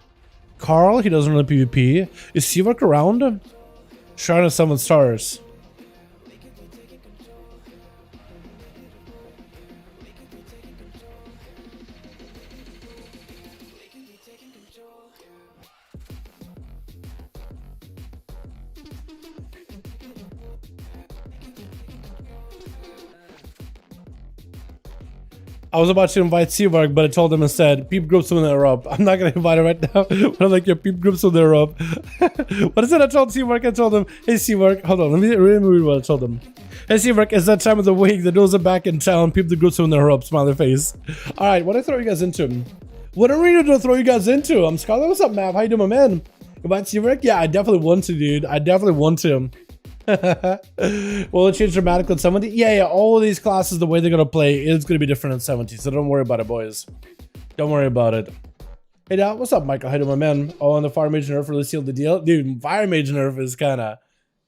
Carl, he doesn't run PvP. Is Seawork around? Shrine of 7 stars. I was about to invite Seawork, but I told him instead, peep groups when they're up. I'm not going to invite him right now, but I'm like, yeah, peep groups when they're up. What is it I told Seawork? I told him, hey Seawork, hold on, let me read what I told him. Hey Seawork, it's that time of the week, the duels are back in town, peep the groups when they're up, smiley face. Alright, what do I throw you guys into? What are we going to throw you guys into? I'm Scarlet, what's up, Mav? How you doing, my man? Invite Seawork? Yeah, I definitely want to, dude. I definitely want to. Will it change dramatically in 70? Yeah, all of these classes, the way they're gonna play is gonna be different in 70, so don't worry about it, boys. Don't worry about it. Hey now, what's up, Michael? How you doing, my man? Oh, and the Fire Mage nerf really sealed the deal. Dude, Fire Mage nerf is kinda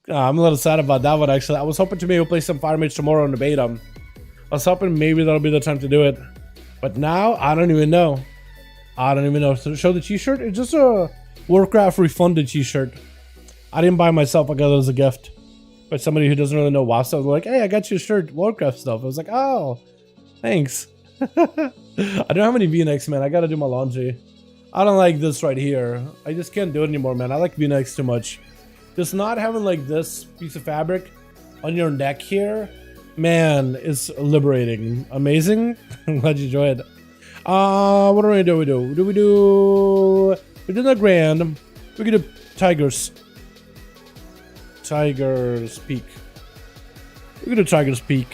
I'm a little sad about that one, actually. I was hoping to maybe play some Fire Mage tomorrow in the beta. I was hoping maybe that'll be the time to do it. But now, I don't even know. I don't even know. So show the t-shirt? It's just a Warcraft refunded t-shirt. I didn't buy it myself, I got it as a gift. But somebody who doesn't really know WoW stuff, they're like, hey, I got you a shirt, Warcraft stuff. I was like, oh, thanks. I don't have any V-necks, man. I gotta do my laundry. I don't like this right here. I just can't do it anymore, man. I like V-necks too much. Just not having like this piece of fabric on your neck here, man, is liberating. Amazing. I'm glad you enjoyed. What are we gonna do? We do the Grand. We can do Tigers. Tiger's Peak. We're gonna Tiger's Peak.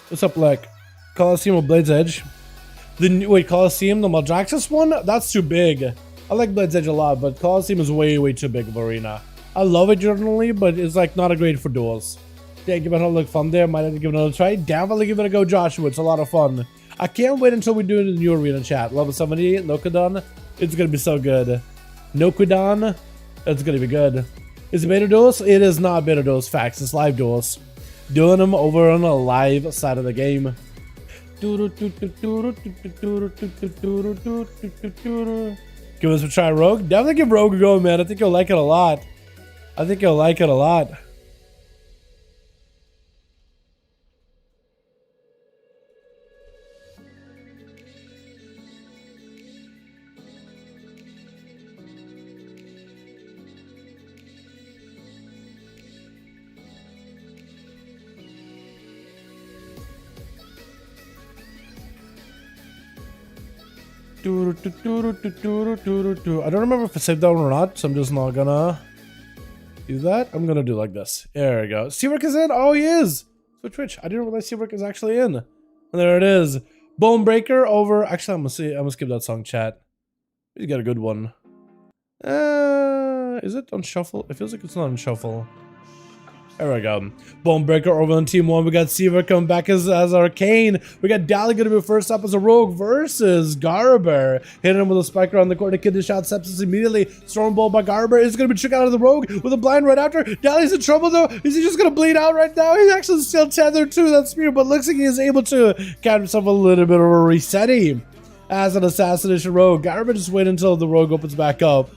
What's up, like Coliseum or Blade's Edge? Wait, Coliseum, the Maldraxxus one? That's too big. I like Blade's Edge a lot, but Coliseum is way too big of arena. I love it generally, but it's like not a great for duels. Yeah, give it a look fun there. Might have to give it another try. Definitely give it a go, Joshua. It's a lot of fun. I can't wait until we do it in the new arena chat. Level 78, Nokudan. It's gonna be so good. Nokudan. It's gonna be good. Is it beta duels? It is not beta duels, facts. It's live duels. Doing them over on the live side of the game. Give us a try, Rogue. Definitely give Rogue a go, man. I think you'll like it a lot. I think you'll like it a lot. I don't remember if I saved that one or not, so I'm just not gonna do that. I'm gonna do like this. There we go. Seawork is in. Oh, he is. Switch, switch. I didn't realize Seawork is actually in. And there it is. Bone Breaker over. Actually, I'm gonna skip that song, chat. He's got a good one. Is it on shuffle? It feels like it's not on shuffle. There we go. Bone Breaker over on Team 1. We got Seawork coming back as Arcane. We got Dali going to be first up as a Rogue versus Garber. Hitting him with a spike around the corner. Kidney shot sepsis immediately. Storm Ball by Garber. Is going to be tricked out of the Rogue with a blind right after. Dali's in trouble though. Is he just going to bleed out right now? He's actually still tethered to that spear, but looks like he is able to catch himself a little bit of a resetting as an assassination Rogue. Garber just wait until the Rogue opens back up.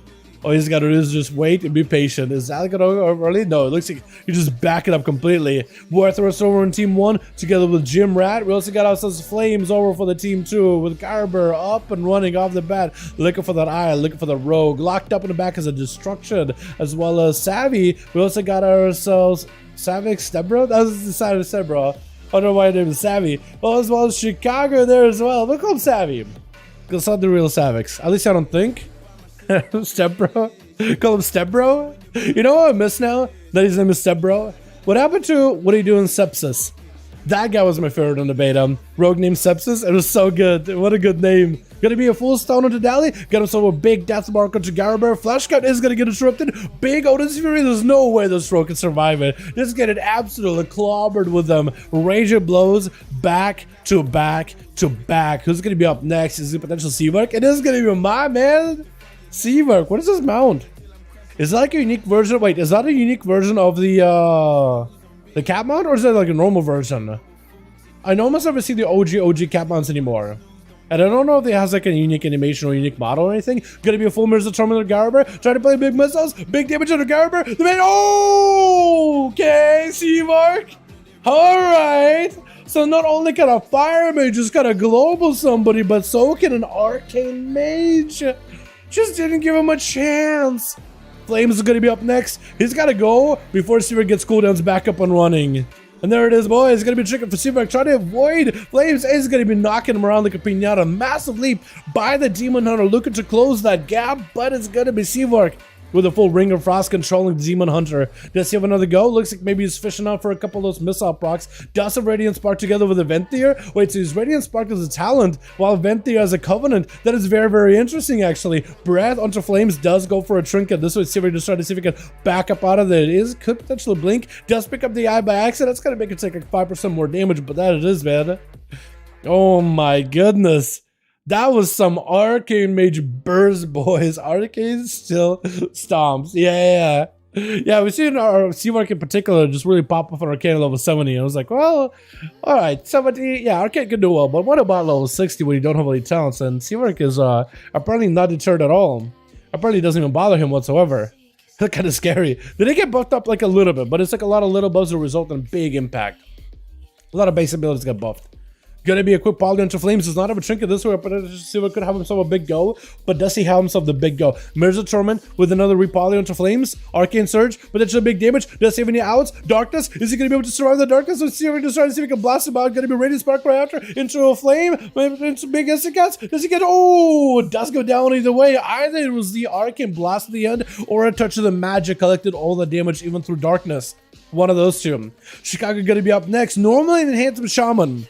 All he's got to do is just wait and be patient. Is that gonna go early? No, it looks like you're just backing up completely. Worthless over in Team 1 together with Jim Rat. We also got ourselves Flames over for the Team 2 with Garber up and running off the bat. Looking for that eye, looking for the Rogue. Locked up in the back as a Destruction, as well as Savvy. We also got ourselves Savik Stebro? That was the side of Stebro. I don't know why his name is Savvy. Well, as well as Chicago there as well. Look call him Savvy. Because it's not the real Saviks. At least I don't think. Stepbro? Call him Stepbro? You know what I miss now? That his name is Stepbro? What happened to what do you do in sepsis? That guy was my favorite on the beta. Rogue named Sepsis. It was so good. What a good name. Gonna be a full stone onto Dali. Got himself a big death mark onto Garaber. Flash cut is gonna get disrupted. Big Odin's Fury. There's no way this throw can survive it. Just getting absolutely clobbered with them. Ranger blows back to back to back. Who's gonna be up next? Is it potential Seavark? It is gonna be my man, Seavark. What is this mount? Is that like a unique version? Wait, is that a unique version of the cap mount, or is that like a normal version? I know I must never see the OG cap mounts anymore. And I don't know if it has like a unique animation or unique model or anything. Gonna be a full Mirza Terminal Garaber. Trying to play big missiles. Big damage on the Garaber. The man. Oh! Okay, Seavark. Alright. So not only can a fire mage just kind of global somebody, but so can an arcane mage. Just didn't give him a chance. Flames is going to be up next. He's got to go before Seavark gets cooldowns back up and running. And there it is, boys. It's going to be tricky for Seavark. Trying to avoid Flames is going to be knocking him around like a piñata. Massive leap by the Demon Hunter, looking to close that gap, but it's going to be Seavark with a full Ring of Frost controlling the Demon Hunter. Does he have another go? Looks like maybe he's fishing out for a couple of those missile procs. Does have Radiant Spark together with a Venthyr? Wait, so his Radiant Spark is a talent, while Venthyr has a Covenant. That is very, very interesting, actually. Breath onto Flames does go for a Trinket. This way, Seavark just trying to see if he can back up out of there. It is, could potentially blink. Does pick up the eye by accident. That's going to make it take like 5% more damage, but that it is, man. Oh my goodness. That was some Arcane Mage burst, boys. Arcane still stomps. Yeah. We've seen our Seavark in particular just really pop up on Arcane level 70. I was like, well, alright, 70, yeah, Arcane can do well, but what about level 60 when you don't have any talents? And Seavark is apparently not deterred at all. Apparently it doesn't even bother him whatsoever. That's kind of scary. They did get buffed up like a little bit, but it's like a lot of little buffs that result in big impact. A lot of base abilities get buffed. Gonna be a quick poly into Flames. Does not have a trinket this way, but Seavark could have himself a big go. But does he have himself the big go? Mirza Torment with another repoly into Flames. Arcane Surge, potential big damage. Does he have any outs? Darkness. Is he gonna be able to survive the darkness? So Seavark just trying to see if he can blast him out. Gonna be Radiant Spark right after into a flame. Into big instant cats. Does he get? Oh, it does go down either way. Either it was the Arcane Blast at the end, or a touch of the magic collected all the damage even through darkness. One of those two. Chicago gonna be up next. Normally an Enhancement Shaman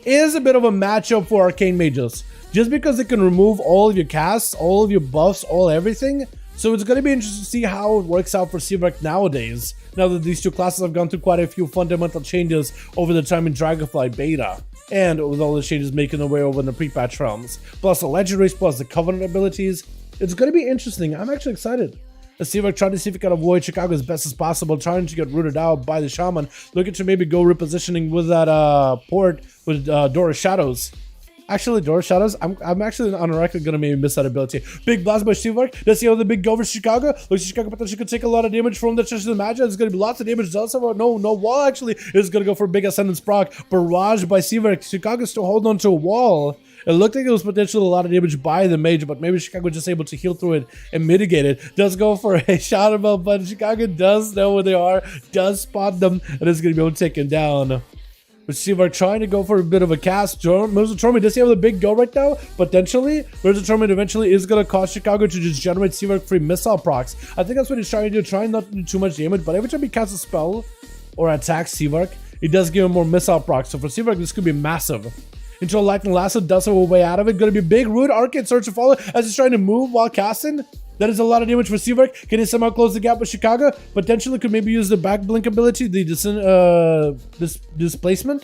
is a bit of a matchup for arcane mages, just because it can remove all of your casts, all of your buffs, everything. So it's going to be interesting to see how it works out for Seavark nowadays, now that these two classes have gone through quite a few fundamental changes over the time in Dragonflight beta, and with all the changes making their way over in the pre-patch realms, plus the legendaries, plus the covenant abilities. It's going to be interesting. I'm actually excited. Seavark trying to see if he can avoid Chicago as best as possible, trying to get rooted out by the Shaman, looking to maybe go repositioning with that port with Door of Shadows. Actually, Door of Shadows, I'm actually on record gonna maybe miss that ability. Big blast by Seavark. Let's see how the big go for Chicago. Looks like Chicago potentially could take a lot of damage from the Church of the Magi. It's gonna be lots of damage. Does have no wall actually. Is gonna go for a big Ascendance proc. Barrage by Seavark. Chicago still holding on to a wall. It looked like it was potentially a lot of damage by the mage, but maybe Chicago was just able to heal through it and mitigate it. Does go for a shadow belt, but Chicago does know where they are, does spot them, and is going to be able to take him down. But Seavark trying to go for a bit of a cast. Mirza Torment, does he have the big go right now? Potentially. Mirza Torment eventually is going to cause Chicago to just generate Seavark free missile procs. I think that's what he's trying to do, trying not to do too much damage, but every time he casts a spell or attacks Seavark, it does give him more missile procs. So for Seavark, this could be massive. Into a Lightning Lasso, does have a way out of it. Going to be big root. Arcane Surge to follow as he's trying to move while casting. That is a lot of damage for Seavark. Can he somehow close the gap with Chicago? Potentially could maybe use the back blink ability, the displacement,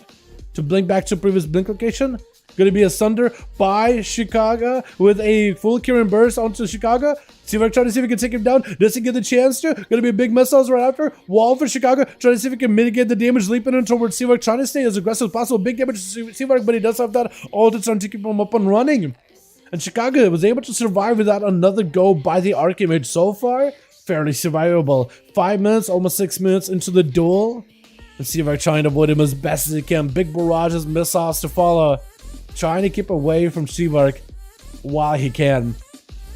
to blink back to previous blink location. Going to be a Sunder by Chicago with a full Kirin Burst onto Chicago. Seavark trying to see if he can take him down. Does he get the chance to? Going to be big missiles right after. Wall for Chicago. Trying to see if he can mitigate the damage. Leaping in towards Seavark. Trying to stay as aggressive as possible. Big damage to Seavark, but he does have that all to try to keep him up and running. And Chicago was able to survive without another go by the Arcane Mage so far. Fairly survivable. 5 minutes, almost 6 minutes into the duel. And Seavark trying to avoid him as best as he can. Big barrages, missiles to follow. Trying to keep away from Seavark while he can.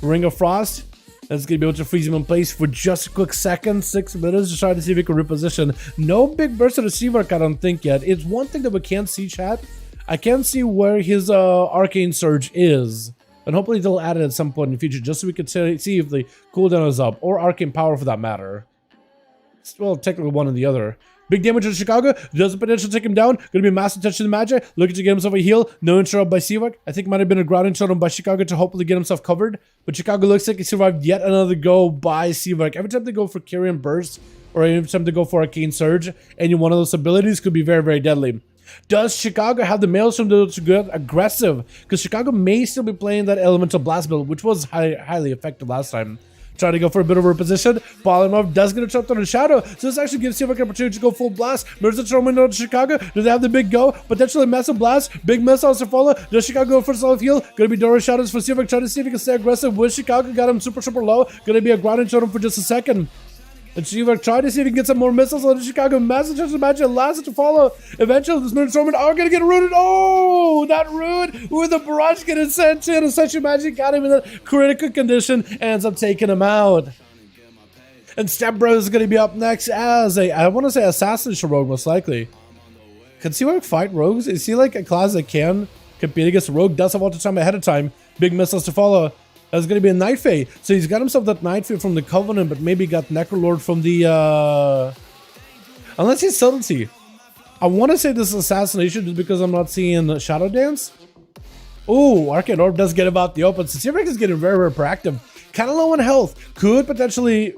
Ring of Frost. That's going to be able to freeze him in place for just a quick second, 6 minutes, to try to see if he can reposition. No big burst of the Seavark, I don't think yet. It's one thing that we can't see, chat. I can't see where his Arcane Surge is. And hopefully they'll add it at some point in the future, just so we can see if the cooldown is up. Or Arcane Power for that matter. Well, technically one or the other. Big damage on Chicago. Does the potential to take him down. Gonna be a massive touch to the Magic. Looking to get himself a heal. No interrupt by Sivak. I think it might have been a ground interrupt by Chicago to hopefully get himself covered. But Chicago looks like he survived yet another go by Sivak. Every time they go for Carrion Burst or every time they go for Arcane Surge, any one of those abilities could be very, very deadly. Does Chicago have the Maelstrom to get aggressive? Because Chicago may still be playing that Elemental Blast build, which was highly effective last time. Trying to go for a bit of a position. Polymarth does get a trap on the Shadow. So this actually gives Sivak an opportunity to go full blast. Mirza Troman on Chicago. Do they have the big go? Potentially massive blast. Big missiles to follow. Does Chicago go for self heal? Gonna be Dora Shadows for Sivak. Trying to see if he can stay aggressive with Chicago. Got him super low. Gonna be a ground and totem for just a second. And Sivak trying to see if he can get some more missiles on Chicago. Massive touch to Magic. Last to follow. Eventually, this Mirza Troman are gonna get rooted. Oh, that root with the barrage getting sent in. And such a Magic got him in that critical condition. Ends up taking him out. And Stepbro is going to be up next as I want to say Assassination Rogue, most likely. Can Sivak fight rogues? Is he like a class that can compete against a rogue? Does have all the time ahead of time. Big missiles to follow. That's going to be a Night Fae. So he's got himself that Night Fae from the Covenant, but maybe got Necrolord from the... Unless he's Subtlety. I want to say this is Assassination just because I'm not seeing Shadow Dance. Oh, Arcane Orb does get about the open. So Sivak is getting very, very proactive. Kind of low on health. Could potentially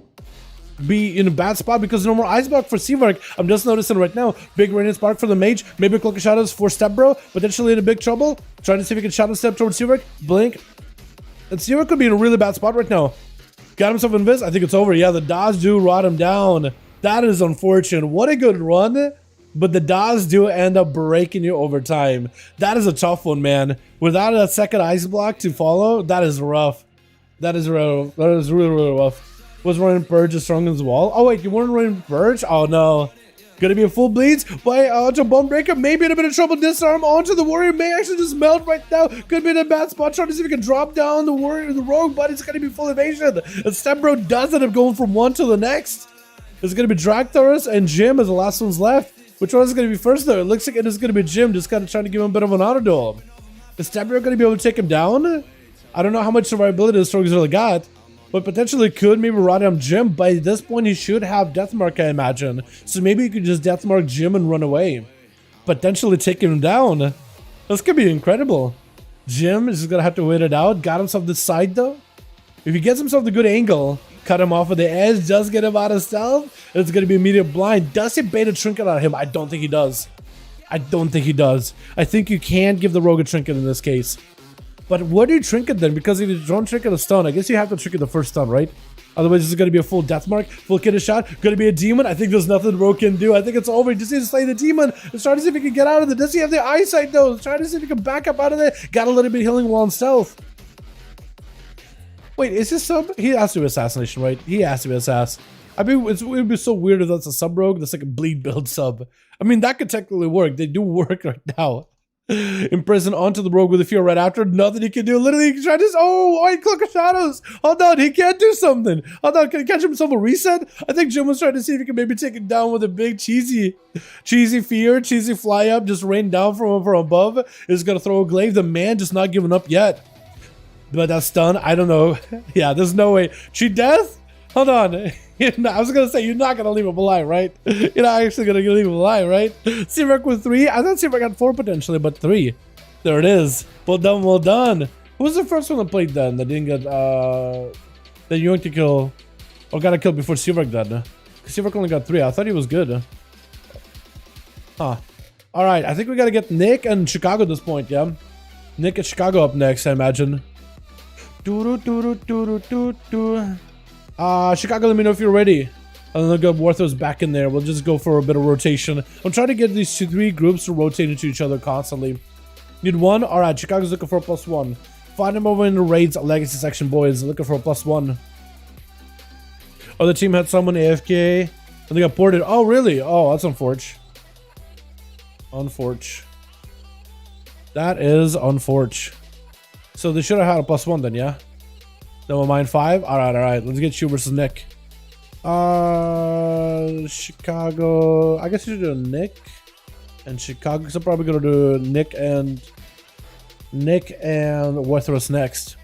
be in a bad spot because no more Ice Block for Sivak. I'm just noticing right now. Big Radiant Spark for the Mage. Maybe Cloak of Shadows for Stepbro. Potentially in a big trouble. Trying to see if he can Shadow Step towards Sivak. Blink. And Sivak could be in a really bad spot right now. Got himself Invis. I think it's over. Yeah, the Daz do rot him down. That is unfortunate. What a good run. But the Daz do end up breaking you over time. That is a tough one, man. Without a second Ice Block to follow, that is rough. That is rough. That is really rough. Was running Purge as strong as wall? Oh wait, you weren't running Purge? Oh no. Gonna be a full bleeds by onto Bonebreaker. Maybe in a bit of trouble. Disarm onto the Warrior. May actually just melt right now. Could be in a bad spot. Trying to see if he can drop down the Warrior, the Rogue, but it's gonna be full evasion. And Stepbro does end up going from one to the next. It's gonna be Dragthaurus and Jim as the last ones left. Which one is gonna be first though? It looks like it is gonna be Jim, just kind of trying to give him a bit of an auto duel. Is Stepbro gonna be able to take him down? I don't know how much survivability this Rogue's really got. But potentially could maybe rot him Jim. By this point, he should have Deathmark, I imagine. So maybe you could just Deathmark Jim and run away. Potentially take him down. This could be incredible. Jim is just going to have to wait it out. Got himself this side, though. If he gets himself the good angle, cut him off at the edge, does get him out of stealth, it's going to be immediate blind. Does he bait a trinket on him? I don't think he does. I don't think he does. I think you can give the Rogue a trinket in this case. But what do you trinket then? Because if you don't trinket a stun, I guess you have to trinket the first stun, right? Otherwise, this is going to be a full death mark, full kid shot. Going to be a demon. I think there's nothing Rogue can do. I think it's over. He just needs to slay the demon. He's trying to see if he can get out of it. Does he have the eyesight though? He's trying to see if he can back up out of there. Got a little bit of healing while in stealth. Wait, is this sub? He has to be assassination, right? He has to be assass. I mean, it would be so weird if that's a sub rogue. That's like a bleed build sub. I mean, that could technically work. They do work right now. Imprison onto the rogue with a fear right after. Nothing he can do. Literally, he can try to. Oh, wait, Cloak of Shadows. Hold on, he can't do something. Hold on, can he catch himself a reset? I think Jim was trying to see if he can maybe take it down with a big cheesy fear, cheesy fly up, just rain down from above. Is gonna throw a glaive. The man just not giving up yet. But that stun, I don't know. Yeah, there's no way. Cheat death? Hold on. I was gonna say you're not gonna leave him alive, right? You're not actually gonna leave him alive, right? Sivak with 3. I thought Sivak got 4 potentially, but 3. There it is. Well done, well done. Who was the first one that played then that didn't get that you want to kill or got a kill before Sivak then? Sivak only got 3. I thought he was good. Huh. Alright, I think we gotta get Nick and Chicago at this point, yeah? Nick and Chicago up next, I imagine. Chicago, let me know if you're ready. And then get Warthos back in there. We'll just go for a bit of rotation. I'm trying to get these 3 groups to rotate into each other constantly. Need 1? Alright, Chicago's looking for a +1. Find them over in the raids legacy section, boys. Looking for a +1. Oh, the team had someone AFK. And they got ported. Oh, really? Oh, that's unfortunate. Unfortunate. That is unfortunate. So they should have had a +1 then, yeah? Never mind 5. Alright. Let's get you versus Nick. Chicago. I guess you should do Nick and Chicago. So I'm probably gonna do Nick and Warthros next.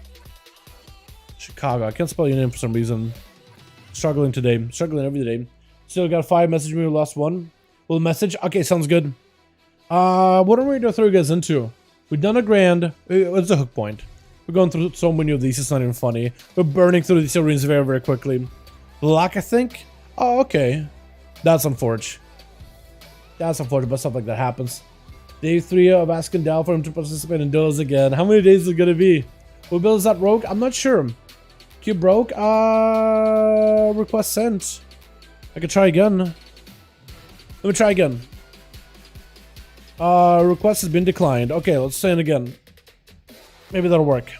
Chicago. I can't spell your name for some reason. Struggling today. Struggling every day. Still got 5. Message me. Lost 1. We'll message. Okay, sounds good. What are we going to throw you guys into? We've done a grand. It's a hook point. We're going through so many of these, it's not even funny. We're burning through these arenas very, very quickly. Lock, I think. Oh, okay. That's unfortunate. That's unfortunate, but stuff like that happens. Day 3 of asking Dal for him to participate in duels again. How many days is it going to be? What build is that rogue? I'm not sure. Q broke. Request sent. I could try again. Let me try again. Request has been declined. Okay, let's send again. Maybe that'll work.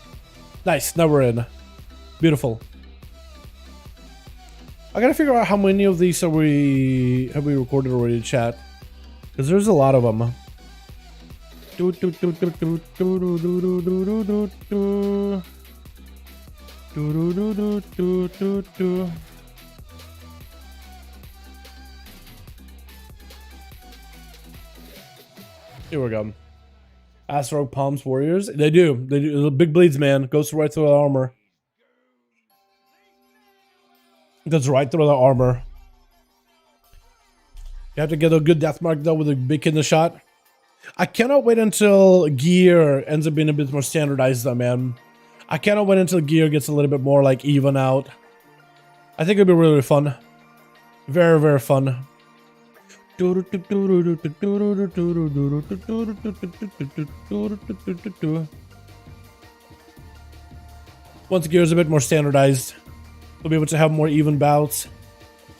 Nice, now we're in. Beautiful. I gotta figure out how many of these have we recorded already, chat. Because there's a lot of them. Here we go. Astro Palms Warriors. They do. They do. The big bleeds, man. Goes right through the armor. Goes right through the armor. You have to get a good death mark though with a big kidney shot. I cannot wait until gear ends up being a bit more standardized though, man. I cannot wait until gear gets a little bit more like even out. I think it'll be really fun. Very, very fun. Once gear is a bit more standardized, we'll be able to have more even bouts.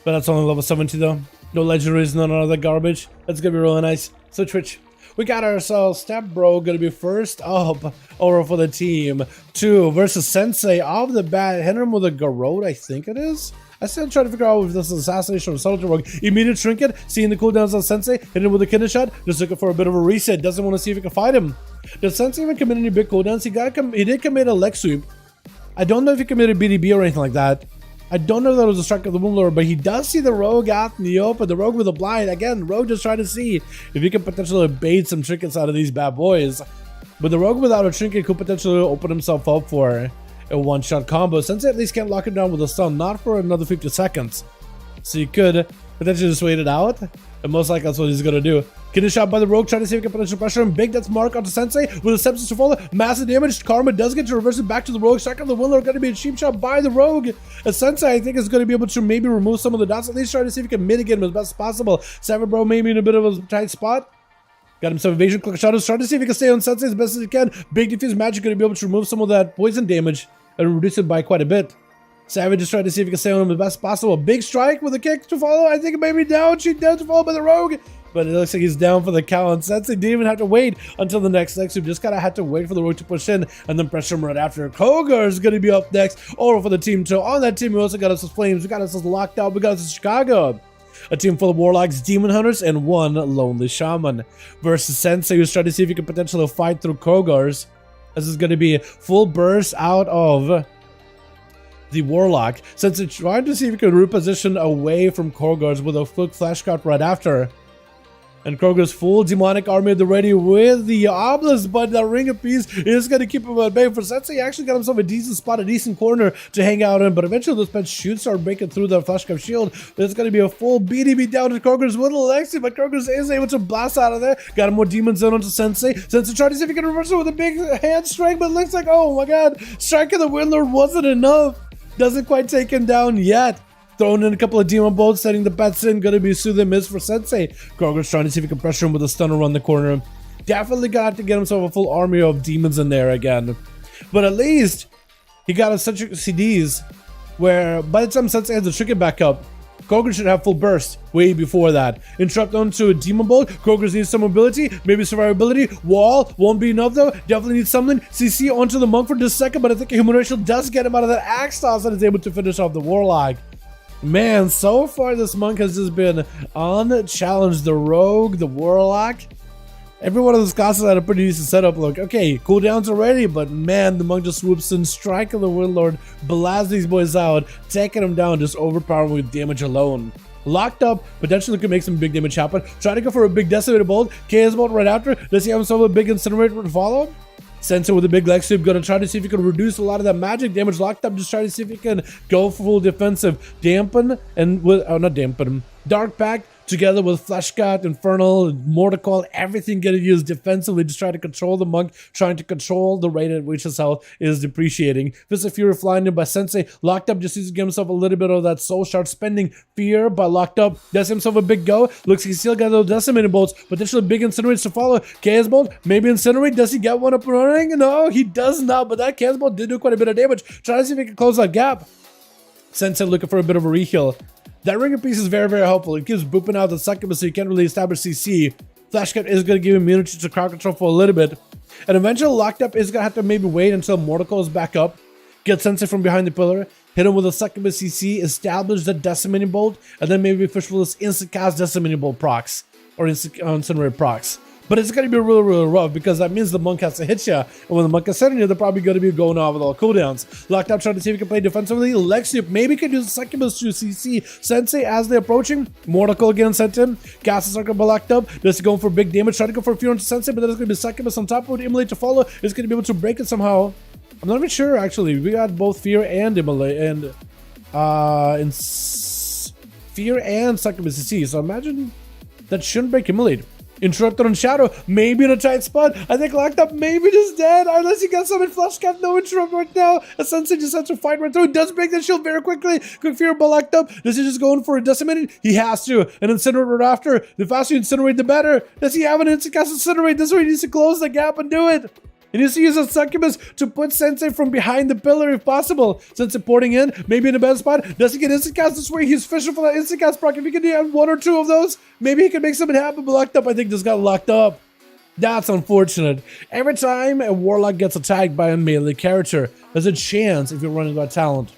But that's only level 70 though. No legendaries, none of that garbage. That's gonna be really nice. So Twitch, we got ourselves Step Bro gonna be first up over for the team. 2 versus Sensei off the bat. Hit him with a Garrote, I think it is. I still try to figure out if this is assassination or subtlety rogue. Immediate trinket, seeing the cooldowns on Sensei, hit him with a kidney shot, just looking for a bit of a reset. Doesn't want to see if he can fight him. Does Sensei even commit any big cooldowns? He did commit a leg sweep. I don't know if he committed BDB or anything like that. I don't know if that was a strike of the Woundlord, but he does see the rogue out in the open. The rogue with a blind. Again, rogue just trying to see if he can potentially bait some trinkets out of these bad boys. But the rogue without a trinket could potentially open himself up for a one-shot combo. Sensei at least can't lock him down with a stun, not for another 50 seconds. So you could potentially just wait it out, and most likely that's what he's gonna do. Kidney shot by the rogue, trying to see if he can potentially pressure him. Big death mark onto Sensei with a sepsis to follow. Massive damage. Karma does get to reverse it back to the rogue. Strike of the Woundlord going to be a cheap shot by the rogue. A Sensei, I think, is going to be able to maybe remove some of the dots. At least try to see if he can mitigate him as best as possible. Seven Bro maybe in a bit of a tight spot. Got him some evasion. Click shadows. Trying to see if he can stay on Sensei as best as he can. Big defuse magic going to be able to remove some of that poison damage and reduce it by quite a bit. Savage is trying to see if he can stay on him as best as possible. Big strike with a kick to follow. I think it may be down. She down to follow by the rogue. But it looks like he's down for the count. And Sensei didn't even have to wait until the next sweep. Just kind of had to wait for the rogue to push in and then pressure him right after. Kogar is going to be up next over for the team 2. On that team, we also got us as Flames. We got us as Locked Out. We got us as Chicago. A team full of Warlocks, Demon Hunters, and 1 Lonely Shaman. Versus Sensei, who's trying to see if he can potentially fight through Kogars. This is going to be full burst out of the Warlock. Sensei trying to see if he can reposition away from Kogars with a quick flash cut right after. And Kroger's full demonic army at the ready with the obelisk, but the ring of peace is going to keep him at bay. For Sensei, he actually got himself a decent spot, a decent corner to hang out in, but eventually those pets should start breaking through the flash cup shield. There's going to be a full BDB down to Kroger's with Alexi, but Kroger's is able to blast out of there. Got him more demons in onto Sensei. Sensei tried to see if he can reverse it with a big hand strike, but it looks like, oh my god, striking the Windlord wasn't enough. Doesn't quite take him down yet. Throwing in a couple of demon bolts, setting the pets in. Gonna be soothing miss for Sensei. Kroger's trying to see if he can pressure him with a stunner around the corner. Definitely got to get himself a full army of demons in there again. But at least he got a centric CDs where by the time Sensei has the trinket back up, Kroger should have full burst way before that. Interrupt onto a demon bolt. Kroger's needs some mobility, maybe survivability. Wall won't be enough though. Definitely needs something. CC onto the monk for just a second, but I think a human racial does get him out of that axe toss and is able to finish off the Warlock. Man, so far this monk has just been unchallenged. The rogue, the warlock, every one of those classes had a pretty decent setup. Look, okay, cooldowns already, but man, the monk just swoops in, strike of the Windlord, blast these boys out, taking them down, just overpowering with damage alone. Locked up, potentially could make some big damage happen. Try to go for a big decimator bolt, chaos bolt right after. Does he have himself a big incinerator to follow? Sensei with a big leg sweep, gonna try to see if he can reduce a lot of that magic damage. Locked up, just try to see if he can go full defensive. Dampen and with, oh, not dampen, Dark Pact together with Fleshcat, Infernal, Mortical, everything getting used defensively to try to control the monk, trying to control the rate at which his health is depreciating. Fist of Fury flying in by Sensei. Locked Up just needs to give himself a little bit of that soul shard, spending fear by Locked Up. Does himself a big go. Looks like he still got those decimating bolts. Potentially big incinerates to follow. Chaos Bolt, maybe incinerate. Does he get one up and running? No, he does not, but that Chaos Bolt did do quite a bit of damage. Trying to see if he can close that gap. Sensei looking for a bit of a reheal. That ringer piece is very, very helpful. It keeps booping out the succubus so you can't really establish CC. Flashcat is going to give immunity to crowd control for a little bit. And eventually Locked Up is going to have to maybe wait until Mortical is back up. Get Sensei from behind the pillar. Hit him with a succubus CC. Establish the decimating bolt. And then maybe fish for this instant cast decimating bolt procs. Or incinerate procs. But it's going to be really, really rough because that means the monk has to hit you. And when the monk is hitting you, they're probably going to be going off with all cooldowns. Locked Up trying to see if he can play defensively. Lexiup maybe can use succubus to CC Sensei as they're approaching. Mortical again sent him. Gas is going to be Locked Up. This is going for big damage. Trying to go for a fear into Sensei, but then it's going to be succubus on top of it. Immolate to follow. It's going to be able to break it somehow. I'm not even sure actually. We got both fear and immolate and fear and succubus CC. So imagine that shouldn't break immolate. Interrupted on Shadow, maybe in a tight spot. I think Locked Up maybe just dead, unless he got some in Flush Cap. No interrupt right now. A Sensei just has to fight right through. He does break that shield very quickly. Quick fear, but Locked Up. Does he just go in for a decimated? He has to. And incinerate right after. The faster you incinerate, the better. Does he have an instant cast incinerate? This is where he needs to close the gap and do it. He needs to use a succubus to put Sensei from behind the pillar if possible. Sensei porting in, maybe in a bad spot. Does he get instant cast this way? He's fishing for that instant cast proc. If he can get one or two of those, maybe he can make something happen. But Locked Up, I think, just got locked up. That's unfortunate. Every time a warlock gets attacked by a melee character, there's a chance, if you're running that talent,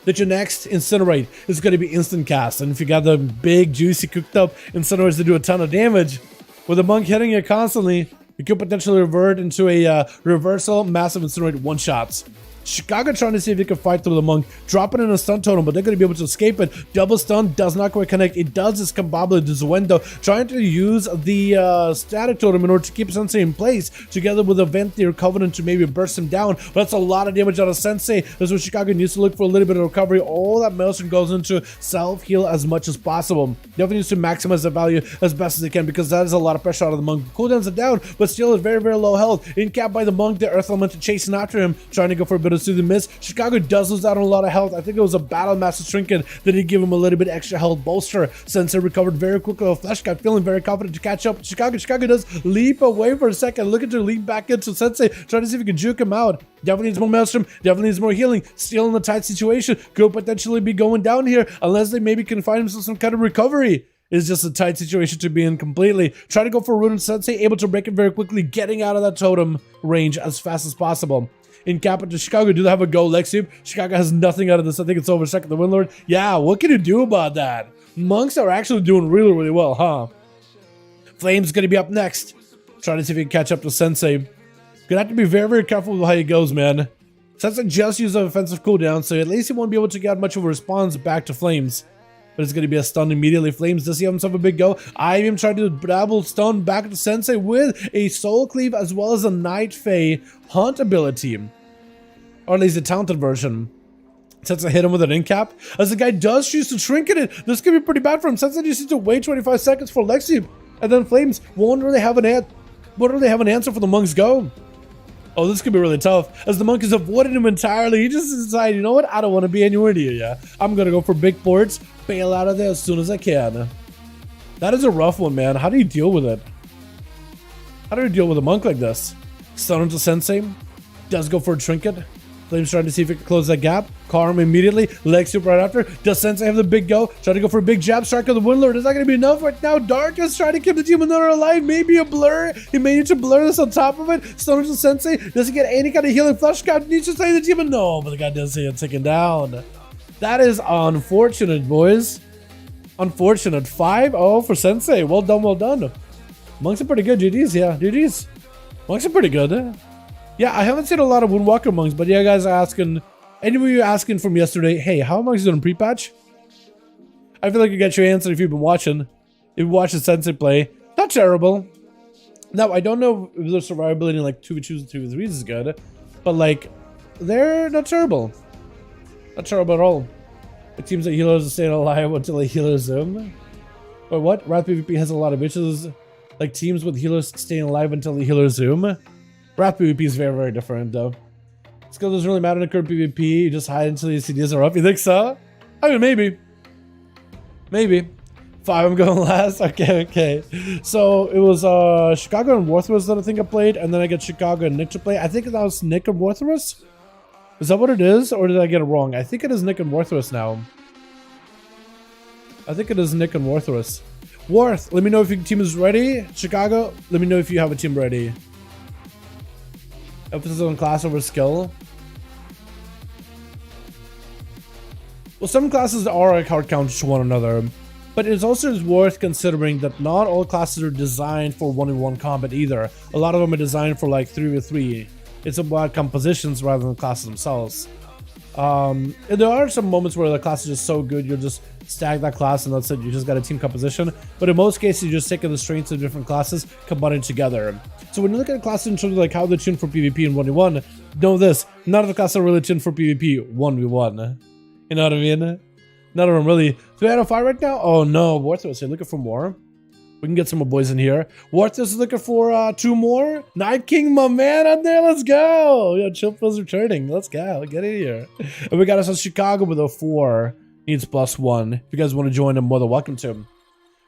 that your next incinerate is going to be instant cast. And if you got the big, juicy, cooked up incinerates that do a ton of damage, with a monk hitting you constantly, you could potentially revert into a reversal, massive incinerate one-shots. Chicago trying to see if he can fight through the monk, dropping in a stun totem, but they're going to be able to escape it. Double stun does not quite connect. It does is combobble Zuendo, trying to use the static totem in order to keep Sensei in place, together with a Venthyr Covenant to maybe burst him down. But that's a lot of damage out of Sensei. That's what Chicago needs to look for, a little bit of recovery. All that Maelstrom goes into self-heal as much as possible. Definitely needs to maximize the value as best as they can, because that is a lot of pressure out of the monk. Cooldowns are down, but still is very, very low health. In cap by the monk, the Earth Elemental chasing after him, trying to go for a bit of the miss. Chicago does lose out on a lot of health. I think it was a Battle Master Trinket that did give him a little bit extra health bolster. Sensei recovered very quickly. Flesh got feeling very confident to catch up. Chicago does leap away for a second, looking to leap back into Sensei, trying to see if he can juke him out. Definitely needs more Maelstrom, definitely needs more healing. Still in a tight situation. Could potentially be going down here, unless they maybe can find himself some kind of recovery. It's just a tight situation to be in completely. Try to go for Rune Sensei, able to break it very quickly, getting out of that totem range as fast as possible. In cap to Chicago, do they have a go Lexiup? Chicago has nothing out of this. I think it's over. Second, the Windlord. Yeah, what can you do about that? Monks are actually doing really, really well, huh? Flame's going to be up next. Trying to see if he can catch up to Sensei. Gonna have to be very, very careful with how he goes, man. Sensei just used an offensive cooldown, so at least he won't be able to get much of a response back to Flames. But it's going to be a stun immediately. Flames, does he have himself a big go? I even tried to double stun back to Sensei with a Soul Cleave as well as a Night Fae Haunt ability. Or at least a talented version. Sensei hit him with an incap. As the guy does choose to trinket it, this could be pretty bad for him. Sensei just needs to wait 25 seconds for Lexiup. And then Flames won't really have an answer for the monk's go. Oh, this could be really tough. As the monk has avoided him entirely, he just decided, you know what? I don't want to be anywhere near you. I'm going to go for big ports, bail out of there as soon as I can. That is a rough one, man. How do you deal with it? How do you deal with a monk like this? Stun into Sensei. Does go for a trinket. Flames trying to see if he can close that gap. Calm immediately. Lexiup right after. Does Sensei have the big go? Trying to go for a big jab. Strike of the Windlord. Is that going to be enough right now? Dark is trying to keep the demon hunter alive. Maybe a blur. He may need to blur this on top of it. Stun into Sensei. Does he get any kind of healing? Flush God needs to slay the demon. No, but the guy does see it taken down. That is unfortunate, boys. Unfortunate. 5-0 for Sensei. Well done, well done. Monks are pretty good. GG's, yeah. GG's. Monks are pretty good. Yeah, I haven't seen a lot of Woundwalker monks, but yeah, guys are asking, anybody you asking from yesterday, hey, how are monks doing pre-patch? I feel like you get your answer if you've been watching. If you watch the Sensei play, not terrible. Now, I don't know if the survivability in like 2v2s and 2v3s is good, but like, they're not terrible. Not terrible at all. It seems that healers are staying alive until a healer zoom. But what? Wrath PvP has a lot of bitches. Like teams with healers staying alive until the healer zoom. Wrath PvP is very, very different though. Skill doesn't really matter in current PvP. You just hide until the CDs are up. You think so? I mean, maybe. Maybe. 5, I'm going last. Okay. So it was Chicago and Warthros that I think I played, and then I got Chicago and Nick to play. I think that was Nick and Warthros. Is that what it is, or did I get it wrong? I think it is Nick and Warthros now. I think it is Nick and Warthros. Worth, let me know if your team is ready. Chicago, let me know if you have a team ready. Emphasis on class over skill. Well, some classes are like hard counters to one another, but it's also worth considering that not all classes are designed for 1v1 combat either. A lot of them are designed for like 3v3. It's about compositions rather than classes themselves. And there are some moments where the class is just so good, you'll just stack that class and that's it, you just got a team composition. But in most cases, you're just taking the strengths of different classes, combining together. So when you look at classes in terms of like how they're tuned for PvP and 1v1, know this, none of the classes are really tuned for PvP 1v1. You know what I mean? None of them really. 3 out of 5 right now? Oh no, Warthos, you're looking for more? We can get some more boys in here. Warthos is looking for 2 more. Night King, my man, out there. Let's go. Yo, Chillfill's returning. Let's go. Get in here. And we got us on Chicago with a 4. Needs +1. If you guys want to join him, more than welcome to him.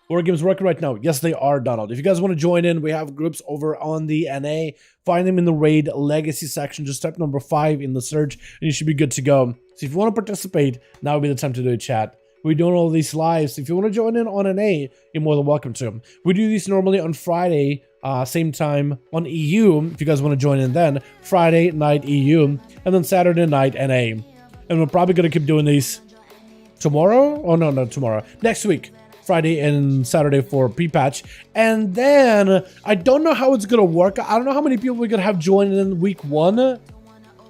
War games working right now. Yes, they are, Donald. If you guys want to join in, we have groups over on the NA. Find them in the raid legacy section. Just type number 5 in the search, and you should be good to go. So if you want to participate, now would be the time to do a chat. We're doing all these lives. If you want to join in on NA, you're more than welcome to. We do these normally on Friday, same time on EU. If you guys want to join in then, Friday night EU, and then Saturday night NA. And we're probably going to keep doing these tomorrow. Oh, no, not tomorrow. Next week, Friday and Saturday for pre-patch. And then, I don't know how it's going to work. I don't know how many people we're going to have join in week 1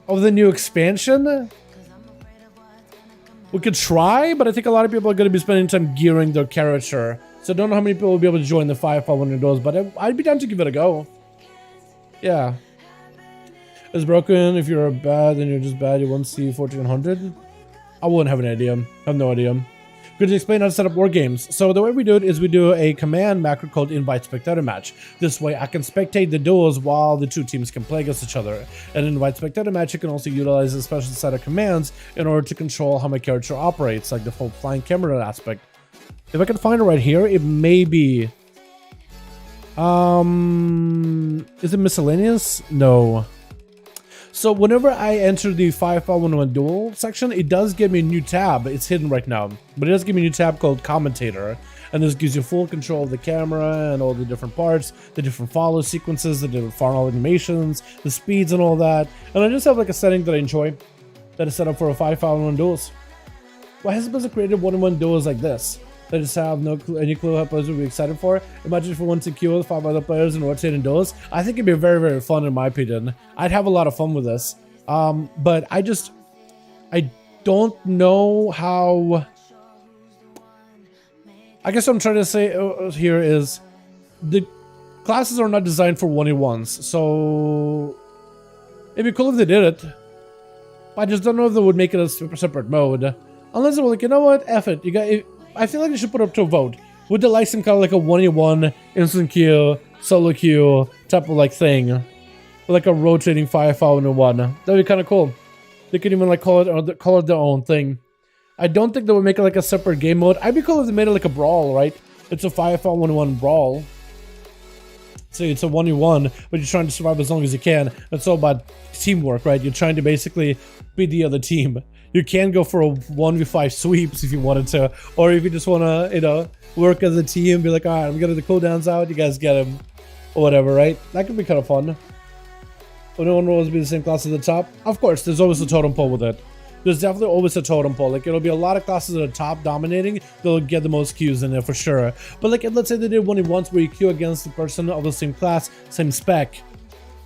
of the new expansion. We could try, but I think a lot of people are going to be spending time gearing their character. So I don't know how many people will be able to join the 5v5 1v1 DUELS, but I'd be down to give it a go. Yeah. It's broken. If you're bad, then you're just bad. You won't see 1400. I wouldn't have an idea. I have no idea. Good to explain how to set up war games. So the way we do it is we do a command macro called invite spectator match. This way I can spectate the duels while the 2 teams can play against each other. And in invite spectator match, you can also utilize a special set of commands in order to control how my character operates, like the full flying camera aspect. If I can find it right here, it may be... is it miscellaneous? No. So whenever I enter the 5v5 1v1 duel section, it does give me a new tab. It's hidden right now, but it does give me a new tab called commentator, and this gives you full control of the camera and all the different parts, the different follow sequences, the different final animations, the speeds and all that. And I just have like a setting that I enjoy that is set up for a 5v5 1v1 duels. Why hasn't been created 1v1 duels like this? I just have any clue how players would be excited for. Imagine if we went to queue with 5 other players and rotating duels. I think it'd be very, very fun in my opinion. I'd have a lot of fun with this. But I don't know how... I guess what I'm trying to say here is the classes are not designed for 1v1s. So it'd be cool if they did it. I just don't know if they would make it a separate mode. Unless they were like, you know what, F it. I feel like they should put up to a vote. Would they like some kind of like a 1v1 instant queue, solo queue type of like thing? Like a rotating 5v5 1v1. That'd be kind of cool. They could even like call it their own thing. I don't think they would make it like a separate game mode. I'd be cool if they made it like a brawl, right? It's a 5v5 1v1 brawl. So it's a 1v1, but you're trying to survive as long as you can. It's all about teamwork, right? You're trying to basically beat the other team. You can go for a 1v5 sweeps if you wanted to, or if you just want to, you know, work as a team, be like, all right, I'm getting the cooldowns out, you guys get them, or whatever, right? That could be kind of fun. But no one will always be the same class at the top. Of course, there's always a totem pole with it. There's definitely always a totem pole. Like, it'll be a lot of classes at the top dominating. They'll get the most queues in there for sure. But like, let's say they did 1v1s where you queue against the person of the same class, same spec,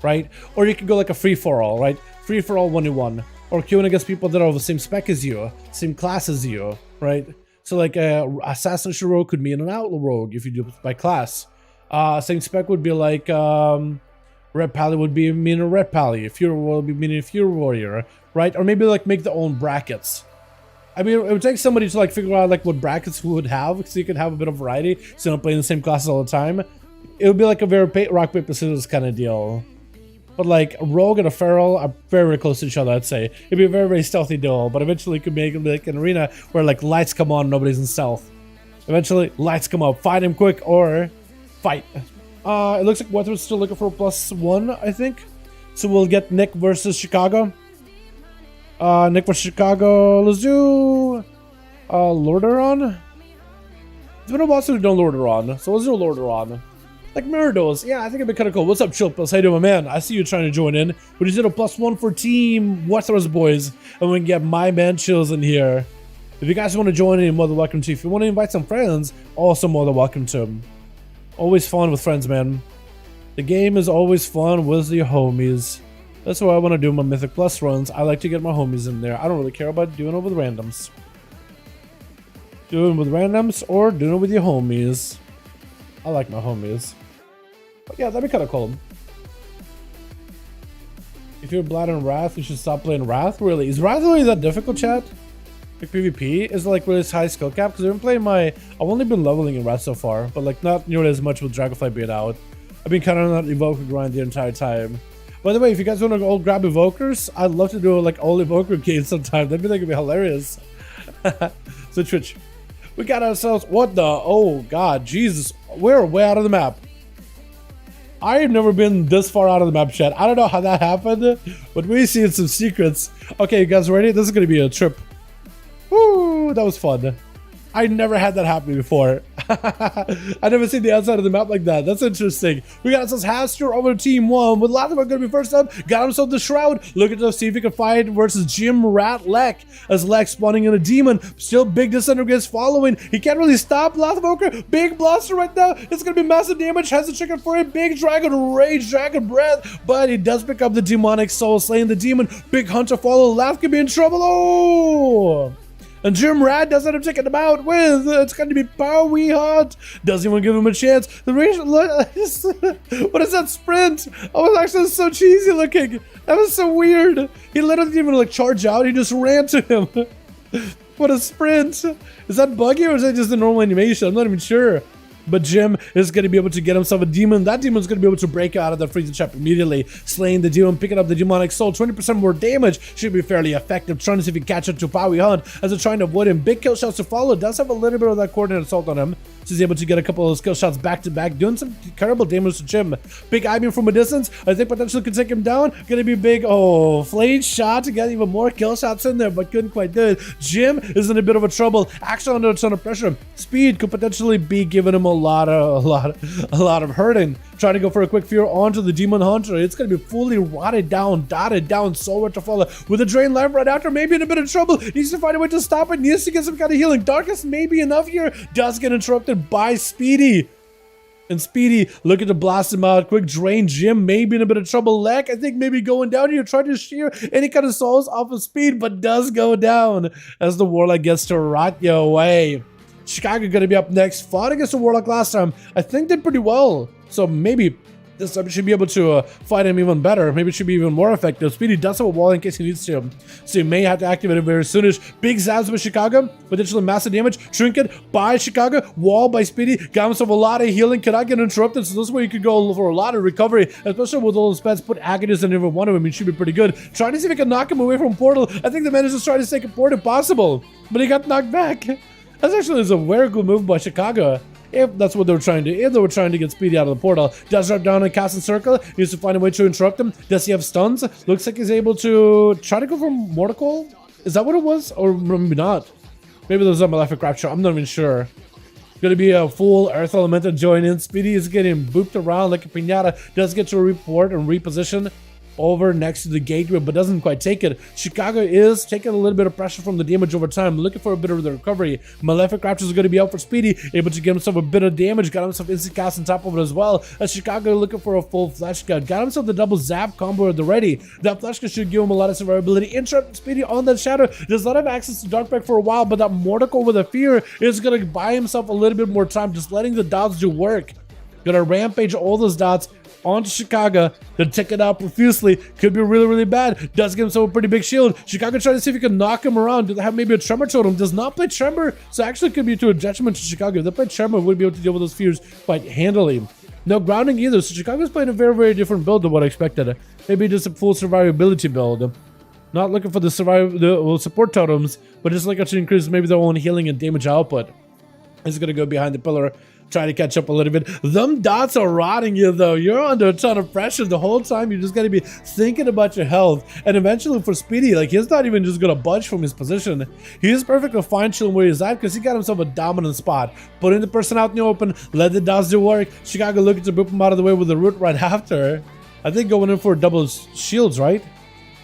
right? Or you could go like a free-for-all, right? Free-for-all 1v1. Or queuing against people that are of the same spec as you, same class as you, right? So like Assassin rogue could mean an Outlaw rogue if you do it by class. Same spec would be like Red Pally would be mean a Red Pally. Fury would be meaning a Fury Warrior, right? Or maybe like make their own brackets. I mean, it would take somebody to like figure out like what brackets who would have, so you could have a bit of variety, so you don't play in the same classes all the time. It would be like a very rock paper scissors kind of deal. But like a rogue and a feral are very, very close to each other, I'd say. It'd be a very, very stealthy duel, but eventually you could make like an arena where like lights come on, nobody's in stealth. Eventually, lights come up, fight him quick or fight. It looks like Weather's still looking for a +1, I think. So we'll get Nick versus Chicago. Nick versus Chicago. Let's do Lordaeron. It's been a while since we've done Lordaeron, so let's do Lordaeron. Like Meridos. Yeah, I think it'd be kind of cool. What's up, Chilpus? How you doing, my man? I see you trying to join in. We just did a +1 for Team Weathers, boys. And we can get my man Chills in here. If you guys want to join in, you're more than welcome to. If you want to invite some friends, also more than welcome to. Always fun with friends, man. The game is always fun with the homies. That's what I want to do in my Mythic Plus runs. I like to get my homies in there. I don't really care about doing it with randoms. Doing it with randoms or doing it with your homies. I like my homies. But yeah, that'd be kind of cool. If you're bad in Wrath, you should stop playing Wrath. Really? Is Wrath really that difficult, chat? Like PvP is like really high skill cap because I've been playing I've only been leveling in Wrath so far, but like not nearly as much with Dragonflight being out. I've been kind of on that Evoker grind the entire time. By the way, if you guys want to go grab Evokers, I'd love to do like all Evoker games sometime. That'd be like, it'd be hilarious. So Twitch, we got ourselves, what the, oh god, Jesus, we're way out of the map. I have never been this far out of the map, chat. I don't know how that happened, but we've seen some secrets. Okay, you guys ready? This is gonna be a trip. Woo, that was fun. I never had that happen before. I never seen the outside of the map like that. That's interesting. We got ourselves Hastur over to Team 1 with Latimer going to be first up. Got himself the Shroud. Looking to see if he can fight versus Jim Rat Lek. As Lek spawning in a demon. Still big disintegrates following. He can't really stop Lathvoker. Big blaster right now. It's going to be massive damage. Has the chicken for a big dragon rage, dragon breath. But he does pick up the demonic soul, slaying the demon. Big hunter follow. Lath could be in trouble. Oh! And Jim Rad doesn't have taken him out with, it's going to be Powie Hunt. Doesn't even give him a chance. The reason, what is that sprint? Oh, it's actually so cheesy looking. That was so weird. He literally didn't even like charge out. He just ran to him. What a sprint. Is that buggy or is that just a normal animation? I'm not even sure. But Jim is going to be able to get himself a demon. That demon's going to be able to break out of the freezing trap immediately, slaying the demon, picking up the demonic soul. 20% more damage should be fairly effective. Trying to see if he can catch up to Powie Hunt as they're trying to avoid him. Big kill shots to follow. Does have a little bit of that coordinated assault on him. So he's able to get a couple of those kill shots back to back, doing some terrible damage to Jim. Big eye beam from a distance. I think potentially could take him down. Going to be big. Oh, flayed shot to get even more kill shots in there, but couldn't quite do it. Jim is in a bit of a trouble. Actually under a ton of pressure. Speed could potentially be giving him a lot of hurting. Trying to go for a quick fear onto the demon hunter. It's going to be fully rotted down, dotted down, so hard to follow. With a drain life right after, maybe in a bit of trouble. Needs to find a way to stop it. Needs to get some kind of healing. Darkest may be enough here. Does get interrupted by Speedy. And Speedy looking to blast him out. Quick drain. Jim maybe in a bit of trouble. Lek, I think maybe going down here. Trying to shear any kind of souls off of Speed, but does go down as the Warlock gets to rot you away. Chicago going to be up next. Fought against the Warlock last time. I think did pretty well. So maybe this time should be able to fight him even better. Maybe it should be even more effective. Speedy does have a wall in case he needs to. So he may have to activate it very soonish. Big Zabs with Chicago. Potentially massive damage. Trinket by Chicago. Wall by Speedy. Got himself a lot of healing. Cannot get interrupted. So this way you could go for a lot of recovery. Especially with all those pets. Put Agonist in every one of them. He should be pretty good. Trying to see if he can knock him away from Portal. I think the man is just trying to take a port if possible. But he got knocked back. That's actually a very good move by Chicago. If that's what they were trying to do. If they were trying to get Speedy out of the portal. Does drop down and cast a circle. Needs to find a way to interrupt him. Does he have stuns? Looks like he's able to try to go for Mortal. Is that what it was? Or maybe not. Maybe there's a Malefic Rapture. I'm not even sure. Gonna be a full Earth Elemental join in. Speedy is getting booped around like a pinata. Does get to report and reposition over next to the gateway, but doesn't quite take it. Chicago is taking a little bit of pressure from the damage over time, looking for a bit of the recovery. Malefic Raptors is going to be out for Speedy, able to get himself a bit of damage, got himself instant cast on top of it as well. As Chicago looking for a full flash gun, got himself the double zap combo at the ready. That flash gun should give him a lot of survivability. Interrupt Speedy on that shadow. Does not have access to Darkback for a while, but that Mortical with a fear is going to buy himself a little bit more time, just letting the dots do work. Gonna rampage all those dots. onto Chicago. They'll take it out profusely. Could be really, really bad. Does give himself a pretty big shield. Chicago trying to see if he can knock him around. Do they have maybe a Tremor totem? Does not play Tremor, so actually could be to a detriment to Chicago. If they play Tremor, would be able to deal with those fears quite handily. No grounding either, so Chicago's playing a very, very different build than what I expected. Maybe just a full survivability build. Not looking for the support totems, but just looking to increase maybe their own healing and damage output. He's gonna go behind the pillar, try to catch up a little bit. Them dots are rotting you though. You're under a ton of pressure the whole time. You just gotta be thinking about your health. And eventually for Speedy, like, he's not even just gonna budge from his position. He is perfectly fine chilling where he's at because he got himself a dominant spot. Putting the person out in the open, let the dots do work. Chicago looking to boop him out of the way with the root right after. I think going in for double shields, right?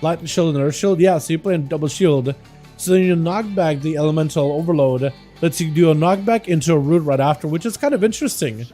Lightning shield and earth shield. Yeah, so you're playing double shield. So then you knock back the elemental overload. Lets you do a knockback into a root right after, which is kind of interesting.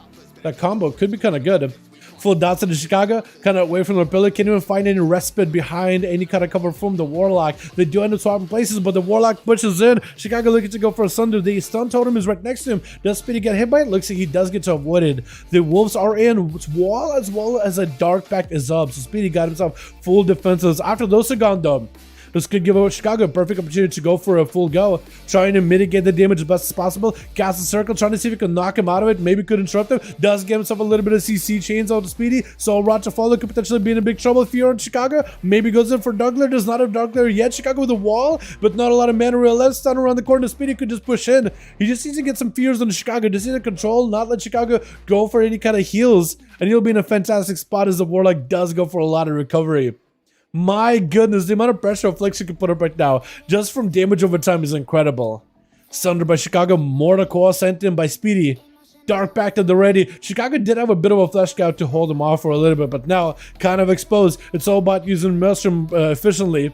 That combo could be kind of good. Full dots into Chicago, kind of away from the pillar. Can't even find any respite behind any kind of cover from the Warlock. They do end up swapping places, but the Warlock pushes in. Chicago looking to go for a Sunder. The stun totem is right next to him. Does Speedy get hit by it? Looks like he does get to avoid it. The Wolves are in. Wall as well as a Dark Pact is up. So Speedy got himself full defenses. After those are gone though, this could give Chicago a perfect opportunity to go for a full go, trying to mitigate the damage as best as possible. Cast a circle, trying to see if he can knock him out of it. Maybe could interrupt him. Does give himself a little bit of CC chains out to Speedy. So Rod to follow could potentially be in a big trouble. Fear on Chicago. Maybe goes in for Darkler. Does not have Darkler yet. Chicago with a wall, but not a lot of mana real left. Stun around the corner. Speedy could just push in. He just needs to get some fears on Chicago. Just need to control, not let Chicago go for any kind of heals. And he'll be in a fantastic spot as the Warlock does go for a lot of recovery. My goodness, the amount of pressure Affliction can put up right now, just from damage over time, is incredible. Sunder by Chicago, Mortal Coil sent in by Speedy. Dark Pact at the ready. Chicago did have a bit of a flesh scout to hold him off for a little bit, but now kind of exposed. It's all about using Maelstrom efficiently.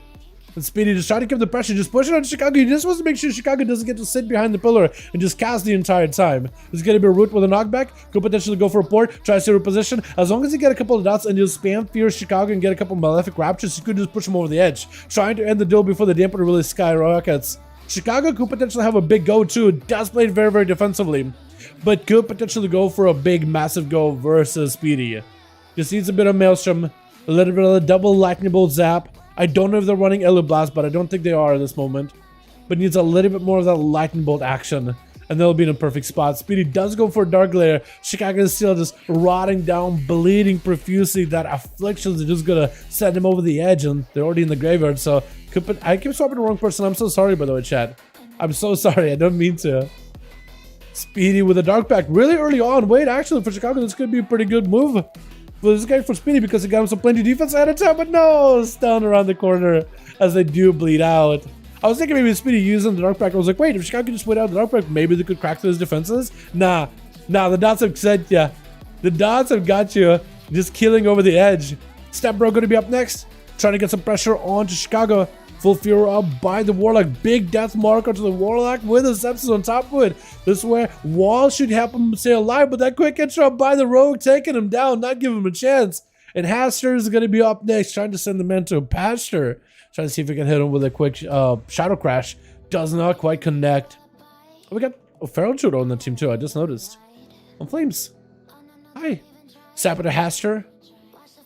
And Speedy just trying to keep the pressure, just pushing on Chicago. He just wants to make sure Chicago doesn't get to sit behind the pillar and just cast the entire time. There's going to be a root with a knockback. Could potentially go for a port. Tries to reposition. As long as he get a couple of dots and just spam Fear Chicago and get a couple of Malefic Raptures, he could just push him over the edge. Trying to end the duel before the dampener really skyrockets. Chicago could potentially have a big go too. Does play it very, very defensively. But could potentially go for a big, massive go versus Speedy. Just needs a bit of Maelstrom. A little bit of a double Lightning Bolt zap. I don't know if they're running Elu Blast, but I don't think they are at this moment. But needs a little bit more of that Lightning Bolt action, and they'll be in a perfect spot. Speedy does go for a Dark Lair. Chicago is still just rotting down, bleeding profusely. That Afflictions are just gonna send him over the edge, and they're already in the graveyard. So I keep swapping the wrong person. I'm so sorry, by the way, chat. I'm so sorry. I don't mean to. Speedy with a Dark Pact really early on. Wait, actually, for Chicago, this could be a pretty good move. Well, this guy for Speedy because he got him some plenty defense ahead of time, but no, stun around the corner as they do bleed out. I was thinking maybe Speedy using the Dark Pact. I was like, wait, if Chicago just wait out the Dark Pact, maybe they could crack through his defenses. Nah, the dots have sent ya. The dots have got you just killing over the edge. Step Bro going to be up next, trying to get some pressure onto Chicago. Full Fury up by the Warlock. Big death marker to the Warlock with a Sepsis on top of it. This is where Wall should help him stay alive, but that quick interrupt by the Rogue taking him down, not giving him a chance. And Haster is going to be up next, trying to send the man to a pasture. Trying to see if we can hit him with a quick Shadow Crash. Does not quite connect. Oh, we got a Feral Shooter on the team too, I just noticed. On Flames. Hi. Sapper to Haster.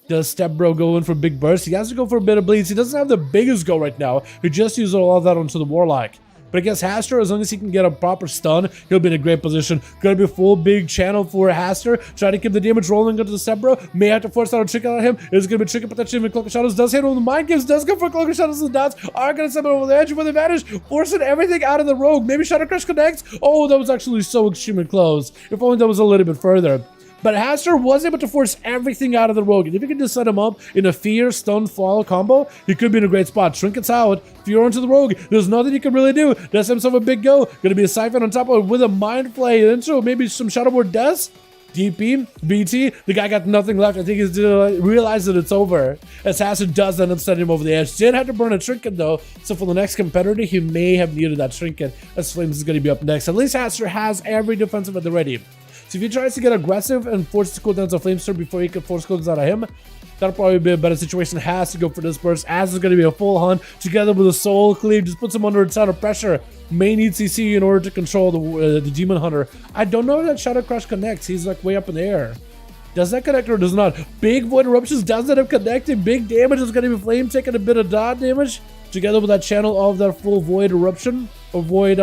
Does Step Bro go in for big burst? He has to go for a bit of bleeds. He doesn't have the biggest go right now. He just used all of that onto the Warlock. But I guess Haster, as long as he can get a proper stun, he'll be in a great position. Gonna be a full big channel for Haster. Try to keep the damage rolling into the Step Bro. May have to force out a trick on him. It's gonna be tricky, potentially even Cloak of Shadows does hit him with the Mind Games. Does go for Cloak of Shadows and the dots. Are gonna send him over the edge with advantage. Forcing everything out of the Rogue. Maybe Shadow Crash connects. Oh, that was actually so extremely close. If only that was a little bit further. But Haster was able to force everything out of the Rogue. And if you can just set him up in a Fear, Stun, Fall combo, he could be in a great spot. Trinkets out, Fear onto the Rogue. There's nothing he can really do. Does himself a big go. Gonna be a Siphon on top of it with a Mind Flay. And so maybe some Shadowboard Death. DP, BT, the guy got nothing left. I think he's realized that it's over. As Haster does end up sending him over the edge. Did have to burn a Trinket though. So for the next competitor, he may have needed that Trinket. As Flames is gonna be up next. At least Haster has every defensive at the ready. So if he tries to get aggressive and force the cooldowns of Flamester before he can force cooldowns out of him, that'll probably be a better situation. Has to go for this burst, as it's going to be a full hunt together with a soul cleave. Just puts him under a ton of pressure. May need CC in order to control the Demon Hunter. I don't know if that Shadow Crush connects. He's like way up in the air. Does that connect or does not? Big void eruptions does that have connected. Big damage is going to be flame taking a bit of dot damage together with that channel of that full void eruption or void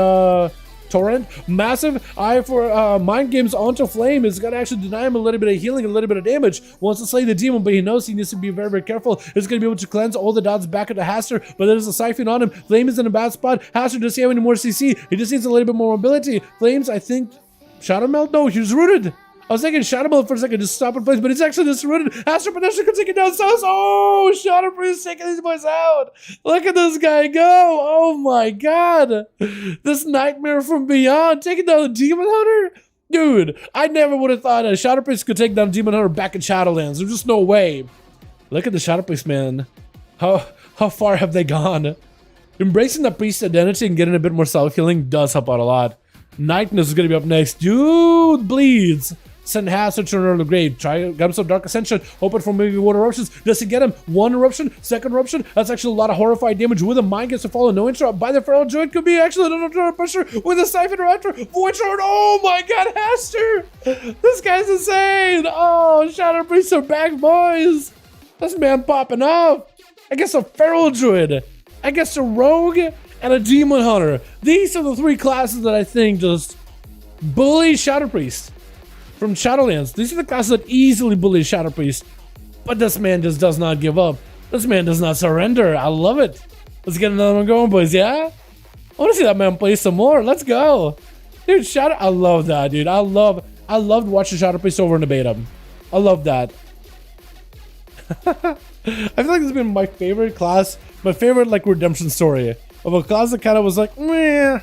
torrent. Massive eye for mind games onto flame is going to actually deny him a little bit of healing, a little bit of damage. Wants to slay the demon, but he knows he needs to be very, very careful. He's going to be able to cleanse all the dots back into Haster, but there's a siphon on him. Flame is in a bad spot. Haster does he have any more CC? He just needs a little bit more mobility. Flames, I think, Shadow Melt? No, he's rooted. I was thinking Shadow Melt for a second, just stop in place, but he's actually just rooted. Haster potentially could take it down south. Oh, Shadow Priest taking these boys out. Look at this guy go. Oh my god. This nightmare from beyond, taking down the Demon Hunter? Dude, I never would have thought a Shadow Priest could take down Demon Hunter back in Shadowlands. There's just no way. Look at the Shadow Priest, man. How far have they gone? Embracing the priest identity and getting a bit more self-healing does help out a lot. Nightness is going to be up next. Dude bleeds. Send Haster to another grave. Try get him some Dark Ascension. Hoping for maybe one eruptions. Does he get him? One eruption? Second eruption? That's actually a lot of horrified damage with a mind gets to follow. No interrupt by the Feral Joint. Could be actually another pressure with a Siphon Raptor. Void Shard. Oh my god, Haster! This guy's insane! Oh, Shadow Priests are back, boys! This man popping off. I guess a Feral Druid. I guess a Rogue and a Demon Hunter. These are the three classes that I think just bully Shadow Priest. From Shadowlands, these are the classes that easily bully Shadow Priest, but this man just does not give up. This man does not surrender. I love it. Let's get another one going, boys. Yeah, I want to see that man play some more. Let's go, dude. Shadow, I love that, dude. I loved watching Shadow Priest over in the beta. I love that. I feel like this has been my favorite class, my favorite like redemption story of a class that kind of was like, meh.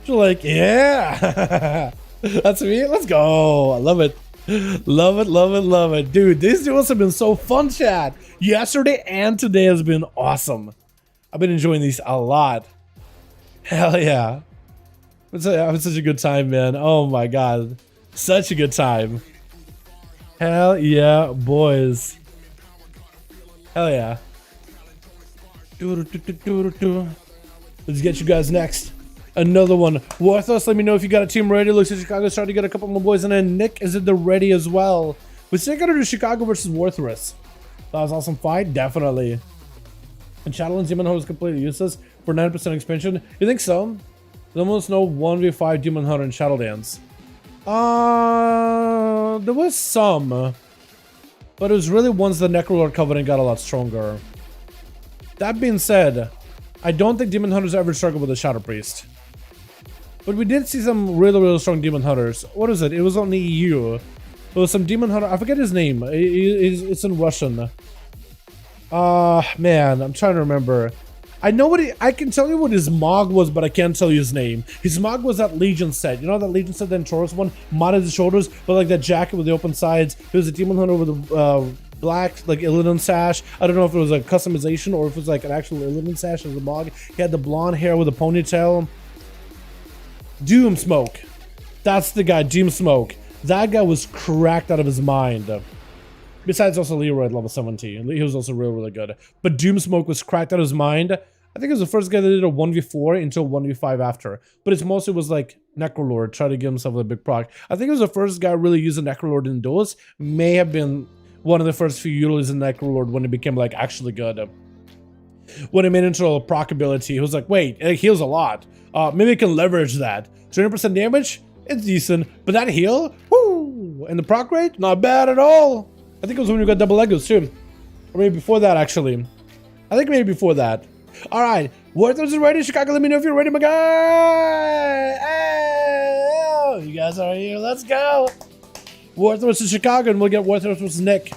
You're like, yeah. That's me. Let's go. I love it. Love it, love it, love it. Dude, these duels have been so fun, chat. Yesterday and today has been awesome. I've been enjoying these a lot. Hell yeah. It's having such a good time, man. Oh my god. Such a good time. Hell yeah, boys. Hell yeah. Let's get you guys next. Another one. Worthless, let me know if you got a team ready. Looks like Chicago's trying to get a couple more boys in, and Nick is at the ready as well. We still gotta do Chicago versus Worthless. That was an awesome fight, definitely. And Shadowlands Demon Hunter is completely useless for 9% expansion. You think so? There's almost no 1v5 Demon Hunter in Shadowlands. There was some, but it was really once the Necrolord Covenant got a lot stronger. That being said, I don't think Demon Hunters ever struggled with a Shadow Priest. But we did see some really, really strong Demon Hunters. What is it? It was on the EU. There was some Demon Hunter. I forget his name. It's in Russian. Man, I'm trying to remember. I know what I can tell you what his Mog was, but I can't tell you his name. His Mog was that Legion set. You know that Legion set, then Taurus one? Modded the shoulders, but like that jacket with the open sides. It was a Demon Hunter with a black, like Illidan sash. I don't know if it was a customization or if it was like an actual Illidan sash as a Mog. He had the blonde hair with a ponytail. Doom Smoke. That's the guy, Doom Smoke. That guy was cracked out of his mind. Besides also Leroy at level 17. He was also really, really good. But Doom Smoke was cracked out of his mind. I think he was the first guy that did a 1v4 until 1v5 after. But it's mostly was like Necrolord, try to give himself a big proc. I think it was the first guy really using Necrolord in duels. May have been one of the first few utilizing Necrolord when it became like actually good. When it made into a proc ability, he was like, wait, it heals a lot. Maybe I can leverage that. 20% damage, it's decent. But that heal, whoo! And the proc rate, not bad at all. I think it was when we got double Legos too. Or maybe before that, actually. I think maybe before that. Alright, Worthless is ready. Chicago, let me know if you're ready, my guy. Hey, you guys are here. Let's go. Worthless is Chicago, and we'll get Worthless versus Nick.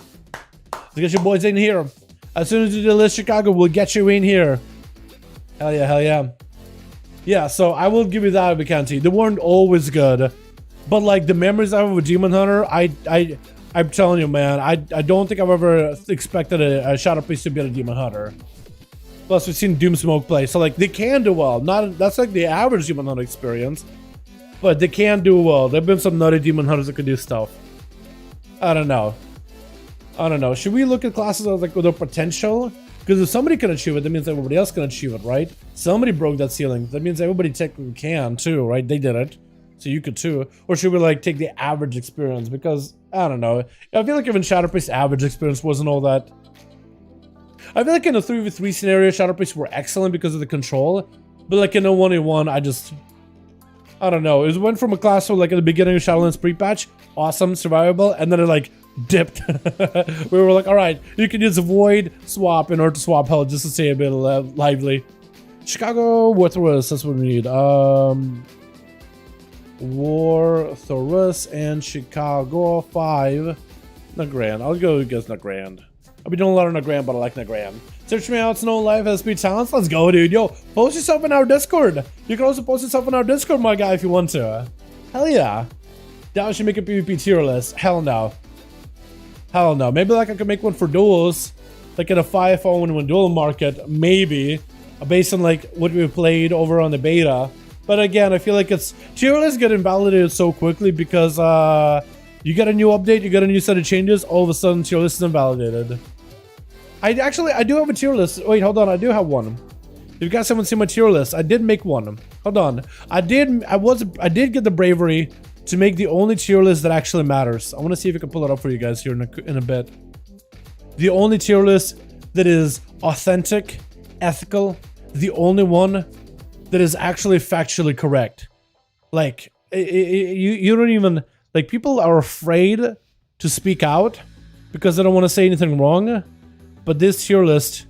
Let's get your boys in here. As soon as you do the list, Chicago, we'll get you in here. Hell yeah, hell yeah. Yeah, so I will give you that, Vicanti. They weren't always good. But like the memories I have with Demon Hunter, I'm telling you, man, I don't think I've ever expected a Shadow Priest to be a Demon Hunter. Plus, we've seen Doom Smoke play, so like they can do well. That's like the average Demon Hunter experience, but they can do well. There've been some nutty Demon Hunters that could do stuff. I don't know. Should we look at classes as like with their potential? Because if somebody can achieve it, that means everybody else can achieve it, right? Somebody broke that ceiling. That means everybody technically can too, right? They did it, so you could too. Or should we like take the average experience? Because I don't know. I feel like even Shatterpace's average experience wasn't all that. I feel like in a 3v3 scenario, Shatterpace were excellent because of the control. But like in a 1v1, I don't know. It went from a class where like at the beginning of Shadowlands pre-patch, awesome, survivable, and then it like dipped. We were like, all right, you can use Void Swap in order to swap health just to stay a bit lively. Chicago Warthoris, that's what we need. Warthoris and Chicago 5. Nagrand. I'll go against Nagrand. I'll be doing a lot of Nagrand, but I like Nagrand. Search me out, Snow Life SP Talents. Let's go, dude. Yo, post yourself in our Discord. You can also post yourself in our Discord, my guy, if you want to. Hell yeah. Down should make a PvP tier list. Hell no. Hell no. Maybe like I could make one for duels. Like in a 5V5 1v1 duel market. Maybe. Based on like what we played over on the beta. But again, I feel like it's tier lists get invalidated so quickly because you get a new update, you get a new set of changes, all of a sudden tier list is invalidated. I do have a tier list. Wait, hold on, I do have one. If you guys haven't seen my tier list, I did make one. Hold on. I did get the bravery to make the only tier list that actually matters. I want to see if I can pull it up for you guys here in a bit. The only tier list that is authentic, ethical, the only one that is actually factually correct. Like, you don't even, like, people are afraid to speak out because they don't want to say anything wrong. But this tier list,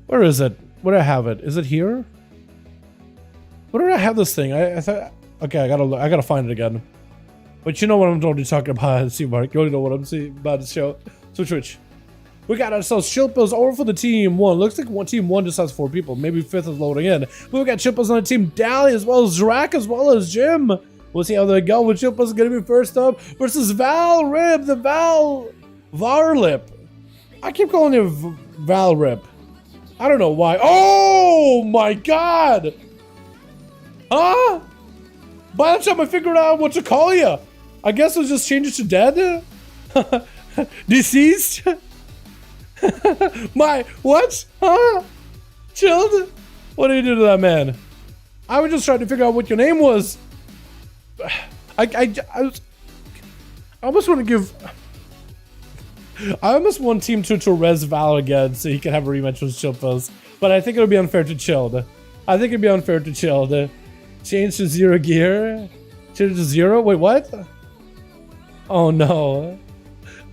where is it? Where do I have it? Is it here? Where did I have this thing? I thought, okay, I gotta find it again. But you know what I'm totally talking about, see, Mark. You already know what I'm saying about the show. Switch. We got ourselves shield pills over for the team 1. Looks like team 1 just has 4 people. Maybe 5th is loading in. But we got shield pills on the team Dally as well as Drak as well as Jim. We'll see how they go. With shield pills gonna be first up versus Val Rib, the Varlip. I keep calling him Val Rip. I don't know why. Oh my god! Huh? By the time I figured out what to call you, I guess I'll just change it to dead? Deceased? What? Huh? Chilled? What did you do to that man? I was just trying to figure out what your name was. I almost want to give... I almost want Team 2 to res Val again so he can have a rematch with Chillpills. But I think it would be unfair to Chilled. I think it'd be unfair to Chilled. Change to 0 gear? Change to 0? Wait, what? Oh no.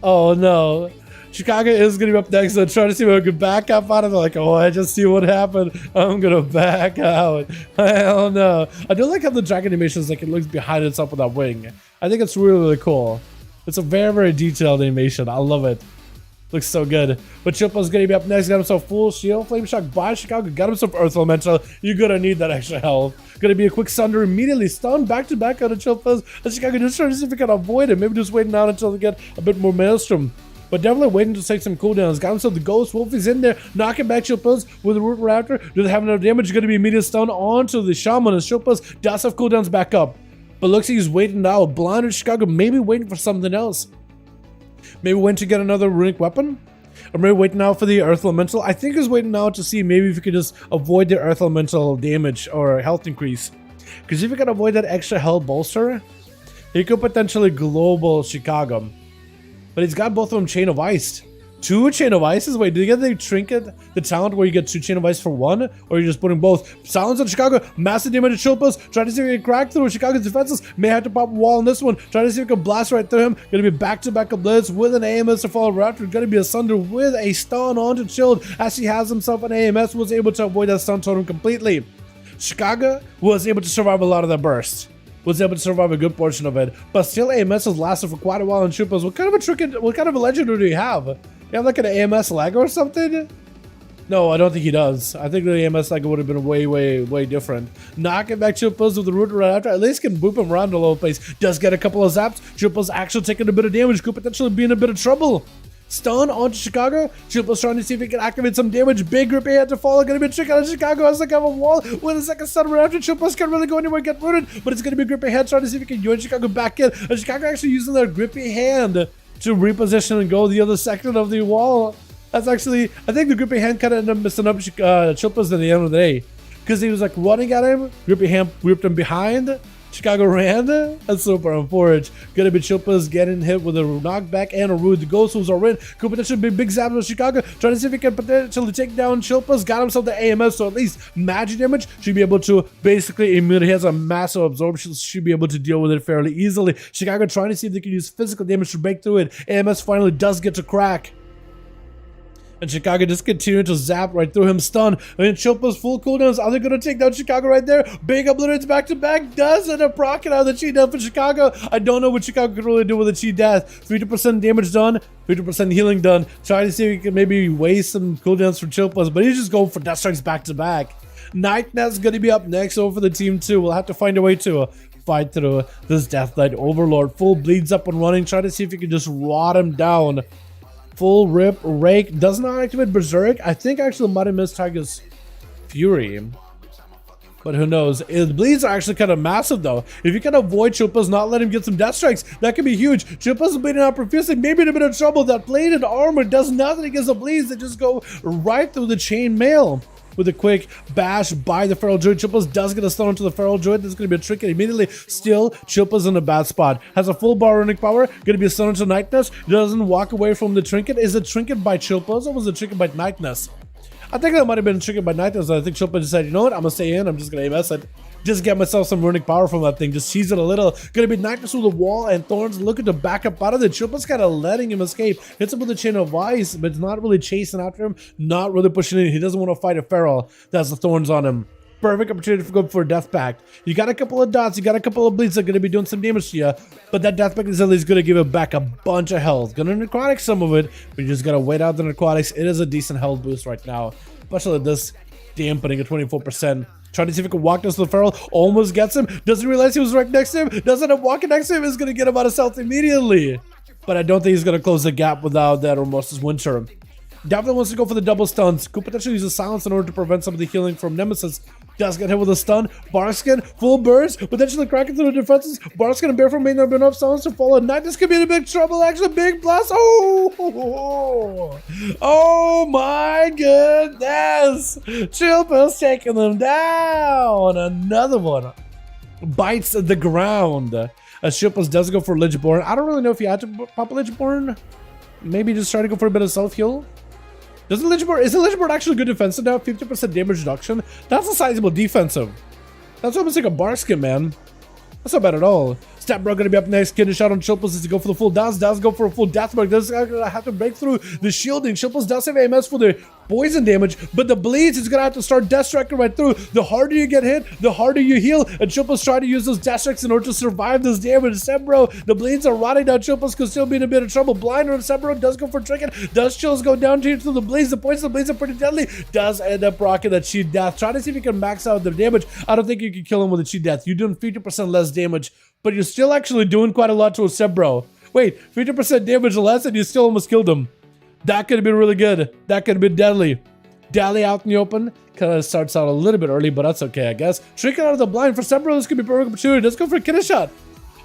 Oh no. Chicago is going to be up next. I'm trying to see if I can back up out of it. Like, oh, I just see what happened. I'm going to back out. Hell no. I do like how the dragon animation is like it looks behind itself with that wing. I think it's really, really cool. It's a very, very detailed animation. I love it. Looks so good. But Chillpill's going to be up next. Got himself full shield. Flame shock by Chicago. Got himself Earth Elemental. You're going to need that extra health. Going to be a quick Sunder. Immediately stunned back to back out of Chillpills. And Chicago just trying to see if he can avoid it. Maybe just waiting out until they get a bit more Maelstrom. But definitely waiting to take some cooldowns. Got himself the Ghost Wolf. He's in there. Knocking back Chillpills with the Root Raptor. Do they have enough damage? Going to be immediate stun onto the Shaman. And Chillpills does have cooldowns back up. But looks like he's waiting now. Blinded Chicago. Maybe waiting for something else. Maybe waiting to get another runic weapon. Or maybe waiting now for the Earth Elemental. I think he's waiting now to see maybe if he could just avoid the Earth Elemental damage or health increase. Because if he can avoid that extra health bolster, he could potentially global Chicago. But he's got both of them Chain of Ice. 2 Chain of Ices? Wait, did you get the trinket, the talent where you get 2 Chain of Ice for 1? Or are you just putting both? Silence on Chicago, massive damage to Chillpills, trying to see if he can crack through Chicago's defenses. May have to pop a wall on this one, trying to see if he can blast right through him. Gonna be back-to-back blitz with an AMS to follow Raptor. Gonna be a Sunder with a stun onto Chilled as he has himself an AMS, was able to avoid that stun totem completely. Chicago was able to survive a lot of that burst. Was able to survive a good portion of it, but still AMS has lasted for quite a while in Chillpills. What kind of a legendary do you have? You have like an AMS lag or something? No, I don't think he does. I think the AMS lag would have been way different. Knocking back Chillpills with the Root right after. At least can boop him around a little place. Does get a couple of zaps. Chillpills actually taking a bit of damage. Could potentially be in a bit of trouble. Stun onto Chicago. Chillpills trying to see if he can activate some damage. Big grip had to fall. Gonna be a trick out of Chicago. Has like have a wall with a second stun right after. Chillpills can't really go anywhere, get rooted. But it's gonna be a grippy hand trying to see if he can join Chicago back in. And Chicago actually using their grippy hand to reposition and go the other section of the wall. That's actually, I think the grippy hand kind of ended up messing up Chillpills at the end of the day. Because he was like running at him. Grippy hand whipped him behind. Chicago ran. That's super unfortunate. Gonna be Chilpa's getting hit with a knockback and a rude ghost who's already could potentially be big zap of Chicago. Trying to see if he can potentially take down Chilpa's. Got himself the AMS, so at least magic damage should be able to basically immune. He has a massive absorption, should be able to deal with it fairly easily. Chicago trying to see if they can use physical damage to break through it. AMS finally does get to crack. And Chicago just continued to zap right through him, stun. And Chilpa's full cooldowns. Are they going to take down Chicago right there? Big obliterates back to back. Does end up rocking out of the chi death for Chicago. I don't know what Chicago could really do with the chi death. 50% damage done, 50% healing done. Trying to see if he can maybe waste some cooldowns for Chilpa's, but he's just going for death strikes back to back. Nightnet's going to be up next over for the team too. We'll have to find a way to fight through this Death Knight Overlord. Full bleeds up and running. Trying to see if he can just rot him down. Full rip, rake, does not activate Berserk. I think actually might have missed Tiger's Fury. But who knows? His bleeds are actually kind of massive though. If you can avoid Chilpa's not let him get some death strikes, that could be huge. Chilpa's bleeding out profusely, maybe in a bit of trouble. That plated armor does nothing against the bleeds. They just go right through the chain mail. With a quick bash by the Feral Druid. Chilpa's does get a stun onto the Feral Druid. This is going to be a trick immediately. Still, Chilpa's in a bad spot. Has a full bar runic power. Going to be a stun onto Nightness. Doesn't walk away from the trinket. Is it trinket by Chilpa's or was it trinket by Nightness? I think that might have been a trinket by Nightness. I think Chilpa decided, you know what? I'm going to stay in. I'm just going to AMS it. Just get myself some runic power from that thing. Just tease it a little. Gonna be Nightness through the wall and Thorns looking to back up out of it. Chilpa's kind of letting him escape. Hits him with a chain of ice, but it's not really chasing after him. Not really pushing in. He doesn't want to fight a Feral. That's the Thorns on him. Perfect opportunity to go for a Death Pact. You got a couple of dots. You got a couple of bleeds that are going to be doing some damage to you. But that Death Pact is at least going to give it back a bunch of health. Gonna necrotic some of it, but you just got to wait out the necrotics. It is a decent health boost right now. Especially this dampening at 24%. Trying to see if he can walk next to the Feral. Almost gets him. Doesn't realize he was right next to him. Doesn't end up walking next to him. Is going to get him out of stealth immediately. But I don't think he's going to close the gap without that Remorseless Winter. Definitely wants to go for the double stuns. Could potentially use a silence in order to prevent some of the healing from Nemesis. Does get hit with a stun. Barskin, full burst, potentially cracking through the defenses. Barskin and Barefoot may not have enough silence to follow. Nightness could be in a big trouble, actually. Big blast. Oh my goodness. Chilpa's taking them down. Another one bites the ground. As Chilpa's does go for Lichborn. I don't really know if you had to pop a Lichborn. Maybe just try to go for a bit of self-heal. Isn't Lichborn actually good defensive now? 50% damage reduction? That's a sizable defensive. That's almost like a Barskin, man. That's not bad at all. Stepbro gonna be up next. Getting a shot on Chilpa's as to go for the full does. Does go for a full deathmark. Does have to break through the shielding. Chilpa's does have AMS for the poison damage, but the bleeds is gonna have to start death striking right through. The harder you get hit, the harder you heal. And Chilpa's trying to use those death strikes in order to survive this damage. Stepbro, the bleeds are rotting down. Chilpa's could still be in a bit of trouble. Blinder and Stepbro does go for trinket. Does chills go down to the bleeds? The points of the bleeds are pretty deadly. Does end up rocking that cheat death. Trying to see if you can max out the damage. I don't think you can kill him with a cheat death. You're doing 50% less damage, but you're still actually doing quite a lot to a Stepbro. Wait, 50% damage less and you still almost killed him. That could have been really good. That could have been deadly. Dally out in the open. Kind of starts out a little bit early, but that's okay, I guess. Trinket out of the blind. For Stepbro, this could be a perfect opportunity. Let's go for a kidney shot.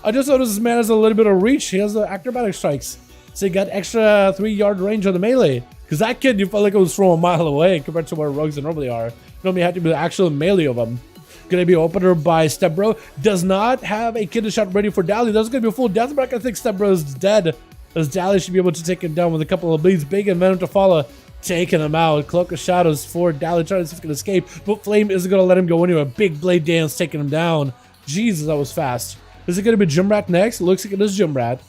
I just noticed this man has a little bit of reach. He has the acrobatic strikes. So he got extra 3-yard range on the melee. Because that kid, you felt like it was from a mile away compared to where rogues normally are. Normally you have to be the actual melee of them. Gonna be opener by Stepbro. Does not have a kidney shot ready for Dally. That's gonna be a full death break. I think Stepbro is dead. As Dally should be able to take him down with a couple of bleeds. Big and Venom to follow. Taking him out. Cloak of Shadows for Dally trying to see if he can escape. But Flame isn't gonna let him go anywhere. Big blade dance taking him down. Jesus, that was fast. Is it gonna be Jim Rat next? It looks like it is Jim Rat.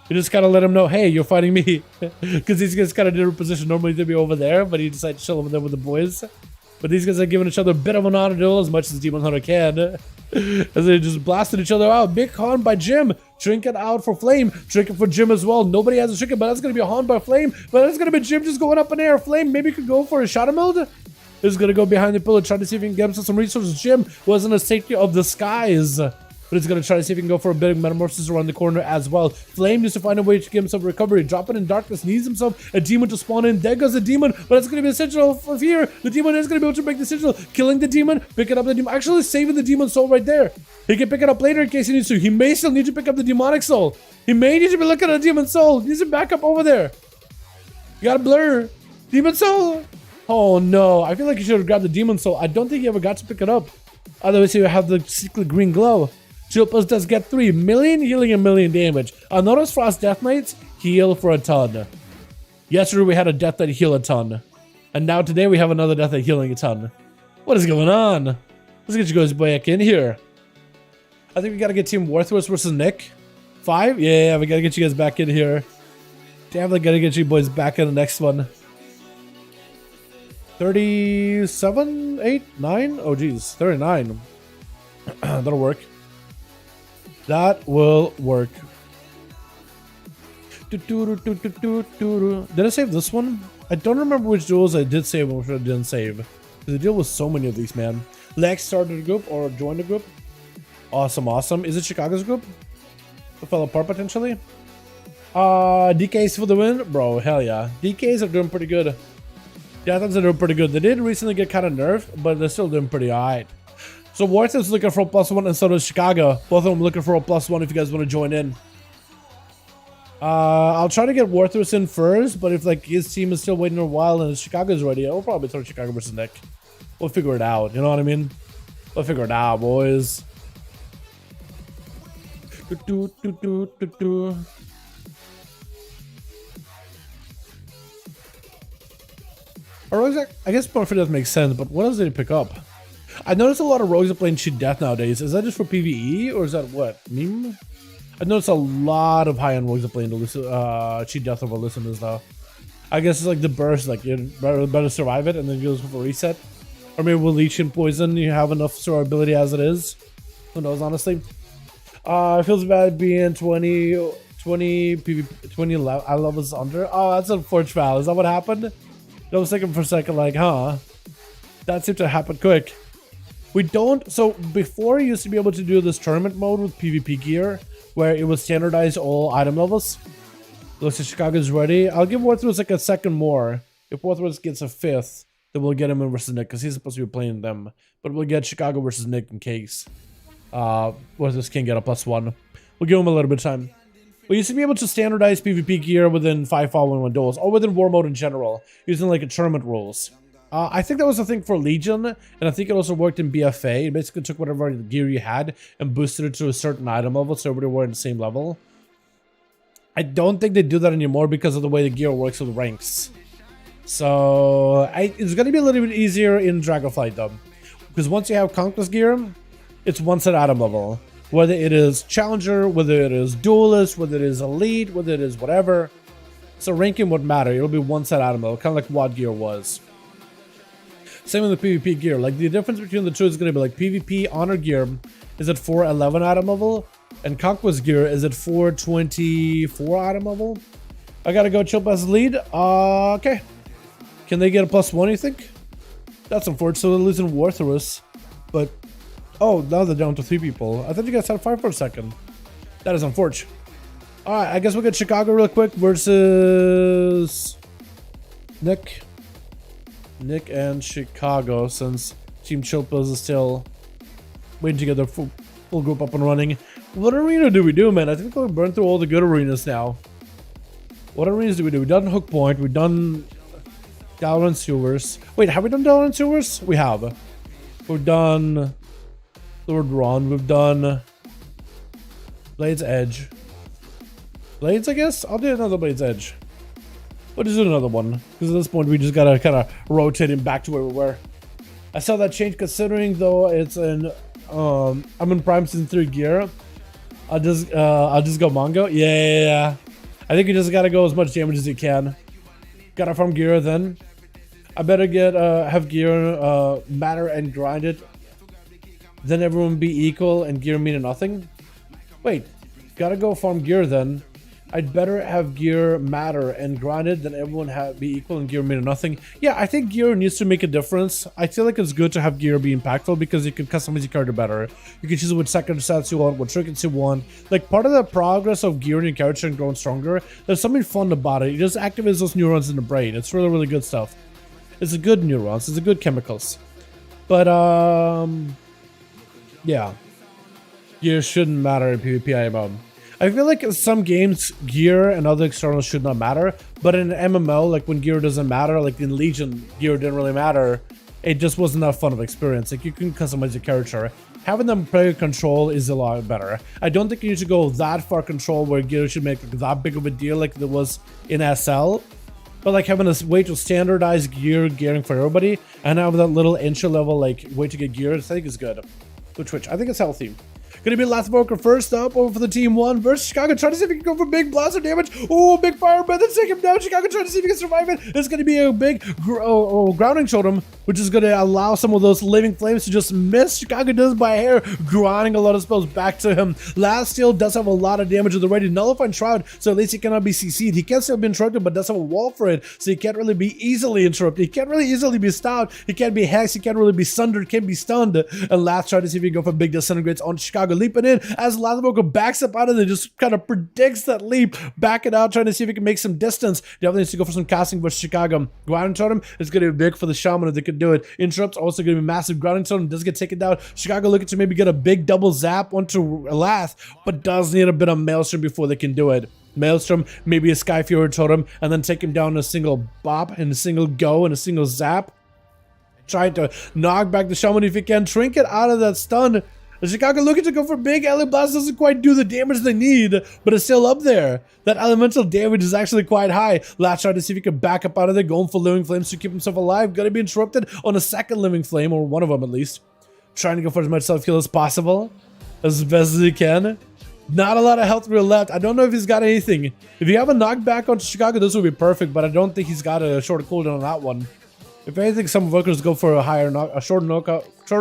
You just kind of let him know, hey, you're fighting me. Because these guys kind of did a position normally to be over there, but he decided to chill over there with the boys. But these guys are giving each other a bit of an honor duel as much as Demon Hunter can. As they just blasted each other out. Big Haunt by Jim. Trinket out for Flame. Trinket for Jim as well. Nobody has a Trinket, but that's going to be a Haunt by Flame. But that's going to be Jim just going up in air. Flame maybe could go for a Shadow Meld. Is going to go behind the pillar, trying to see if he can get himself some resources. Jim was in a safety of the skies. But he's going to try to see if he can go for a bit of metamorphosis around the corner as well. Flame needs to find a way to give himself recovery. Drop it in darkness. Needs himself a demon to spawn in. There goes the demon. But it's going to be essential for here. The demon is going to be able to break the sigil. Killing the demon. Picking up the demon. Actually saving the demon soul right there. He can pick it up later in case he needs to. He may still need to pick up the demonic soul. He may need to be looking at the demon soul. He needs to back up over there. You got to blur. Demon soul. Oh no. I feel like you should have grabbed the demon soul. I don't think he ever got to pick it up. Otherwise he would have the secret green glow. Shield Plus does get 3 million healing and million damage. Notice Frost Death Knights heal for a ton. Yesterday we had a Death Knight heal a ton. And now today we have another Death Knight healing a ton. What is going on? Let's get you guys back in here. I think we gotta get Team Worthless versus Nick. 5? Yeah, we gotta get you guys back in here. Definitely gotta get you boys back in the next one. 37? 8? 9? Oh geez, 39. That'll work. That will work. Did I save this one? I don't remember which duels I did save and which I didn't save. Because I deal with so many of these, man. Lex started a group or joined a group. Awesome, awesome. Is it Chicago's group? The fell apart potentially? DKs for the win? Bro, hell yeah. DKs are doing pretty good. Yeah, I thought they were pretty good. They did recently get kind of nerfed, but they're still doing pretty alright. So Warth is looking for a +1 and so does Chicago. Both of them looking for a +1 if you guys want to join in. I'll try to get Warthus in first, but if like his team is still waiting a while and Chicago's ready, I'll probably throw Chicago versus Nick. We'll figure it out, you know what I mean? We'll figure it out, boys. Or I guess Morphin doesn't make sense, but what else did he pick up? I noticed a lot of rogues are playing cheat death nowadays. Is that just for PvE or is that what? Meme? I noticed a lot of high-end rogues are playing the cheat death over listeners now. I guess it's like the burst, like you better survive it and then goes for a reset. Or maybe with leech and poison you have enough survivability as it is. Who knows, honestly. It feels bad being 20 levels under. Oh, that's a Forge Val. Is that what happened? I was thinking for a second, like, huh? That seemed to happen quick. We don't. So before you used to be able to do this tournament mode with PvP gear, where it was standardized all item levels. Looks like Chicago's ready. I'll give Worthless like a second more. If Worthless gets a 5th, then we'll get him in versus Nick because he's supposed to be playing them. But we'll get Chicago versus Nick in case Worthless can get a +1. We'll give him a little bit of time. We used to be able to standardize PvP gear within 5V5 1v1 duels, or within war mode in general, using like a tournament rules. I think that was a thing for Legion, and I think it also worked in BFA. It basically took whatever gear you had and boosted it to a certain item level so everybody were in the same level. I don't think they do that anymore because of the way the gear works with ranks. So it's going to be a little bit easier in Dragonflight though. Because once you have Conquest gear, it's one set item level. Whether it is Challenger, whether it is Duelist, whether it is Elite, whether it is whatever. So ranking wouldn't matter. It'll be one set item level, kind of like WoD gear was. Same with the PvP gear. Like the difference between the two is going to be like PvP honor gear is at 411 item level, and Conquest gear is at 424 item level. I gotta go Chill Pass lead. Okay. Can they get a +1, you think? That's unfortunate. So they're losing Warthus. But oh, now they're down to 3 people. I thought you guys had 5 for a second. That is unfortunate. Alright, I guess we'll get Chicago real quick versus Nick. Nick and Chicago, since Team Chilpas is still waiting to get their full group up and running. What arena do we do, man? I think we've burned through all the good arenas now. What arenas do we do? We've done Hook Point, we've done Dalaran Sewers. Wait, have we done Dalaran Sewers? We have. We've done Lord Ron, we've done Blade's Edge. Blades, I guess? I'll do another Blade's Edge. We'll just do another one, because at this point we just gotta kind of rotate him back to where we were. I saw that change considering though it's in I'm in Prime Season 3 gear. I'll just go Mongo. Yeah. I think you just gotta go as much damage as you can. Gotta farm gear then. I better get have gear matter and grind it. Then everyone be equal and gear mean nothing. Wait, gotta go farm gear then. I'd better have gear matter and grind it than everyone be equal and gear mean nothing. Yeah, I think gear needs to make a difference. I feel like it's good to have gear be impactful because you can customize your character better. You can choose which second stats you want, what trinkets you want. Like part of the progress of gearing your character and growing stronger, there's something fun about it. It just activates those neurons in the brain. It's really, really good stuff. It's a good neurons. It's a good chemicals. But yeah, gear shouldn't matter in PvP IMO. I feel like in some games, gear and other externals should not matter, but in an MMO, like when gear doesn't matter, like in Legion, gear didn't really matter, it just wasn't that fun of experience. Like you can customize your character, having them play control is a lot better. I don't think you need to go that far control where gear should make like that big of a deal like there was in SL. But like having a way to standardize gearing for everybody and have that little entry level like way to get geared, I think is good. Good Twitch. I think it's healthy. Gonna be last Evoker first up over for the team 1 versus Chicago. Trying to see if he can go for big blaster damage. Oh, big fire breath and take him down. Chicago trying to see if he can survive it. It's gonna be a big grounding totem, which is gonna allow some of those living flames to just miss. Chicago does by hair, grinding a lot of spells back to him. Last Steel does have a lot of damage with the ready nullifying shroud, so at least he cannot be CC'd. He can still be interrupted, but does have a wall for it, so he can't really be easily interrupted. He can't really easily be stopped. He can't be hexed. He can't really be sundered. Can't be stunned. And last try to see if he can go for big disintegrates on Chicago, leaping in as Lazaboka backs up out of it, just kind of predicts that leap, back it out, trying to see if he can make some distance. Definitely needs to go for some casting versus Chicago. Grounding totem is going to be big for the Shaman if they could do it. Interrupts also going to be massive. Grounding totem does get taken down. Chicago looking to maybe get a big double zap onto Lath, but does need a bit of Maelstrom before they can do it. Maelstrom, maybe a Sky Fury totem, and then take him down in a single bop, and a single go, and a single zap. Trying to knock back the Shaman if he can. Trinket out of that stun. Chicago looking to go for big. Alien Blast doesn't quite do the damage they need, but it's still up there. That elemental damage is actually quite high. Last try to see if he can back up out of there, going for Living Flames to keep himself alive. Gonna be interrupted on a second Living Flame, or one of them at least. Trying to go for as much self-heal as possible, as best as he can. Not a lot of health real left. I don't know if he's got anything. If you have a knockback on Chicago, this would be perfect, but I don't think he's got a shorter cooldown on that one. If anything, some Evokers go for a shorter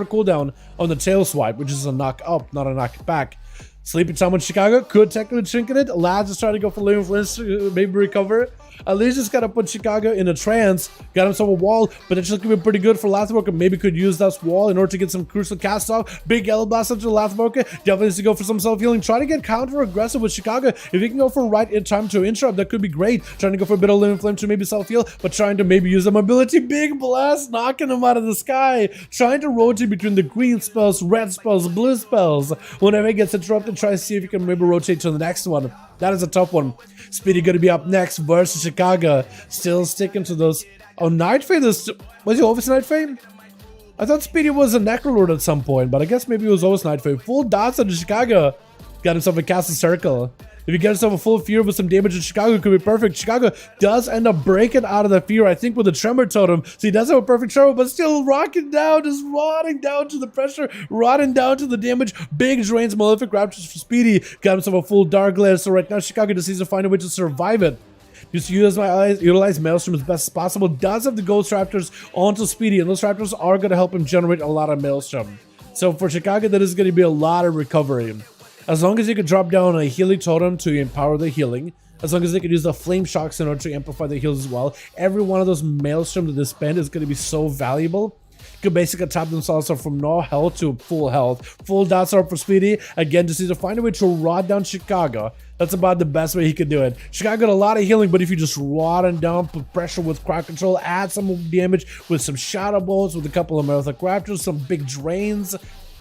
cooldown on the tail swipe, which is a knock up, not a knock back. Sleeping Time on Chicago could technically trinket it. Lads is trying to go for Living Flames to maybe recover. At least just gotta put Chicago in a trance. Got himself a wall, but it's just gonna be pretty good for Lathworker. Maybe could use that wall in order to get some crucial cast off. Big yellow blast up to Lathworker. Definitely needs to go for some self-healing. Try to get counter aggressive with Chicago. If he can go for right in time to interrupt, that could be great. Trying to go for a bit of Living Flame to maybe self-heal, but trying to maybe use the mobility. Big blast, knocking him out of the sky. Trying to rotate between the green spells, red spells, blue spells. Whenever he gets interrupted, try to see if he can maybe rotate to the next one. That is a tough one. Speedy gonna be up next versus Chicago. Still sticking to those. Oh, Nightfade is... Was he always Nightfade? I thought Speedy was a Necrolord at some point, but I guess maybe it was always Nightfade. Full dots on Chicago. Got himself a Castle Circle. If you get yourself a full fear with some damage in Chicago, it could be perfect. Chicago does end up breaking out of the fear, I think, with a Tremor Totem. So he does have a perfect Tremor, but still rocking down, just rotting down to the pressure, rotting down to the damage. Big drains, Malefic Raptors for Speedy. Got himself a full Dark Glare, so right now Chicago just needs to find a way to survive it. Just utilize Maelstrom as best as possible. Does have the Ghost Raptors onto Speedy, and those Raptors are going to help him generate a lot of Maelstrom. So for Chicago, that is going to be a lot of recovery. As long as you can drop down a healing totem to empower the healing, as long as they can use the flame shocks in order to amplify the heals as well, every one of those Maelstrom that they spend is going to be so valuable. Could basically tap themselves up from no health to full health. Full dots are up for Speedy. Again, just need to find a way to rot down Chicago. That's about the best way he could do it. Chicago got a lot of healing, but if you just rot him down, put pressure with crowd control, add some damage with some shadow bolts, with a couple of Malefic Raptors, some big drains,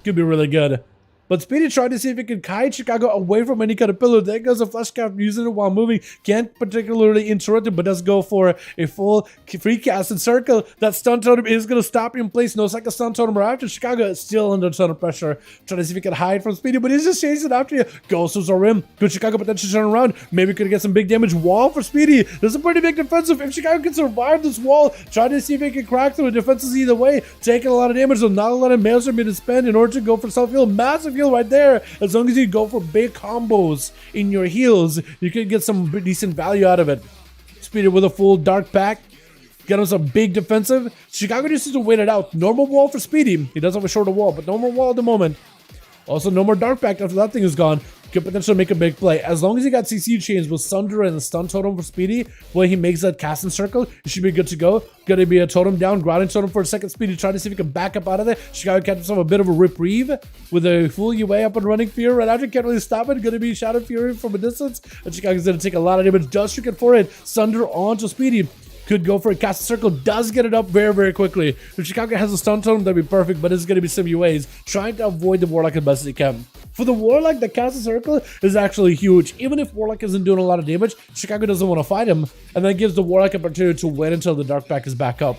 could be really good. But Speedy tried to see if he could kite Chicago away from any kind of pillar. There goes a Fleshcraft using it while moving. Can't particularly interrupt it, but does go for a full free cast and circle. That stun totem is going to stop you in place. No second stun totem after. Chicago is still under a ton of pressure. Trying to see if he can hide from Speedy, but he's just chasing after you. Ghosts are rim. Could Chicago potentially turn around? Maybe could get some big damage. Wall for Speedy. There's a pretty big defensive. If Chicago can survive this wall, try to see if he can crack through the defenses either way. Taking a lot of damage, so not a lot of Maelstrom to spend in order to go for self-heal. Massive heal right there. As long as you go for big combos in your heals, you can get some decent value out of it. Speedy with a full dark pack. Get him some big defensive. Chicago just needs to wait it out. Normal wall for Speedy. He does have a shorter wall, but normal wall at the moment. Also, no more dark pack after that thing is gone. Could potentially make a big play. As long as he got CC chains with Sunder and the stun totem for Speedy, when he makes that casting circle, it should be good to go. Gonna be a totem down, grounding totem for a second. Speedy trying to see if he can back up out of there. Chicago kept himself a bit of a reprieve with a full UA up and running fear. Right after, can't really stop it. Gonna be Shadow Fury from a distance. And Chicago's gonna take a lot of damage. Does trick it for it. Sunder onto Speedy. Could go for a cast circle, does get it up very, very quickly. If Chicago has a stun totem, that'd be perfect, but it's going to be some UAs. Trying to avoid the Warlock as best as he can. For the Warlock, the cast circle is actually huge. Even if Warlock isn't doing a lot of damage, Chicago doesn't want to fight him, and that gives the Warlock an opportunity to wait until the Dark Pack is back up.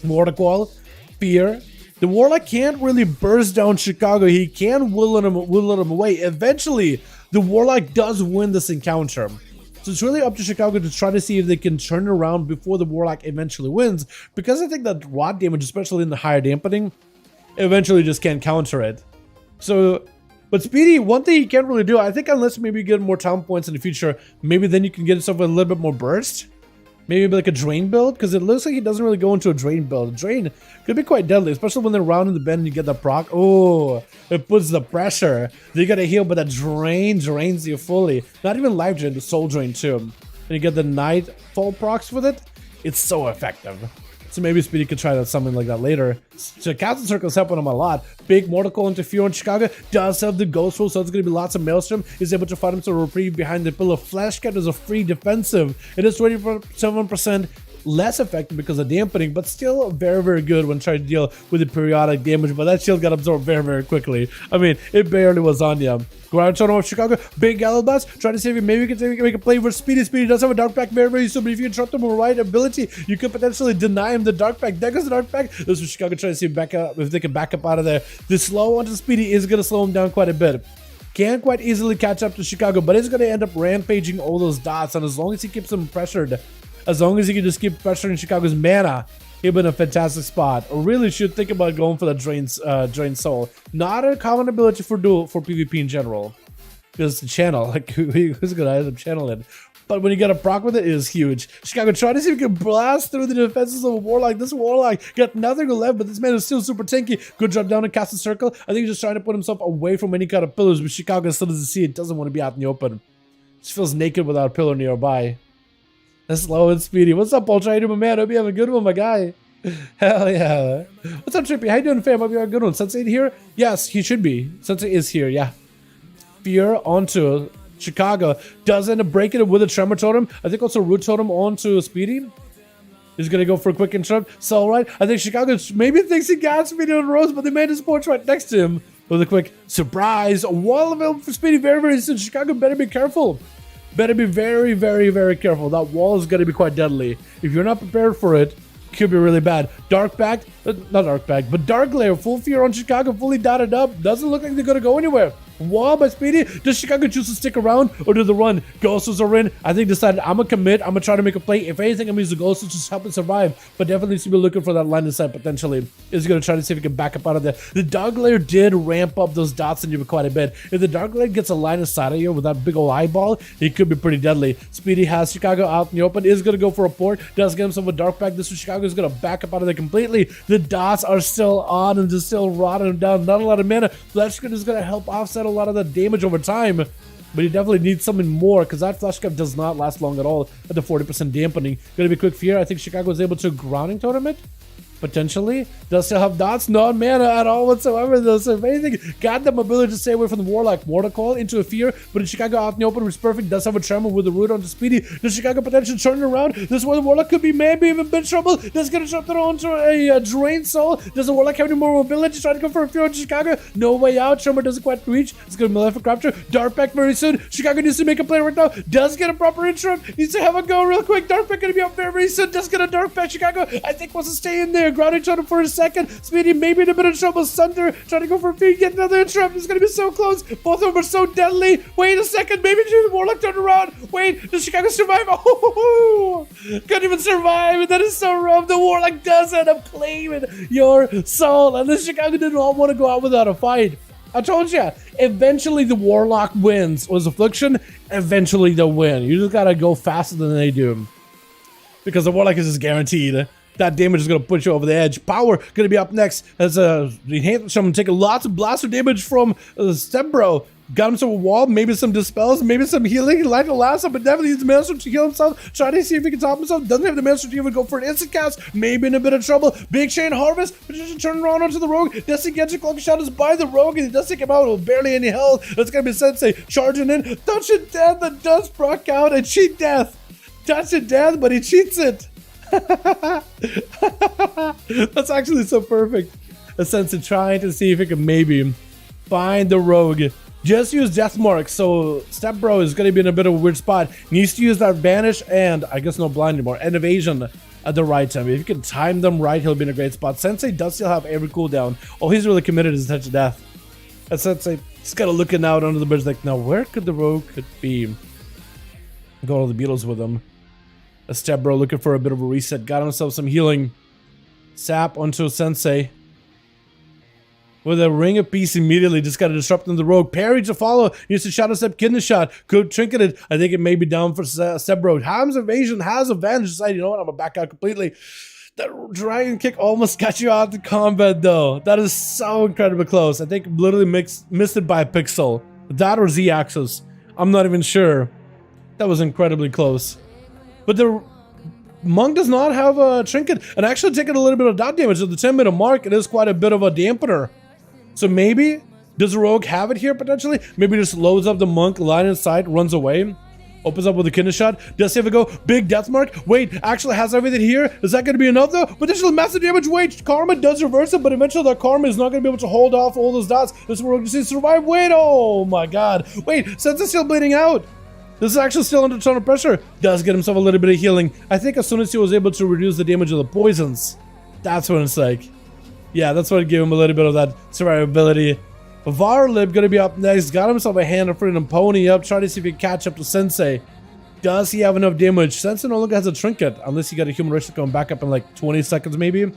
Warlock Wall, Fear. The Warlock can't really burst down Chicago. He can whittle him away. Eventually, the Warlock does win this encounter. So it's really up to Chicago to try to see if they can turn it around before the Warlock eventually wins. Because I think that rod damage, especially in the higher dampening, eventually just can't counter it. So, but Speedy, one thing you can't really do, I think unless maybe you get more talent points in the future, maybe then you can get yourself a little bit more burst. Maybe like a drain build, because it looks like he doesn't really go into a drain build. Drain could be quite deadly, especially when they're rounding the bend and you get the proc. Oh, it puts the pressure. You gotta heal, but that drain drains you fully. Not even life drain, the soul drain too. And you get the nightfall procs with it. It's so effective. So maybe Speedy could try something like that later. So Castle Circle's helping him a lot. Big Mortal interfere on Chicago. Does have the Ghost Roll, so it's going to be lots of Maelstrom. He's able to fight him to reprieve behind the pillar. Flash Cat is a free defensive. It is 27% less effective because of dampening, but still very, very good when trying to deal with the periodic damage. But that shield got absorbed very, very quickly. I mean, it barely was on you. Ground Totem of Chicago, big Gallo Blast, try to see if maybe you can make a play for Speedy. Speedy does have a Dark Pack very, very soon, but if you interrupt him with the right ability, you could potentially deny him the Dark Pack. There goes the Dark Pack. This is Chicago trying to see if they can back up out of there. The slow onto Speedy is going to slow him down quite a bit. Can't quite easily catch up to Chicago, but it's going to end up rampaging all those dots, and as long as he keeps him pressured, as long as he can just keep pressuring Chicago's mana, he'll be in a fantastic spot. Or really should think about going for the Drain Soul. Not a common ability for PvP in general. Because the channel, like, who's gonna end up channeling? But when you get a proc with it, it is huge. Chicago trying to see if he can blast through the defenses of a Warlock. This Warlock got nothing left, but this man is still super tanky. Good job down and cast a circle. I think he's just trying to put himself away from any kind of pillars, but Chicago still doesn't see it. Doesn't want to be out in the open. Just feels naked without a pillar nearby. That's slow and Speedy. What's up, Ultra? How you doing, man? Hope you have a good one, my guy. Hell yeah. What's up, Trippy? How you doing, fam? Hope you have a good one. Sensei here? Yes, he should be. Sensei is here, yeah. Fear onto Chicago. Does end up breaking it with a Tremor Totem. I think also Root Totem onto Speedy. He's going to go for a quick interrupt. So, alright. I think Chicago maybe thinks he got Speedy on the ropes, but they made his porch right next to him with a quick surprise. A wall available for Speedy very, very soon. Chicago better be careful. Better be very, very, very careful. That wall is going to be quite deadly. If you're not prepared for it, it could be really bad. Dark Pact, not Dark Pact, but Dark Layer, full fear on Chicago, fully dotted up. Doesn't look like they're going to go anywhere. Wall by Speedy. Does Chicago choose to stick around or do the run? Ghosts are in. I think decided I'm going to commit. I'm going to try to make a play. If anything, I'm going to use the Ghosts to just help it survive. But definitely needs to be looking for that line of sight potentially. Is going to try to see if he can back up out of there. The Dark Layer did ramp up those dots in you quite a bit. If the Dark Layer gets a line of sight of you with that big old eyeball, it could be pretty deadly. Speedy has Chicago out in the open. Is going to go for a port. Does get himself a Dark Pack. This is Chicago is going to back up out of there completely. The dots are still on and just still rotting him down. Not a lot of mana. Flash Gun is going to help offset a lot of the damage over time, but you definitely need something more because that Flash Cap does not last long at all at the 40% dampening. Gonna be quick fear. I think Chicago is able to grounding totem it. Potentially. Does still have dots? Not mana at all whatsoever though. So if anything, got the ability to stay away from the Warlock. Mortal Coil into a fear, but in Chicago out in the open was perfect. Does have a tremor with the root onto Speedy. Does Chicago potentially turn it around? This is where the Warlock could be maybe even been trouble. Does get a jump it onto a Drain Soul. Does the Warlock have any more mobility? Trying to go for a fear on Chicago. No way out. Tremor doesn't quite reach. It's gonna be Malefic Rapture. Dark Pack very soon. Chicago needs to make a play right now. Does get a proper interrupt. Needs to have a go real quick. Dark Pack gonna be up very, very soon. Does get a Dark Pack. Chicago, I think, wants to stay in there. Grounding Totem for a second. Speedy maybe in a bit of trouble. Sunder trying to go for a feed. Get another interrupt. It's going to be so close. Both of them are so deadly. Wait a second. Maybe the Warlock turned around. Wait. Does Chicago survive? Oh, couldn't even survive. That is so rough. The Warlock does end up claiming your soul. And the Chicago did not want to go out without a fight. I told you. Eventually the Warlock wins. Was Affliction? Eventually they'll win. You just got to go faster than they do. Because the Warlock is just guaranteed. That damage is going to put you over the edge. Power going to be up next as someone taking lots of blaster damage from Stembro. Got himself a wall, maybe some dispels, maybe some healing. He liked the last one, but definitely needs the Master to heal himself. Trying to see if he can top himself. Doesn't have the Master to even go for an instant cast. Maybe in a bit of trouble. Big Chain Harvest, but just turn around onto the Rogue. Does he get your Cloak of Shadows by the Rogue? And he does take him out with barely any health. That's going to be Sensei charging in. Touch it death that does proc out and cheat death. Touch it death, but he cheats it. That's actually so perfect. A sense of trying to see if he can maybe find the Rogue. Just use Death Mark, so Step Bro is going to be in a bit of a weird spot. Needs to use that Banish and I guess no blind anymore, and Evasion at the right time. If you can time them right, he'll be in a great spot. Sensei does still have every cooldown. Oh, he's really committed to his touch of death. And Sensei just kind of looking out under the bridge like, now where could the rogue could be? Go to the beetles with him. A step bro looking for a bit of a reset. Got himself some healing. Sap onto Sensei. With a ring of peace immediately, just got to disrupt in the rogue. Parry to follow. Used to shadow step, kidney shot. Could trinket it. I think it may be down for step bro. Ham's evasion has advantage. Decided, you know what? I'm gonna back out completely. That dragon kick almost got you out of combat though. That is so incredibly close. I think literally missed it by a pixel. That or Z-axis. I'm not even sure. That was incredibly close. But the monk does not have a trinket. And actually taking a little bit of dot damage at the 10-minute mark. It is quite a bit of a dampener. So maybe, does the rogue have it here potentially? Maybe just loads up the monk, line in sight, runs away. Opens up with a kidney shot. Does he have a go? Big death mark. Wait, actually has everything here. Is that going to be enough though? Potentially massive damage. Wait, Karma does reverse it, but eventually that Karma is not going to be able to hold off all those dots. This rogue just needs to survive. Wait, oh my god. Wait, Sensei's still bleeding out. This is actually still under a ton of pressure. Does get himself a little bit of healing. I think as soon as he was able to reduce the damage of the poisons, that's when it's like, yeah, that's what gave him a little bit of that survivability. Varlib gonna be up next. Got himself a hand of freedom pony up. Trying to see if he can catch up to Sensei. Does he have enough damage? Sensei no longer has a trinket. Unless he got a human race coming back up in like 20 seconds maybe.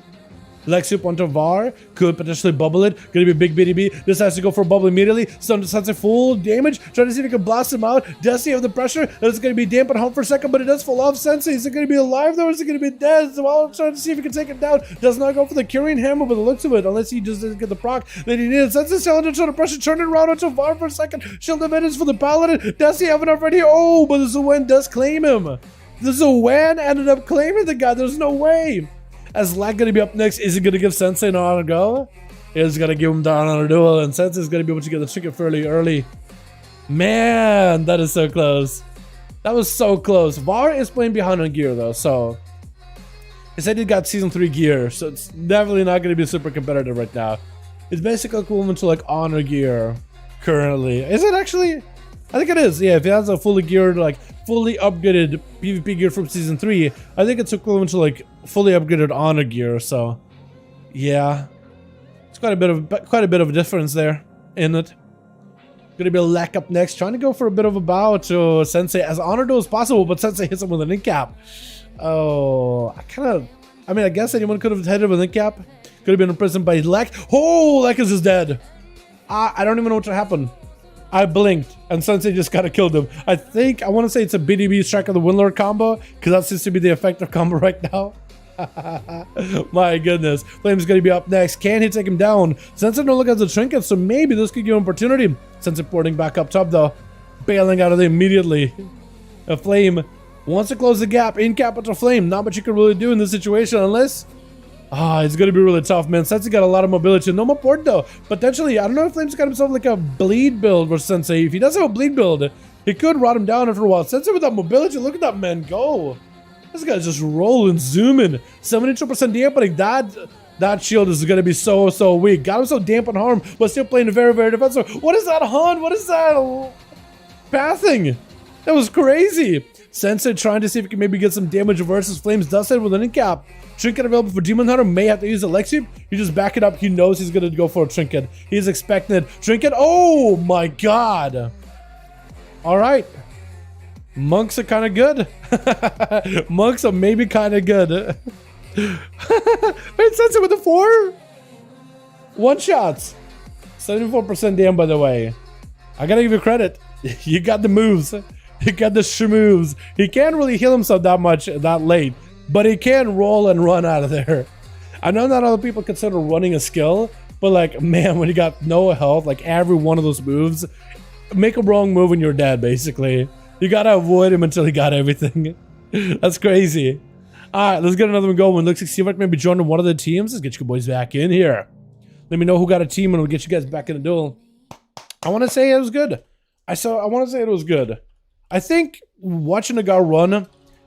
Lexup onto Var. Could potentially bubble it. Gonna be a big BDB. This has to go for a bubble immediately. Stun to Sensei full damage. Trying to see if he can blast him out. Does he have the pressure? It's gonna be dampened home for a second, but it does fall off Sensei. Is it gonna be alive though, or is it gonna be dead? So I'm trying to see if he can take it down. Does not go for the curing hammer by the looks of it, unless he just doesn't get the proc that he needs. Sensei still under a ton of pressure. Turn it around onto Var for a second. Shield of Vengeance for the Paladin. Does he have enough right here? Oh, but the Zuwen does claim him. The Zuwen ended up claiming the guy. There's no way. As Lack gonna be up next, is he gonna give Sensei an honor go? He's gonna give him down on a duel, and Sensei's gonna be able to get the ticket fairly early. Man, that is so close. That was so close. Var is playing behind on gear though, so he said he got season 3 gear, so it's definitely not gonna be super competitive right now. It's basically equivalent to like honor gear currently. Is it actually? I think it is. Yeah, if he has a fully geared, like fully upgraded PvP gear from season 3, I think it's equivalent to like fully upgraded honor gear. So yeah, it's quite a bit of a difference there in it. Gonna be a Lack up next, trying to go for a bit of a bow to Sensei as honor duel as possible, but Sensei hits him with an in cap. Oh, I mean, I guess anyone could have headed with an in cap. Could have been imprisoned by Lack. Oh, Lack is dead. I don't even know what happened. I blinked and Sensei just kind of killed him. I want to say it's a BDB Strike of the Windlord combo, because that seems to be the effective combo right now. My goodness. Flame's going to be up next. Can he take him down? Sensei no look has a trinket, so maybe this could give him opportunity. Sensei porting back up top though. Bailing out of there immediately. A Flame wants to close the gap. In cap with a Flame. Not much you can really do in this situation unless... it's gonna be really tough, man. Sensei got a lot of mobility. No more port though. Potentially, I don't know if Flame's got himself like a bleed build for Sensei. If he does have a bleed build, he could rot him down after a while. Sensei with that mobility, look at that man go. This guy's just rolling, zooming. 72% dampening. That shield is gonna be so weak. Got himself dampen harm, but still playing very, very defensive. What is that, Han? What is that? Pathing. That was crazy. Sensei trying to see if he can maybe get some damage versus Flames. Does it with an in cap. Trinket available for Demon Hunter. May have to use Alexi. You just back it up. He knows he's going to go for a Trinket. He's expecting it. Trinket. Oh my god. All right. Monks are kind of good. Monks are maybe kind of good. Wait, Sensei with the 4? One shots. 74% damn, by the way. I got to give you credit. You got the moves. You got the shmoves. He can't really heal himself that much that late. But he can roll and run out of there. I know not other people consider running a skill, but like, man, when you got no health, like every one of those moves, make a wrong move and you're dead, basically. You gotta avoid him until he got everything. That's crazy. Alright, let's get another one going. Looks like Seavark maybe joining one of the teams. Let's get you boys back in here. Let me know who got a team and we'll get you guys back in the duel. I want to say it was good. I want to say it was good. I think watching a guy run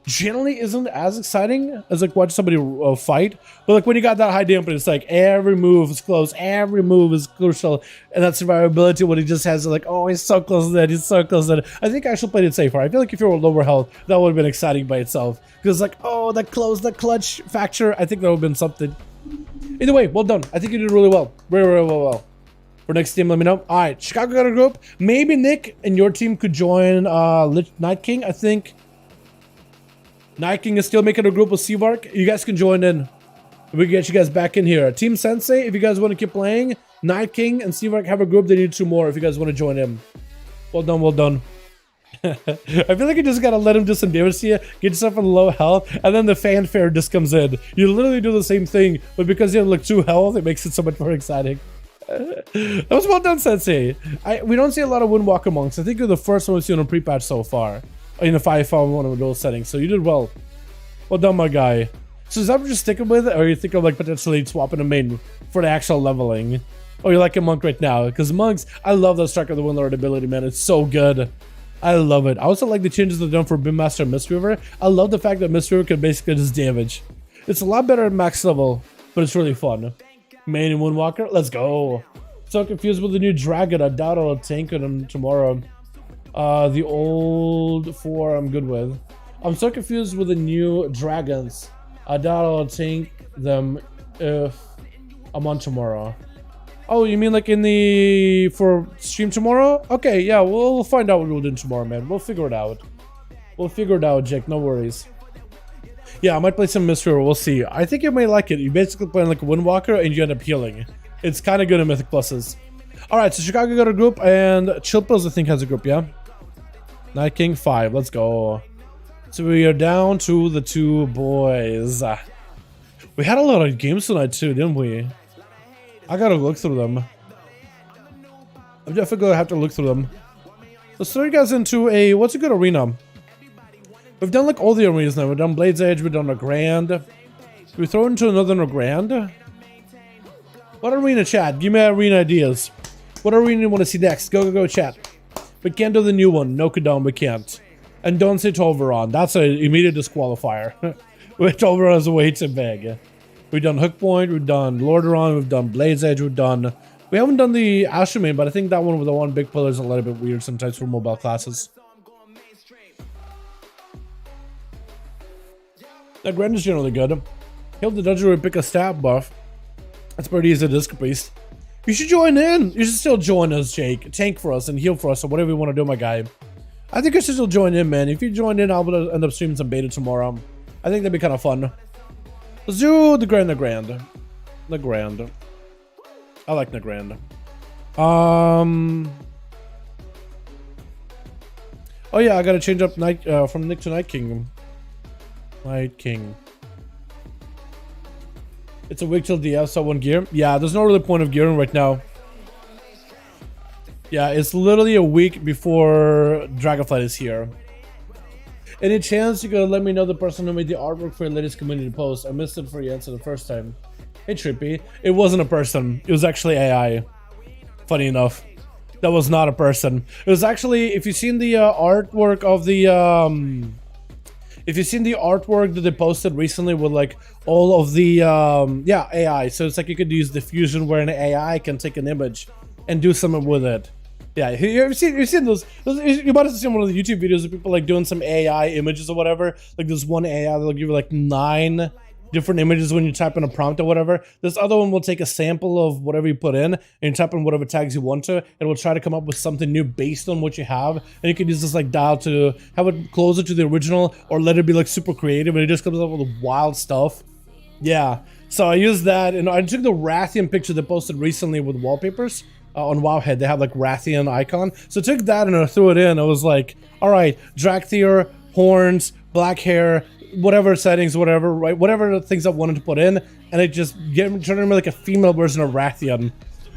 generally isn't as exciting as like watching somebody fight. But like when you got that high dampen, it's like every move is close, every move is crucial, and that survivability when he just has like, oh, he's so close to that, he's so close to that. I think I actually played it safer. I feel like if you were lower health, that would have been exciting by itself. Because like, oh, that close, that clutch factor, I think that would have been something. Either way, well done. I think you did really well. Very, very well. For next team, let me know. All right, Chicago got a group. Maybe Nick and your team could join Night King. I think Night King is still making a group with Seavark. You guys can join in. We can get you guys back in here. Team Sensei, if you guys want to keep playing, Night King and Seavark have a group. They need 2 more if you guys want to join in. Well done, well done. I feel like you just gotta let him do some damage to you, get yourself on low health, and then the fanfare just comes in. You literally do the same thing, but because you have like 2 health, it makes it so much more exciting. That was well done, Sensei. We don't see a lot of Windwalker monks. I think you're the first one we've seen on pre-patch so far in the 5v5 1v1 duels setting, so you did well. Well done, my guy. So is that what you're sticking with, or you think of like potentially swapping a main for the actual leveling? Or you like a monk right now? Because monks, I love the Strike of the Windlord ability, man. It's so good. I love it. I also like the changes they've done for Beammaster and Mistweaver. I love the fact that Mistweaver can basically just damage. It's a lot better at max level, but it's really fun. Main and Windwalker, let's go. So confused with the new Dragon. I doubt I'll tank him tomorrow. The old 4 I'm good with. I'm so confused with the new Dragons. I doubt I'll tank them if I'm on tomorrow. Oh, you mean like in the... for stream tomorrow? Okay, yeah, we'll find out what we'll do tomorrow, man. We'll figure it out. We'll figure it out, Jake. No worries. Yeah, I might play some Mistweaver. We'll see. I think you may like it. You basically play like a Windwalker and you end up healing. It's kind of good in Mythic Pluses. Alright, so Chicago got a group and Chilpos, I think, has a group, yeah? Night King 5. Let's go. So we are down to the 2 boys. We had a lot of games tonight too, didn't we? I gotta look through them. I'm definitely gonna have to look through them. Let's throw you guys into a... what's a good arena? We've done like all the arenas now. We've done Blade's Edge, we've done a Grand. We throw into another Grand? What arena, chat? Give me arena ideas. What arena you want to see next? Go, chat. We can't do the new one. No Kadam, we can't. And don't say Tolveron. That's an immediate disqualifier. Tolveron is way too big. We've done Hook Point, we've done Lordaeron, we've done Blade's Edge, we haven't done the Ashramane, but I think that one with the 1 big pillar is a little bit weird sometimes for mobile classes. That Grand is generally good. Heal the dungeon and pick a stat buff. That's pretty easy to Disc Priest. You should join in. You should still join us, Jake. Tank for us and heal for us or whatever you want to do, my guy. I think you should still join in, man. If you join in, I'll end up streaming some beta tomorrow. I think that'd be kind of fun. Let's do the Grand. I like the Grand. Oh yeah, I gotta change up Night from Nick to Night King. Night King. It's a week till DF, so 1 gear. Yeah, there's no really point of gearing right now. Yeah, it's literally a week before Dragonflight is here. Any chance you could let me know the person who made the artwork for your latest community post? I missed it for your answer the first time. Hey Trippy, it wasn't a person. It was actually AI. Funny enough, that was not a person. It was actually, if you've seen the artwork of the if you've seen the artwork that they posted recently with like all of the yeah, AI. So it's like you could use diffusion where an AI can take an image and do something with it. Yeah, you've seen those, you might have seen one of the YouTube videos of people like doing some AI images or whatever. Like there's one AI that'll give you like 9 different images when you type in a prompt or whatever. This other one will take a sample of whatever you put in and you type in whatever tags you want to, and it will try to come up with something new based on what you have. And you can use this like dial to have it closer to the original or let it be like super creative, and it just comes up with wild stuff. Yeah, so I used that, and I took the Rathian picture they posted recently with wallpapers. On Wowhead, they have like Rathian icon. So I took that and I threw it in. I was like, all right, Drakthir, horns, black hair, whatever settings, whatever, right? Whatever the things I wanted to put in. And it just turned into like a female version of Rathian.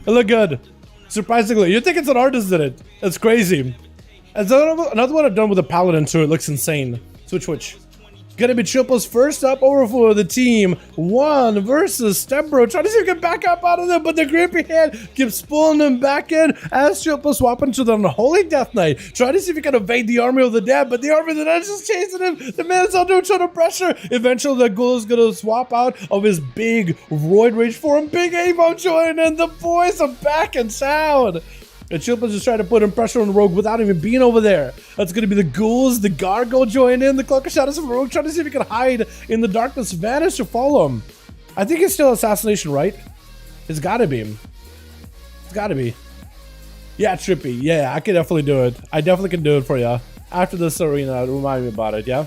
It looked good. Surprisingly, you think it's an artist did it. It's crazy. And so another one I've done with a paladin too. It looks insane. Switch. Gonna be triples first up over for the team. One versus Stembro. Trying to see if he can back up out of them, but the grippy hand keeps pulling them back in as triples swap into the Unholy Death Knight. Trying to see if he can evade the Army of the Dead, but the Army of the Dead is just chasing him. The man's under a ton of pressure. Eventually, the ghoul is gonna swap out of his big Roid Rage form. Big Avo joining in. The boys are back in town. And Chilpa's just trying to put in pressure on the Rogue without even being over there. That's going to be the Ghouls, the Gargoyle join in, the Cloak of Shadows of Rogue, trying to see if he can hide in the darkness, vanish to follow him. I think it's still assassination, right? It's got to be. It's got to be. Yeah, Trippy. Yeah, I can definitely do it. I definitely can do it for you. After this arena, remind me about it, yeah?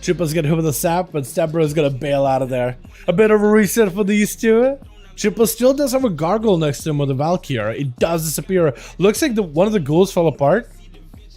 Chilpa's going to hit with a sap, but Stebro is going to bail out of there. A bit of a reset for these two. Chippa still does have a gargoyle next to him with a Valkyrie. It does disappear. Looks like one of the ghouls fell apart.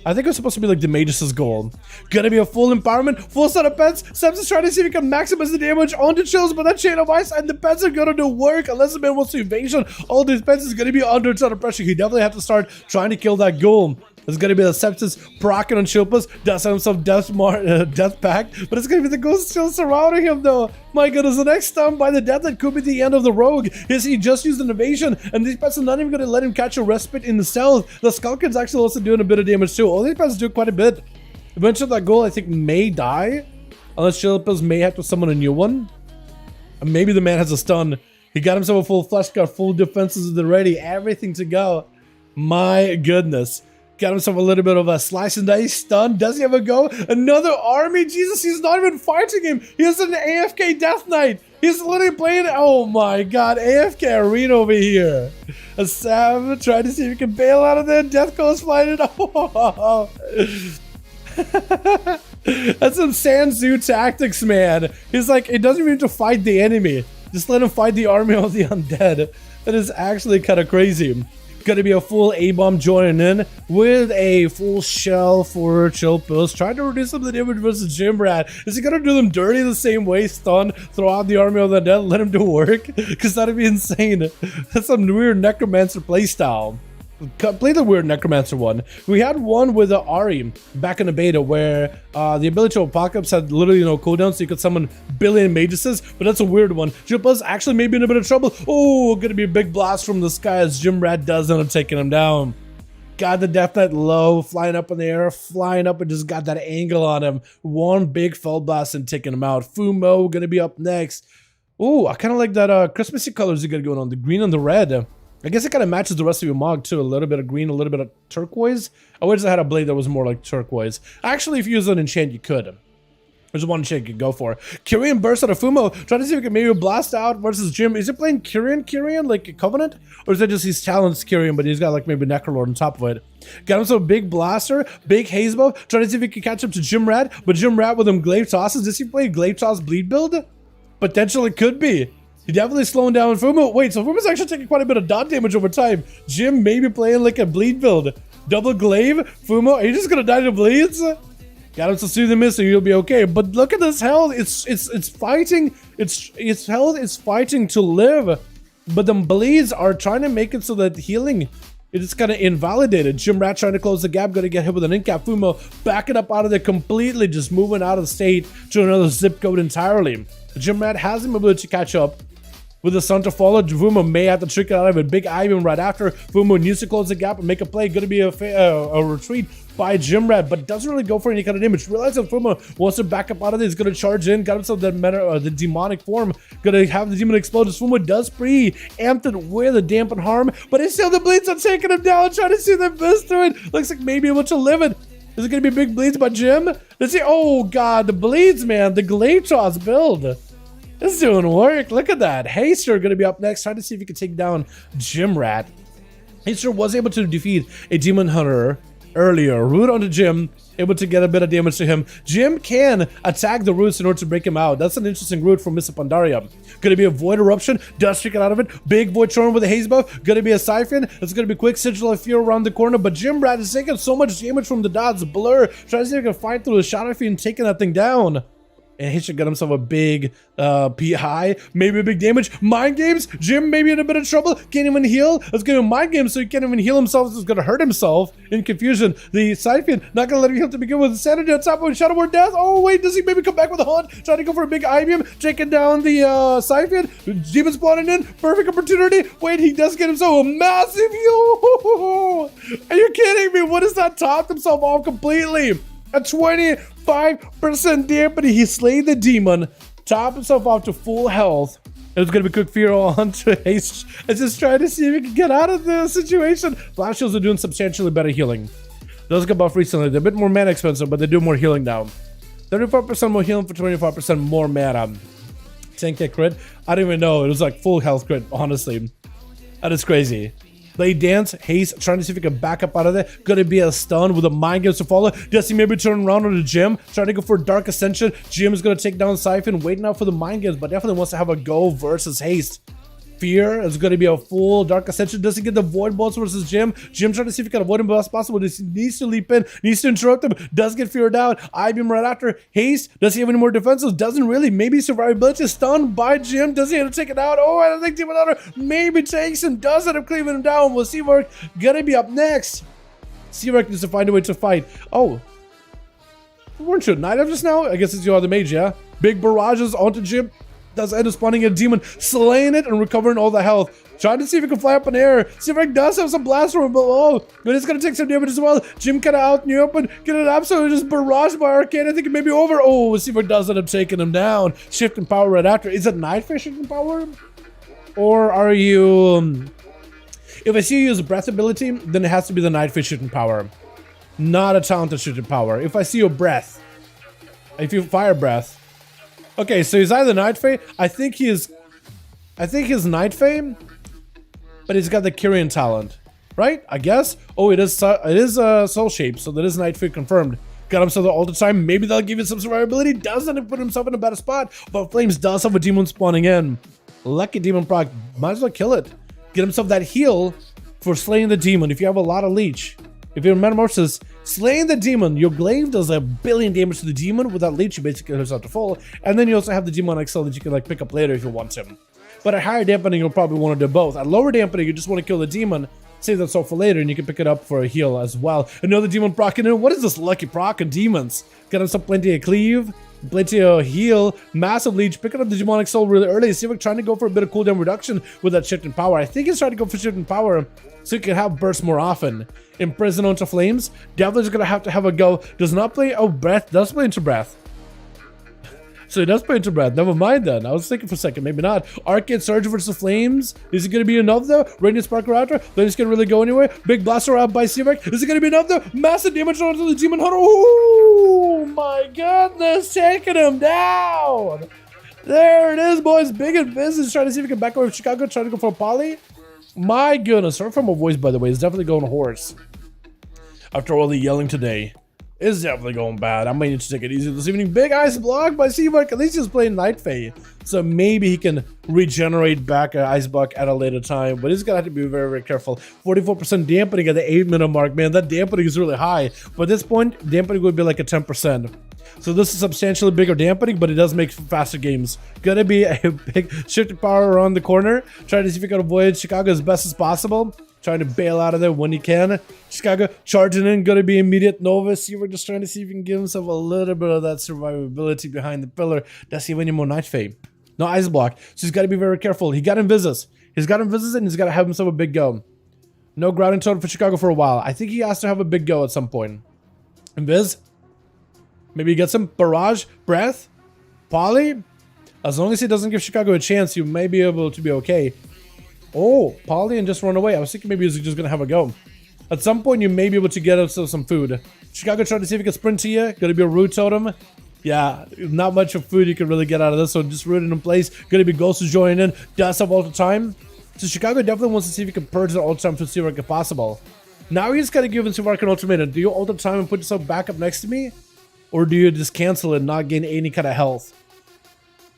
I think it was supposed to be like the Magus' goal. Gonna be a full empowerment, full set of pets. Sebs is trying to see if he can maximize the damage onto Chills, but that chain of ice and the pets are gonna do work unless the man wants to evasion. All these pets is gonna be under a ton of pressure. He definitely have to start trying to kill that ghoul. It's gonna be the Sepsis proccing on Chilpas, does have some death pact, but it's gonna be the ghost still surrounding him though. My goodness, the next stun by the death that could be the end of the rogue. He just used an evasion, and these pets are not even gonna let him catch a respite in the stealth. The Skulkin's actually also doing a bit of damage too. All these pets do quite a bit. Eventually that ghoul I think may die, unless Chilpas may have to summon a new one. And maybe the man has a stun. He got himself a full flesh guard, full defenses at the ready, everything to go. My goodness. Got himself a little bit of a slice and dice stun. Does he have a go? Another army? Jesus, he's not even fighting him. He has an AFK Death Knight. He's literally playing, oh my god, AFK Arena over here. A Sam trying to see if he can bail out of there. Death goes flying in. Oh. That's some Sanzu tactics, man. He's like, it doesn't even need to fight the enemy. Just let him fight the army of the undead. That is actually kind of crazy. Gonna be a full A-bomb joining in with a full shell for Chilpos. Trying to reduce some of the damage versus Jimrat. Is he gonna do them dirty the same way? Stun, throw out the army of the dead, let him do work? Because that'd be insane. That's some weird Necromancer playstyle. Play the weird Necromancer one. We had one with the Ari back in the beta where the ability to Apocalypse had literally no cooldown, so you could summon billion Maguses, but that's a weird one. Jimba's actually maybe in a bit of trouble. Oh, gonna be a big blast from the sky as Jimrat does end up taking him down. Got the Death Knight low, flying up in the air, flying up and just got that angle on him. One big fell blast and taking him out. Fumo gonna be up next. Oh, I kind of like that Christmassy colors you got going on, the green and the red. I guess it kind of matches the rest of your mog too. A little bit of green, a little bit of turquoise. I wish I had a blade that was more like turquoise. Actually, if you use an enchant, you could. There's one enchant you could go for. Kyrian burst out of Fumo. Trying to see if we can maybe blast out versus Jim. Is he playing Kyrian like Covenant? Or is that just his talents Kyrian, but he's got like maybe Necrolord on top of it? Got him some big blaster, big haze buff. Trying to see if he can catch up to Jimrat. But Jimrat with him glaive tosses. Does he play glaive toss bleed build? Potentially could be. He definitely slowing down Fumo. Wait, so Fumo's actually taking quite a bit of dot damage over time. Jim maybe playing like a bleed build. Double glaive. Fumo, are you just gonna die to bleeds? Got him to soothe him in so you'll be okay. But look at this health. It's fighting. Its health is fighting to live. But the bleeds are trying to make it so that healing it's kind of invalidated. Jimrat trying to close the gap, gonna get hit with an incap. Fumo backing up out of there completely, just moving out of the state to another zip code entirely. Jimrat has the ability to catch up. With the sun to follow, Fumo may have to trick it out of it. Big Ivan right after. Fumo needs to close the gap and make a play. Gonna be a retreat by Jimrat, but doesn't really go for any kind of damage. Realize that Fumo wants to back up out of this. Gonna charge in. Got himself the demonic form. Gonna have the demon explode. As Fumo does preempt it with a dampen harm, but it's still the bleeds are taking him down. Trying to see them best through it. Looks like maybe able to live it. Is it gonna be big bleeds by Jim? Let's see. Oh god, the bleeds, man. The glaive toss build. It's doing work. Look at that. Haster going to be up next. Trying to see if he can take down Jimrat. Haster was able to defeat a Demon Hunter earlier. Root onto Jim. Able to get a bit of damage to him. Jim can attack the roots in order to break him out. That's an interesting root from Mr. Pandaria. Going to be a Void Eruption. Does trick it out of it. Big Void Charm with a Haze buff. Going to be a Siphon. It's going to be quick Sigil of Fear around the corner. But Jimrat is taking so much damage from the dots. Blur. Trying to see if he can fight through the Shadow Fiend and taking that thing down. and he should get himself a big PI, maybe a big damage. Mind games, Jim maybe in a bit of trouble, can't even heal. Let's give him mind games so he can't even heal himself, so he's gonna hurt himself in confusion. The Siphon, not gonna let him heal to begin with. Sanity on top of Shadow Word Death. Oh wait, does he maybe come back with a hunt? Trying to go for a big IBM, taking down the Siphon. Demon spawning in, perfect opportunity. Wait, he does get himself a massive heal. Are you kidding me? What is that? Topped himself off completely. A 25% dampening. He slayed the demon, topped himself off to full health. It was going to be quick fear on to haste. And just trying to see if he can get out of the situation. Flash shields are doing substantially better healing. Those got buffed recently. They're a bit more mana expensive, but they do more healing now. 35% more healing for 25% more mana. 10k crit. I don't even know. It was like full health crit, honestly. That is crazy. Play dance, haste, trying to see if he can back up out of there. Gonna be a stun with a mind games to follow. Does he maybe turn around on the Jim? Trying to go for Dark Ascension. Jim is gonna take down Siphon, waiting out for the mind games, but definitely wants to have a go versus haste. Fear is going to be a full Dark Ascension. Does he get the Void Bolts versus Jim? Jim trying to see if he can avoid him as possible. He needs to leap in, needs to interrupt him. Does get feared out. IBM right after. Haste. Does he have any more defenses? Doesn't really. Maybe survivability. Stunned by Jim. Does he have to take it out? Oh, I don't think Demon Hunter maybe takes him. Does end up cleaving him down. Well, Seawork gonna be up next. Seawork needs to find a way to fight. Oh. Weren't you at night just now? I guess it's you are the mage, yeah? Big barrages onto Jim. Does end up spawning a demon, slaying it and recovering all the health. Trying to see if he can fly up in the air. Seawork does have some blast from below, but it's gonna take some damage as well. Jim kind of out in the open, getting absolutely just barraged by Arcane. I think it may be over. Oh, Seawork does end up taking him down. Shifting power right after. Is it Nightfish shifting power? Or are you... if I see you use a breath ability, then it has to be the Nightfish shifting power. Not a talented shifting power. If I see your breath, if you fire breath, okay, so he's either Night Fae. I think he's Night Fae, but he's got the Kyrian talent, right? I guess. Oh, it is Soul Shape, so that is Night Fae confirmed. Got himself all the time. Maybe that'll give you some survivability. Doesn't put himself in a better spot, but Flames does have a demon spawning in. Lucky demon proc. Might as well kill it. Get himself that heal for slaying the demon. If you have a lot of leech. If you're Metamorphosis, slaying the demon, your glaive does 1 billion damage to the demon. Without leech, you basically hits out to full. And then you also have the demon XL that you can like pick up later if you want him. But at higher dampening, you'll probably want to do both. At lower dampening, you just want to kill the demon, save that soul for later, and you can pick it up for a heal as well. Another demon proc in. What is this lucky proc and demons? Got himself plenty of cleave, plenty of heal, massive leech, picking up the demonic soul really early. Seawork trying to go for a bit of cooldown reduction with that shift in power. I think he's trying to go for shift in power so he can have bursts more often. Imprison onto flames. Definitely gonna have to have a go. Does not play. Oh, breath does play into breath. So he does play into breath. Never mind then. I was thinking for a second, maybe not. Arcade Surge versus Flames. Is it going to be enough though? Radiant Sparkle after. Then it's going to really go anywhere. Big Blaster out by Seawork. Is it going to be enough though? Massive damage onto the Demon Hunter. Oh my goodness. Taking him down. There it is, boys. Big and business. Trying to see if we can back away with Chicago. Trying to go for a poly. My goodness. Sorry for my voice, by the way. It's definitely going hoarse. After all the yelling today. It's definitely going bad. I might need to take it easy this evening. Big Ice Block by Seawork. At least he's playing Night Fae. So maybe he can regenerate back an Ice Block at a later time. But he's going to have to be very, very careful. 44% dampening at the 8-minute mark. Man, that dampening is really high. But at this point, dampening would be like a 10%. So this is substantially bigger dampening, but it does make faster games. Gonna be a big shift of power around the corner. Trying to see if he can avoid Chicago as best as possible. Trying to bail out of there when he can. Chicago charging in, gonna be immediate Nova. We're just trying to see if he can give himself a little bit of that survivability behind the pillar. Does he have any more Night Fae? No Ice Block, so he's got to be very careful. He got Invisus. He's got Invisus and he's got to have himself a big go. No grounding totem for Chicago for a while. I think he has to have a big go at some point. Invis? Maybe he gets him. Barrage? Breath? Poly? As long as he doesn't give Chicago a chance, you may be able to be okay. Oh, Poly and just run away. I was thinking maybe he was just going to have a go. At some point, you may be able to get himself some food. Chicago trying to see if he can sprint to you. Gonna be a root totem. Yeah, not much of food you can really get out of this, so just rooted in place. Gonna be Ghost to join in. Does have all the time. So Chicago definitely wants to see if he can purge the ult time to Seawork if possible. Now he's got to give Seawork an ultimatum. Do you ult time and put yourself back up next to me? Or do you just cancel it and not gain any kind of health?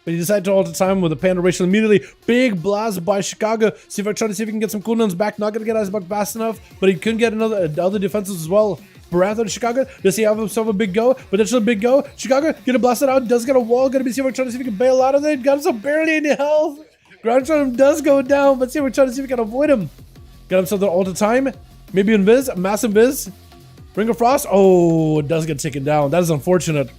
But he decided to ult the time with a Panda Racial immediately. Big blast by Chicago. Seawork trying to see if he can get some cooldowns back. Not going to get Icebug fast enough, but he couldn't get other defenses as well. Breath on Chicago. Does he have himself a big go? Potential big go. Chicago, gonna blast it out. Does get a wall. Gonna be trying to see if he can bail out of it. Got himself barely any health. Ground storm does go down, but we're trying to see if we can avoid him. Got himself the ult time. Maybe invis. Massive invis. Ring of Frost. Oh, it does get taken down. That is unfortunate.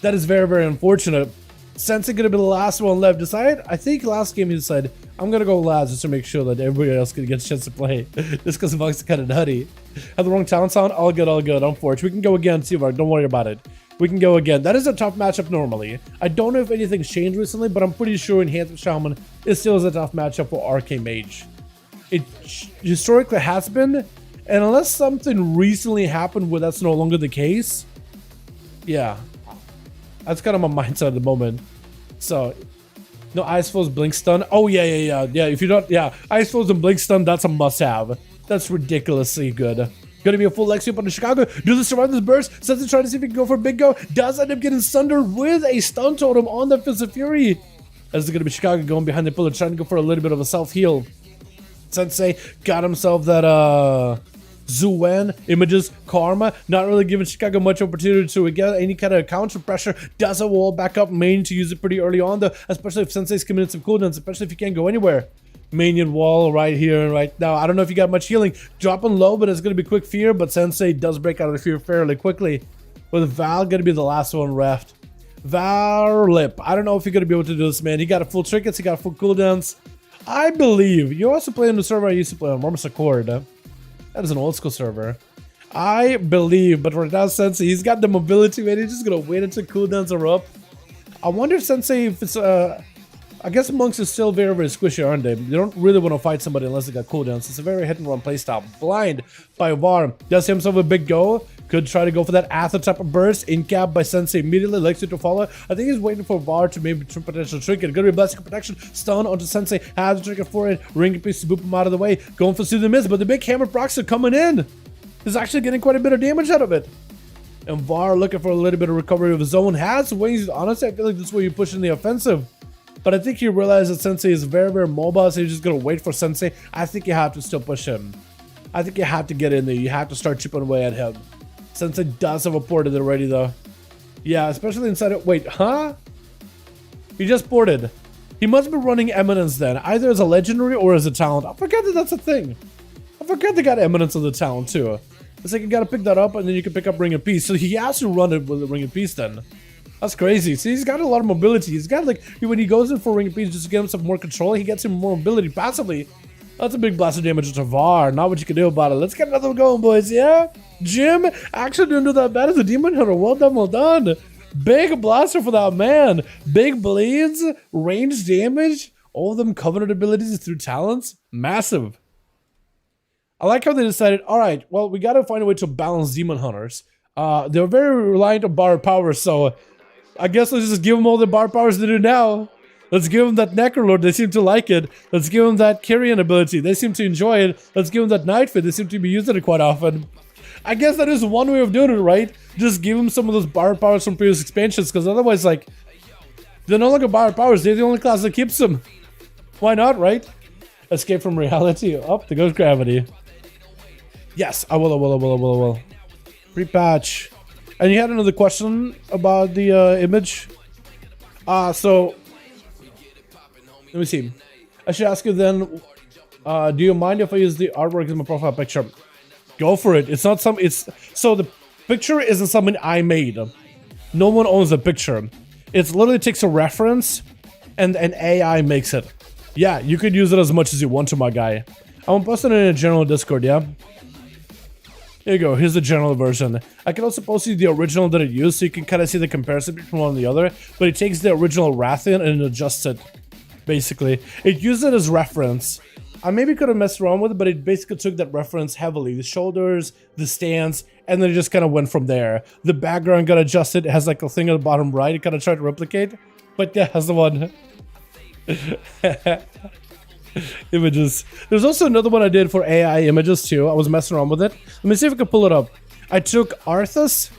That is very, very unfortunate. Sensei gonna be the last one left. Decide. I think last game he decided I'm gonna go last just to make sure that everybody else can get a chance to play. Just because Vox is kind of nutty. Have the wrong talent sound. All good, all good. Unfortunate. We can go again. See, don't worry about it. We can go again. That is a tough matchup normally. I don't know if anything's changed recently, but I'm pretty sure Enhanced Shaman is still a tough matchup for Arcane Mage. It historically has been, and unless something recently happened where that's no longer the case, yeah. That's kind of my mindset at the moment. So, no Ice Flows, Blink Stun. Oh, yeah. If you don't, yeah. Ice Flows and Blink Stun, that's a must-have. That's ridiculously good. Gonna be a full Lexi up on the Chicago. Do they survive this burst? Sensei trying to see if he can go for a big go. Does end up getting sundered with a stun totem on the Fist of Fury. As it's gonna be Chicago going behind the pillar, trying to go for a little bit of a self-heal. Sensei got himself that, Zuwen, Images, Karma, not really giving Chicago much opportunity to get any kind of counter pressure. Does a wall back up main to use it pretty early on though, especially if Sensei's committing some cooldowns, especially if you can't go anywhere. Minion wall right here and right now. I don't know if you got much healing. Dropping low, but it's going to be quick fear, but Sensei does break out of the fear fairly quickly. With Val going to be the last one left. Varlip. I don't know if you're going to be able to do this, man. He got a full trinkets, he got full cooldowns. I believe. You also play on the server I used to play on, Mormus Accord. That is an old school server. I believe, but right now Sensei, he's got the mobility, man. He's just gonna wait until cooldowns are up. I wonder if Sensei, if it's I guess monks are still very, very squishy, aren't they? They don't really want to fight somebody unless they got cooldowns. It's a very hit and run playstyle. Blind by Var. Does himself a big go. Could try to go for that Ather type of burst. In cap by Sensei immediately. Likes it to follow. I think he's waiting for Var to maybe potential trinket. Gonna be Blessing Protection. Stun onto Sensei. Has a trinket for it. Ring piece to boop him out of the way. Going for the miss, but the big hammer procs are coming in. He's actually getting quite a bit of damage out of it. And Var looking for a little bit of recovery of his own. Has wings. Honestly, I feel like this is where you push in the offensive. But I think you realize that Sensei is very, very mobile, so you're just going to wait for Sensei. I think you have to still push him. I think you have to get in there. You have to start chipping away at him. Sensei does have a ported already, though. Yeah, especially inside it. Wait, huh? He just ported. He must be running Eminence then, either as a legendary or as a talent. I forgot that that's a thing. I forgot they got Eminence as a talent, too. It's like you got to pick that up, and then you can pick up Ring of Peace. So he has to run it with the Ring of Peace then. That's crazy. See, he's got a lot of mobility. He's got, like, when he goes in for Ring of Peace just to get himself more control, he gets him more mobility passively. That's a big blast of damage to Var. Not what you can do about it. Let's get another one going, boys, yeah? Jim actually didn't do that bad as a Demon Hunter. Well done, well done. Big blaster for that man. Big bleeds, range damage, all of them covenant abilities through talents. Massive. I like how they decided, all right, well, we got to find a way to balance Demon Hunters. They're very reliant on bar power, so I guess let's just give them all the bar powers they do now. Let's give them that Necrolord, they seem to like it. Let's give them that Kyrian ability, they seem to enjoy it. Let's give them that Night Fit, they seem to be using it quite often. I guess that is one way of doing it, right? Just give them some of those bar powers from previous expansions, because otherwise, like, they're no longer bar powers, they're the only class that keeps them. Why not, right? Escape from reality, up to Ghost Gravity. Yes, I will. Pre-patch. And you had another question about the image. So let me see. I should ask you then. Do you mind if I use the artwork as my profile picture? Go for it. It's not some. It's so the picture isn't something I made. No one owns the picture. It literally takes a reference, and an AI makes it. Yeah, you could use it as much as you want to, my guy. I'm posting it in a general Discord. Yeah. There you go, here's the general version. I can also post you the original that it used so you can kind of see the comparison between one and the other, but it takes the original Rathian and adjusts it, basically. It used it as reference. I maybe could have messed around with it, but it basically took that reference heavily. The shoulders, the stance, and then it just kind of went from there. The background got adjusted, it has like a thing at the bottom right, it kind of tried to replicate, but yeah, that's the one. Images. There's also another one I did for AI images too. I was messing around with it. Let me see if I can pull it up. I took Arthas.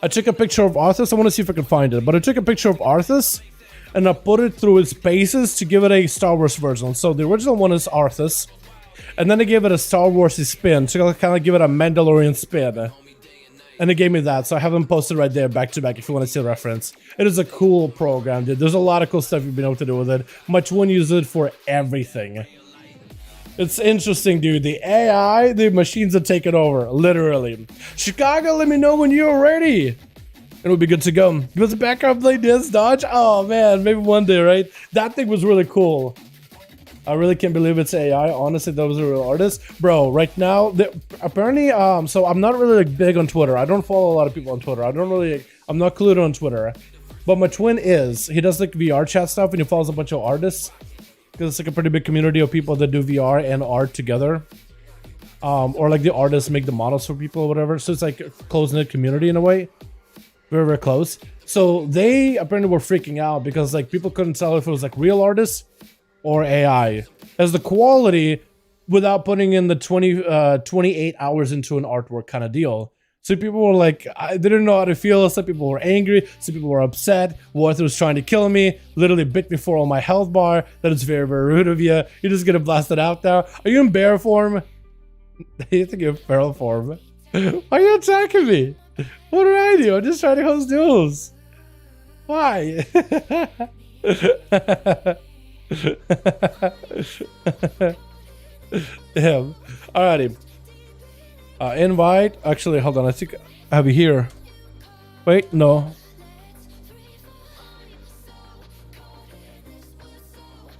I took a picture of Arthas. I want to see if I can find it. But I took a picture of Arthas and I put it through its paces to give it a Star Wars version. So the original one is Arthas. And then they gave it a Star Wars-y spin, to kind of give it a Mandalorian spin. And they gave me that, so I have them posted right there, back to back, if you want to see a reference. It is a cool program, dude. There's a lot of cool stuff you've been able to do with it. My twin uses it for everything. It's interesting, dude. The AI, the machines have taken over, literally. Chicago, let me know when you're ready. It'll be good to go. Give us a backup like this, Dodge. Oh, man, maybe one day, right? That thing was really cool. I really can't believe it's AI. Honestly, that was a real artist. Bro, right now, apparently, so I'm not really like, big on Twitter. I don't follow a lot of people on Twitter. I'm not clued on Twitter. But my twin is. He does like VR chat stuff and he follows a bunch of artists. Because it's like a pretty big community of people that do VR and art together. Or like the artists make the models for people or whatever. So it's like a close-knit community in a way. Very, very close. So they apparently were freaking out because like people couldn't tell if it was like real artists or AI, as the quality without putting in the 28 hours into an artwork kind of deal. So people were like, I didn't know how to feel. Some people were angry. Some people were upset. Warth was trying to kill me. Literally bit me for all my health bar. That is very, very rude of you. You're just gonna blast it out there. Are you in bear form? You think you're in feral form? Why are you attacking me? What do I do? I'm just trying to host duels. Why? Damn. Alrighty. Invite. Actually, hold on. I think I have you here. Wait, no.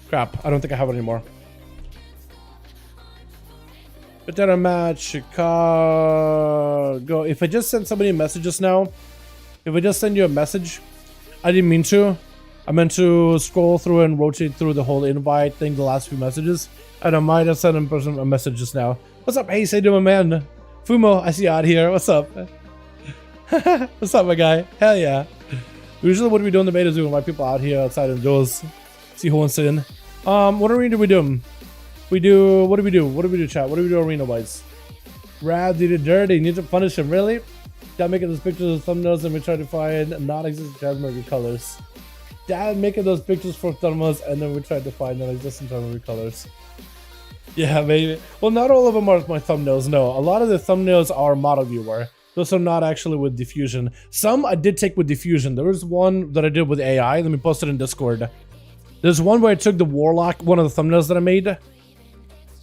Crap. I don't think I have it anymore. Potato match, Chicago. If I just send somebody a message just now, if I just send you a message, I didn't mean to. I meant to scroll through and rotate through the whole invite thing, the last few messages. And I might have sent a message just now. What's up, Ace? How you doing, man? Fumo, I see you out here. What's up? What's up, my guy? Hell yeah. Usually what we do in the beta is we invite people out here outside of duels. See who wants in. What arena do we do? What do we do, chat? What do we do arena-wise? Rad did it dirty. Need to punish him, really? Dad making those pictures of thumbnails and we try to find non-existent Jasmine colors. Dad making those pictures for thumbnails and then we tried to find non-existent Jasmine colors. Yeah, maybe. Well, not all of them are my thumbnails, no. A lot of the thumbnails are model viewer. Those are not actually with diffusion. Some I did take with diffusion. There was one that I did with AI. Let me post it in Discord. There's one where I took the Warlock, one of the thumbnails that I made,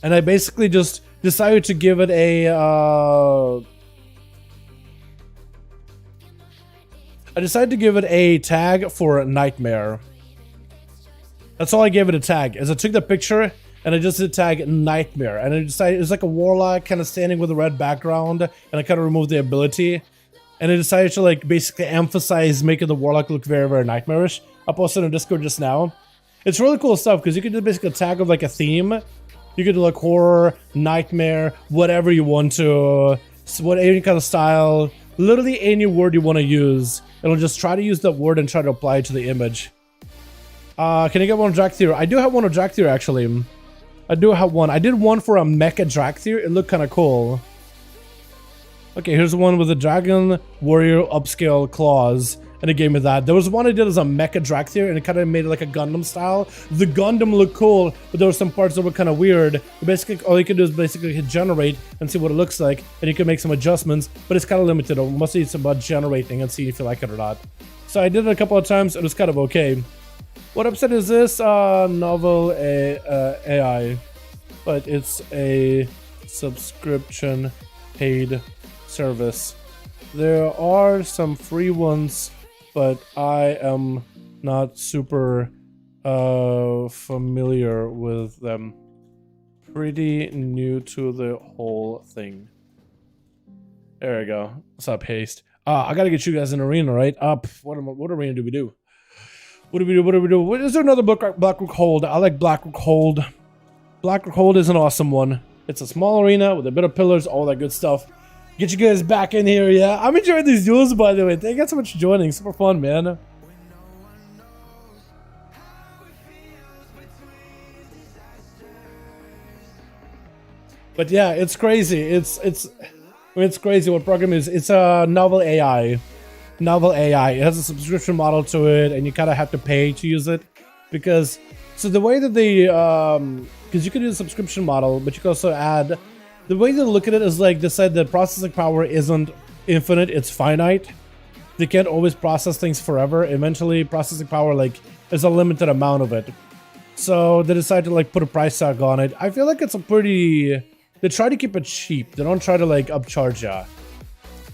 and I basically just decided to give it a tag for Nightmare. That's all I gave it a tag. As I took the picture and I just did tag Nightmare, and I decided it's like a Warlock kind of standing with a red background, and I kind of removed the ability, and I decided to like basically emphasize making the Warlock look very, very nightmarish. I posted on Discord just now. It's really cool stuff because you can do basically a tag of like a theme. You could do like horror, nightmare, whatever you want to, any kind of style, literally any word you want to use. It'll just try to use that word and try to apply it to the image. Can I get one of Drakthir? I do have one of Drakthir actually. I do have one. I did one for a Mecha Drakthir. It looked kind of cool. Okay, here's the one with the Dragon Warrior upscale claws. And it gave me that. There was one I did as a Mecha Drakthir, and it kind of made it like a Gundam style. The Gundam looked cool, but there were some parts that were kind of weird. Basically, all you can do is basically hit generate and see what it looks like, and you can make some adjustments, but it's kind of limited. Mostly it's about generating and see if you like it or not. So I did it a couple of times. It was kind of okay. What website is this? Novel AI, but it's a subscription paid service. There are some free ones, but I am not super familiar with them. Pretty new to the whole thing. There we go. What's up, Haste? I gotta get you guys in arena, right? What arena do we do? What do we do? Is there another Blackrook Hold? I like Blackrook Hold. Blackrook Hold is an awesome one. It's a small arena with a bit of pillars, all that good stuff. Get you guys back in here, yeah? I'm enjoying these duels, by the way. Thank you guys so much for joining. Super fun, man. But yeah, it's crazy. It's crazy what program is. It's a novel AI. Novel AI. It has a subscription model to it, and you kind of have to pay to use it because So the way that they, because you can do the subscription model, but you can also add, the way they look at it is like they said that processing power isn't infinite, it's finite. They can't always process things forever. Eventually, processing power, like, is a limited amount of it. So they decided to, like, put a price tag on it. I feel like it's a pretty, they try to keep it cheap. They don't try to, like, upcharge ya.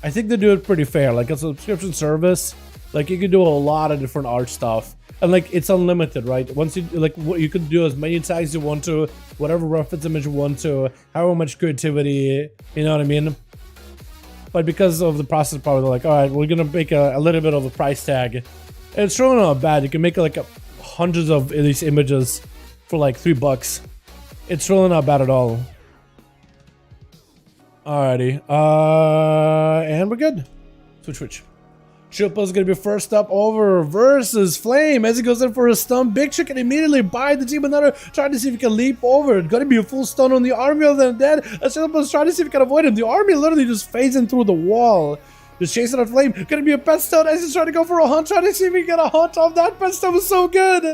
I think they do it pretty fair. Like, a subscription service, like, you can do a lot of different art stuff. And, like, it's unlimited, right? Once you, like, you can do as many tags you want to, whatever reference image you want to, however much creativity, you know what I mean? But because of the processing power, they're like, all right, we're gonna make a little bit of a price tag. And it's really not bad. You can make like hundreds of these images for like $3. It's really not bad at all. Alrighty, and we're good. Switch. Triple is going to be first up over versus Flame as he goes in for a stun. Big Chick can immediately buy the Demon Hunter, trying to see if he can leap over. It's going to be a full stun on the army of the undead. As Triple is trying to see if he can avoid him. The army literally just phasing through the wall. Just chasing out Flame. Going to be a pet stun as he's trying to go for a hunt, trying to see if he can get a hunt off. That pet stun was so good.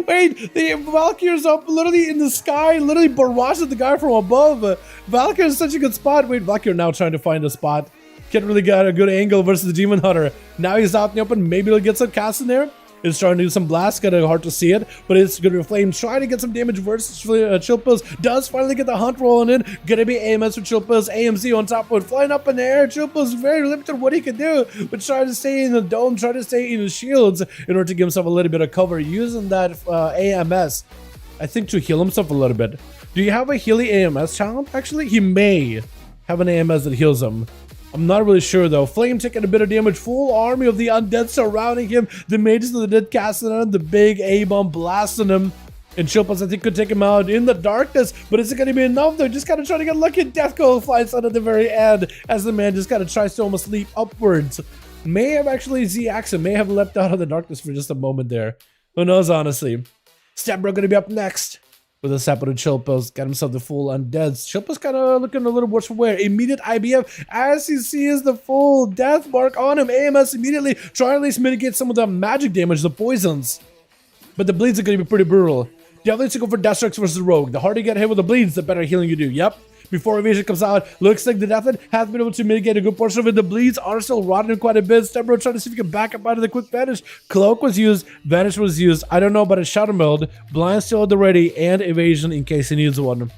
Wait, the Valkyrie's up literally in the sky, literally barraging the guy from above. Valkyrie is such a good spot. Wait, Valkyrie now trying to find a spot. Can't really get a good angle versus the Demon Hunter. Now he's out in the open. Maybe he'll get some cast in there. He's trying to do some blast. Kind of hard to see it, but it's going to be Flame trying to get some damage versus Chillpills. Does finally get the hunt rolling in. Gonna be AMS for Chillpills. AMZ on top of it, flying up in the air. Chillpills very limited what he can do, but trying to stay in the dome, trying to stay in the shields in order to give himself a little bit of cover using that AMS. I think to heal himself a little bit. Do you have a Healy AMS challenge? Actually, he may have an AMS that heals him. I'm not really sure though. Flame taking a bit of damage. Full army of the undead surrounding him. The mages of the dead casting on him. The big A-bomb blasting him. And Chillpills, I think, could take him out in the darkness. But is it going to be enough? They're just kind of trying to get lucky. Death Coil flies out at the very end as the man just kind of tries to almost leap upwards. May have actually Z-Axon may have leapt out of the darkness for just a moment there. Who knows, honestly. Stepbro going to be up next. With a separate Chillpills, got himself the full undead. Chillpills kind of looking a little worse for wear. Immediate IBF as he sees the full death mark on him. AMS immediately trying to at least mitigate some of the magic damage, the poisons. But the bleeds are going to be pretty brutal. Definitely to go for Deathstrikes versus Rogue. The harder you get hit with the bleeds, the better healing you do. Yep. Before evasion comes out, looks like the Deathhead has been able to mitigate a good portion of it. The bleeds are still rotting quite a bit. Stepbro trying to see if he can back up out of the quick vanish. Cloak was used, vanish was used. I don't know about a shadow meld. Blind still at the ready, and evasion in case he needs one.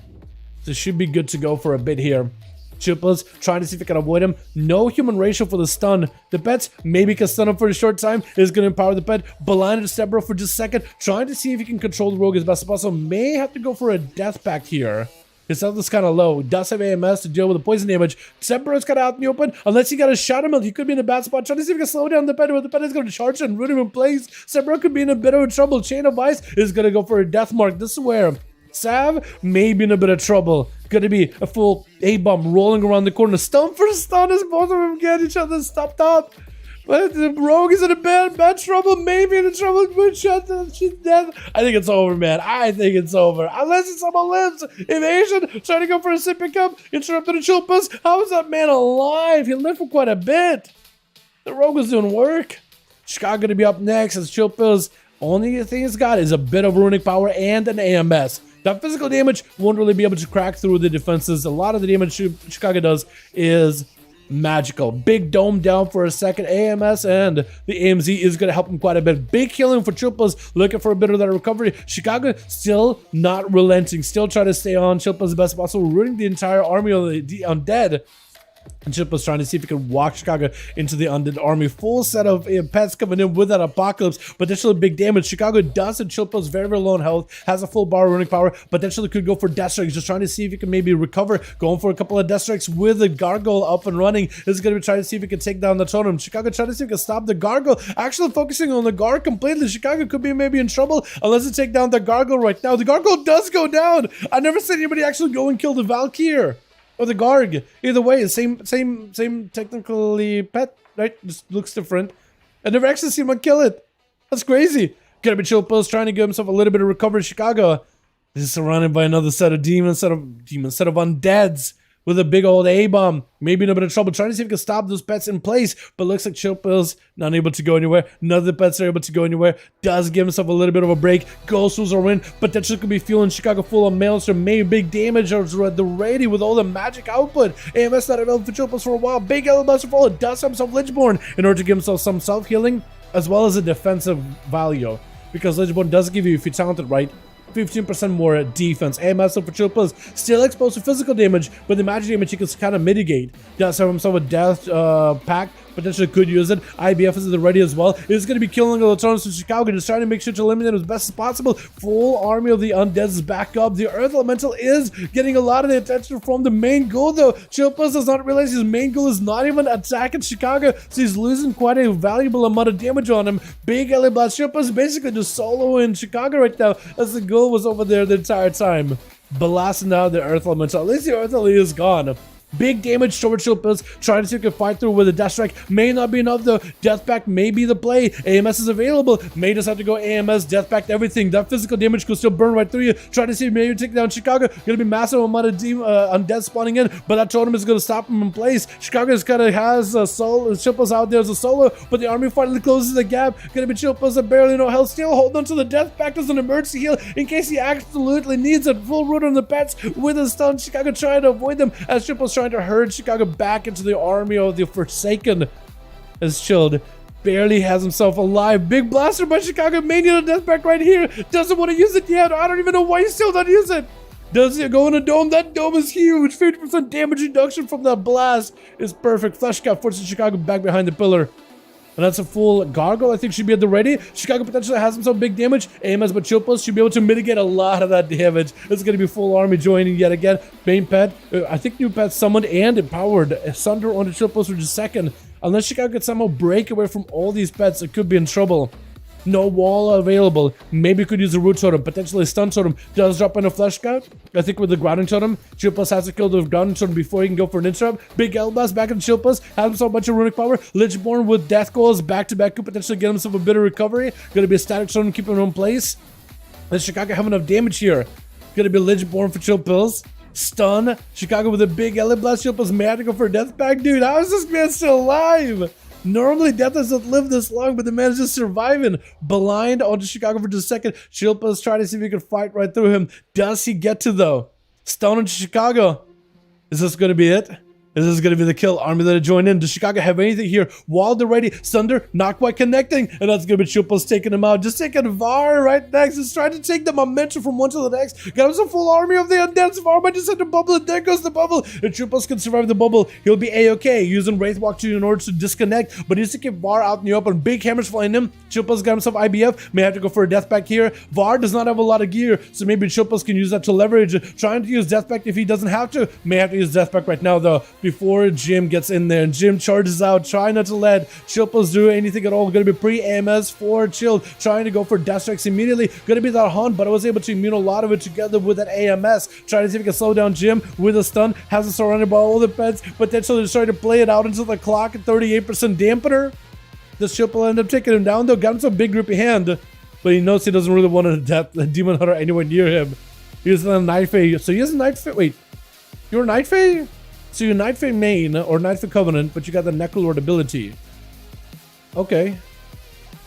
So should be good to go for a bit here. Chillpills trying to see if he can avoid him. No human ratio for the stun. The pets maybe can stun him for a short time. Is going to empower the pet. Blinded Stepbro for just a second. Trying to see if he can control the rogue as best as possible. May have to go for a death pact here. His health is kind of low. Does have AMS to deal with the poison damage. Stepbro's kind of out in the open. Unless he got a shadow melt, he could be in a bad spot. Trying to see if he can slow down the pet, but the pet is going to charge and root him in place. Stepbro could be in a bit of trouble. Chain of Ice is going to go for a death mark. This is where Sav may be in a bit of trouble. Going to be a full A-bomb rolling around the corner. Stun for stun as both of them get each other stopped up. But the rogue is in a bad trouble. Maybe in a trouble with she's dead. I think it's over, man. I think it's over. Unless it's someone lives. Evasion, trying to go for a sip pickup. Interrupted the Chillpills. How is that man alive? He lived for quite a bit. The rogue was doing work. Chicago going to be up next as Chillpills. Only thing he's got is a bit of runic power and an AMS. That physical damage won't really be able to crack through the defenses. A lot of the damage Chicago does is magical. Big dome down for a second. AMS and the AMZ is going to help him quite a bit. Big healing for Chillpills, looking for a bit of that recovery. Chicago still not relenting, still trying to stay on Chillpills as best possible, ruining the entire army of the undead. And Chillpills trying to see if he can walk Chicago into the undead army. Full set of pets coming in with that apocalypse. Potentially big damage. Chicago does, and Chillpills very, very low in health. Has a full bar running power. Potentially could go for Death Strikes. Just trying to see if he can maybe recover. Going for a couple of Death Strikes with the Gargoyle up and running. This is going to be trying to see if he can take down the totem. Chicago trying to see if he can stop the Gargoyle. Actually focusing on the Garg completely. Chicago could be maybe in trouble unless he take down the Gargoyle right now. The Gargoyle does go down. I've never seen anybody actually go and kill the Valkyrie. Or the Garg. Either way, same technically pet, right? Just looks different. I never actually seen one kill it. That's crazy. Gonna be Chillpills trying to give himself a little bit of recovery in Chicago. This is surrounded by another set of demons, set of undeads. with a big old A-bomb. Maybe in a bit of trouble trying to see if he can stop those pets in place, but looks like Chillpill's not able to go anywhere. None of the pets are able to go anywhere. Does give himself a little bit of a break. Ghost Rules are in. Potentially could be fueling Chicago full of mails or maybe big damage or the ready with all the magic output. AMS not available for Chillpill's for a while. Big Yellow Buster Fall does have himself Lichborn in order to give himself some self-healing as well as a defensive value. Because Lichborn does give you, if you're talented right, 15% more defense. AMS for Chillpill's still exposed to physical damage, but the magic damage he can kind of mitigate. Does have himself a death pack. Potentially could use it. IBF is at the ready as well. It's going to be killing the Electronics from Chicago, just trying to make sure to eliminate him as best as possible. Full army of the undeads is back up. The Earth Elemental is getting a lot of the attention from the main goal, though. Chillpill's does not realize his main goal is not even attacking Chicago, so he's losing quite a valuable amount of damage on him. Big LA Blast Chillpill's basically just solo in Chicago right now, as the goal was over there the entire time. Blasting out the Earth Elemental. At least the Earth Elemental is gone. Big damage towards Chillpill's, trying to see if he can fight through with a Death Strike. May not be enough though. Death Pact may be the play. AMS is available. May just have to go AMS, Death Pact, everything. That physical damage could still burn right through you. Try to see if maybe take down Chicago. Gonna be massive amount of undead spawning in, but that totem is gonna stop him in place. Chicago just kind of has a solo. Chillpill's out there as a solo, but the army finally closes the gap. Gonna be Chillpill's at barely no health, still holding on to the Death Pact as an emergency heal in case he absolutely needs it. Full root on the pets with a stun. Chicago trying to avoid them as Chillpill's trying to herd Chicago back into the army of the Forsaken. As Chilled barely has himself alive. Big blaster by Chicago. May need a death pack right here. Doesn't want to use it yet. I don't even know why he still doesn't use it. Does he go in a dome? That dome is huge. 50% damage reduction from that blast is perfect. Flesh Cap forces Chicago back behind the pillar. And that's a full gargle. I think should be at the ready. Chicago potentially has himself big damage. AMS but Chillpill's should be able to mitigate a lot of that damage. It's going to be full army joining yet again. Main pet. I think new pet summoned and empowered. Sunder on the Chillpill's for just a second. Unless Chicago could somehow break away from all these pets, it could be in trouble. No wall available. Maybe could use a root totem, potentially a stun totem. Does drop in a flesh scout. I think with the grounding totem, Chillpill's has to kill the grounding totem before he can go for an interrupt. Big Elbas back in Chillpill's, has himself a bunch of runic power. Lichborn with death goals back to back could potentially get himself a bit of recovery. Gonna be a static totem keeping him in place. Does Chicago have enough damage here? Gonna be Lichborn for Chillpill's. Stun. Chicago with a big LA Blast. Chillpill's may have to go for a death pack. Dude, how is this man still alive? Normally, death doesn't live this long, but the man is just surviving. Blind onto Chicago for just a second. Chillpill's trying to see if he can fight right through him. Does he get to, though? Stun into Chicago. Is this going to be it? Is this going to be the kill? Army that join in. Does Chicago have anything here? While they're ready, Sunder not quite connecting. And that's going to be Chillpill's taking him out. Just taking VAR right next. He's trying to take the momentum from one to the next. Got him a full army of the undead. VAR might just hit the bubble, and there goes the bubble. If Chillpill's can survive the bubble, he'll be A-OK. Using Wraithwalk 2 in order to disconnect, but he needs to keep VAR out in the open. Big hammers flying him. Chillpill's got himself IBF. May have to go for a death pack here. VAR does not have a lot of gear, so maybe Chillpill's can use that to leverage. Trying to use death pack if he doesn't have to. May have to use death pack right now, though, before Jim gets in there, and Jim charges out, trying not to let Chillpill's do anything at all. Gonna be pre-AMS for Chilled, trying to go for death strikes immediately. Gonna be that hunt, but I was able to immune a lot of it together with that AMS. Trying to see if he can slow down Jim with a stun. Has him surrounded by all the pets. Potentially just trying to play it out until the clock at 38% dampener. Does Chillpill end up taking him down though? Got him some big grippy hand, but he knows he doesn't really want a Demon Hunter anywhere near him. He's a Night Fae, so he has a Night Fae. Wait, you're a Night Fae? So you're Night Fae main or Night Fae Covenant, but you got the Necrolord ability. Okay.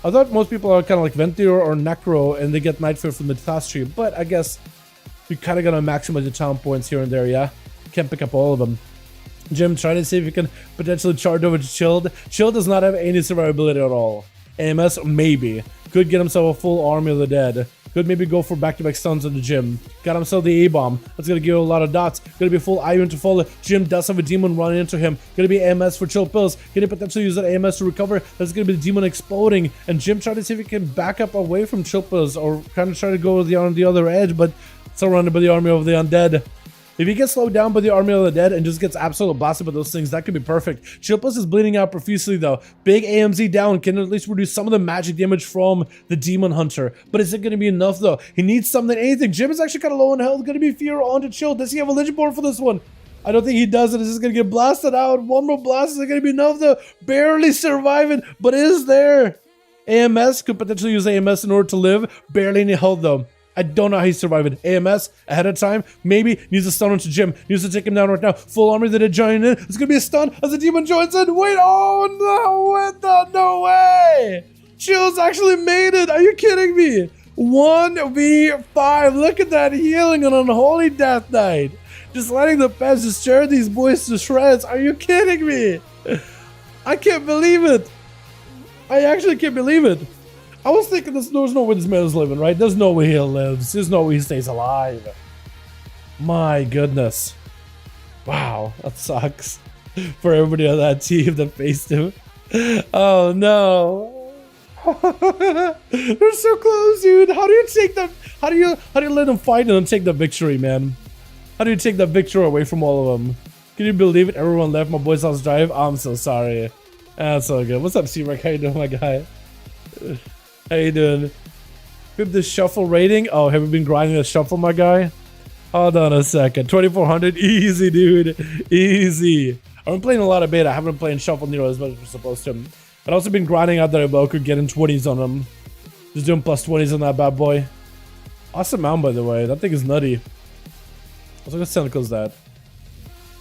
I thought most people are kind of like Venthyr or Necro and they get Night Fae from the task tree, but I guess you kind of gotta maximize your talent points here and there, yeah? Can't pick up all of them. Jim, try to see if you can potentially charge over to Chilled. Chilled does not have any survivability at all. AMS, maybe. Could get himself a full army of the dead. Could maybe go for back-to-back stuns in the Gym. Got himself the A-bomb. That's gonna give a lot of dots. Gonna be full Iron to follow. Jim does have a demon running into him. Gonna be AMS for Chillpill's. Gonna potentially use that AMS to recover. That's gonna be the demon exploding. And Jim trying to see if he can back up away from Chillpill's or kind of try to go on the other edge, but surrounded by the army of the undead. If he gets slowed down by the army of the dead and just gets absolutely blasted by those things, that could be perfect. Chillpill's is bleeding out profusely though. Big AMZ down can at least reduce some of the magic damage from the Demon Hunter. But is it going to be enough though? He needs something, anything. Jim is actually kind of low in health. Going to be Fear on to Chill. Does he have a Lichborn for this one? I don't think he does it. It's just going to get blasted out. One more blast. Is it going to be enough though? Barely surviving, but is there. AMS could potentially use AMS in order to live. Barely any health though. I don't know how he survived it. AMS ahead of time. Maybe needs to stun him to Jim. Needs to take him down right now. Full army that are joining in. It's gonna be a stun as the demon joins in. Wait, oh no, what the, no way. Chills actually made it. Are you kidding me? 1v5. Look at that healing on Unholy Death Knight. Just letting the pets just tear these boys to shreds. Are you kidding me? I can't believe it. I actually can't believe it. I was thinking there's no way this man is living, right? There's no way he lives. There's no way he stays alive. My goodness. Wow, that sucks for everybody on that team that faced him. Oh no. They're so close, dude. How do you take them? How do you let them fight and then take the victory, man? How do you take that victory away from all of them? Can you believe it? Everyone left my boy's house drive. I'm so sorry. That's so good. What's up, C-Rec? How you doing, my guy? How you doing? Flip the shuffle rating. Oh, have you been grinding the shuffle, my guy? Hold on a second. 2400. Easy, dude. Easy. I've been playing a lot of beta. I haven't been playing shuffle near as much as we're supposed to. I've also been grinding out that Evoker, getting 20s on them. Just doing plus 20s on that bad boy. Awesome mount, by the way. That thing is nutty. What's gonna sound close that?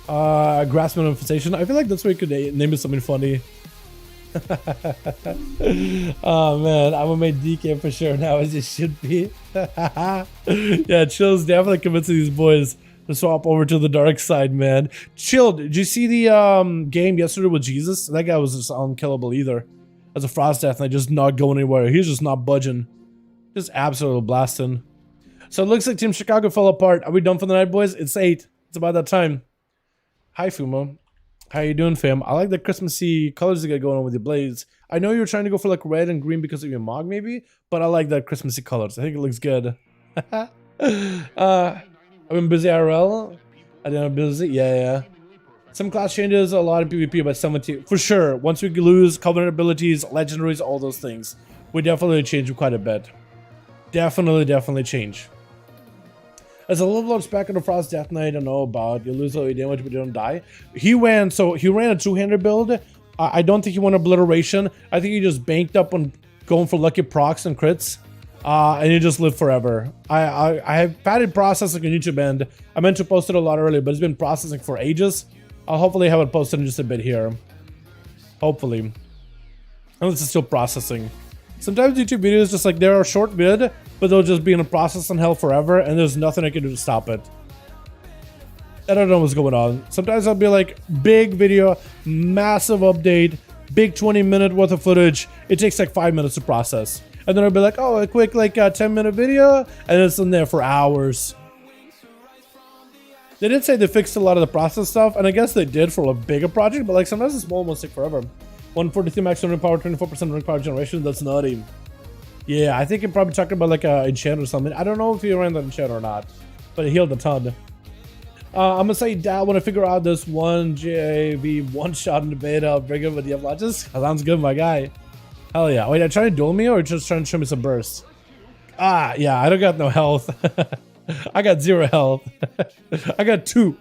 Grassman infestation. I feel like that's where you could name it something funny. Oh man, I'm gonna make DK for sure now, as it should be. Yeah, Chill's definitely convincing these boys to swap over to the dark side, man. Chill, did you see the game yesterday with Jesus? That guy was just unkillable either. As a Frost Death Knight, just not going anywhere. He's just not budging. Just absolutely blasting. So it looks like Team Chicago fell apart. Are we done for the night, boys? It's 8. It's about that time. Hi, Fumo. How you doing, fam? I like the Christmassy colors you got going on with your blades. I know you were trying to go for like red and green because of your Mog, maybe, but I like that Christmassy colors. I think it looks good. I've been busy IRL. I didn't busy. Yeah. Some class changes, a lot of PvP, but 17 for sure. Once we lose covenant abilities, legendaries, all those things, we definitely change quite a bit. Definitely change. As a level up spec on the Frost Death Knight, I don't know about. You lose all your damage, but you don't die. He ran a two-handed build. I don't think he won Obliteration. I think he just banked up on going for lucky procs and crits. And he just lived forever. I have had it processing on YouTube, and I meant to post it a lot earlier, but it's been processing for ages. I'll hopefully have it posted in just a bit here. Hopefully. Unless it's still processing. Sometimes YouTube videos just like they're a short vid, but they'll just be in a process in hell forever, and there's nothing I can do to stop it. I don't know what's going on. Sometimes I'll be like, big video, massive update, big 20-minute worth of footage. It takes like 5 minutes to process. And then I'll be like, oh, a quick like 10-minute video, and it's in there for hours. They did say they fixed a lot of the process stuff, and I guess they did for a bigger project, but like sometimes the small ones take forever. 143 max running power, 24% running power generation, that's nutty. Yeah, I think you're probably talking about like a enchant or something. I don't know if he ran that enchant or not, but it healed a ton. I'm gonna say Dal, when I figure out this 1JV one-shot in the beta, I'll bring him with the launches. Sounds good, my guy. Hell yeah. Wait, are you trying to duel me or just trying to show me some bursts? Ah, yeah, I don't got no health. I got 0 health. I got 2.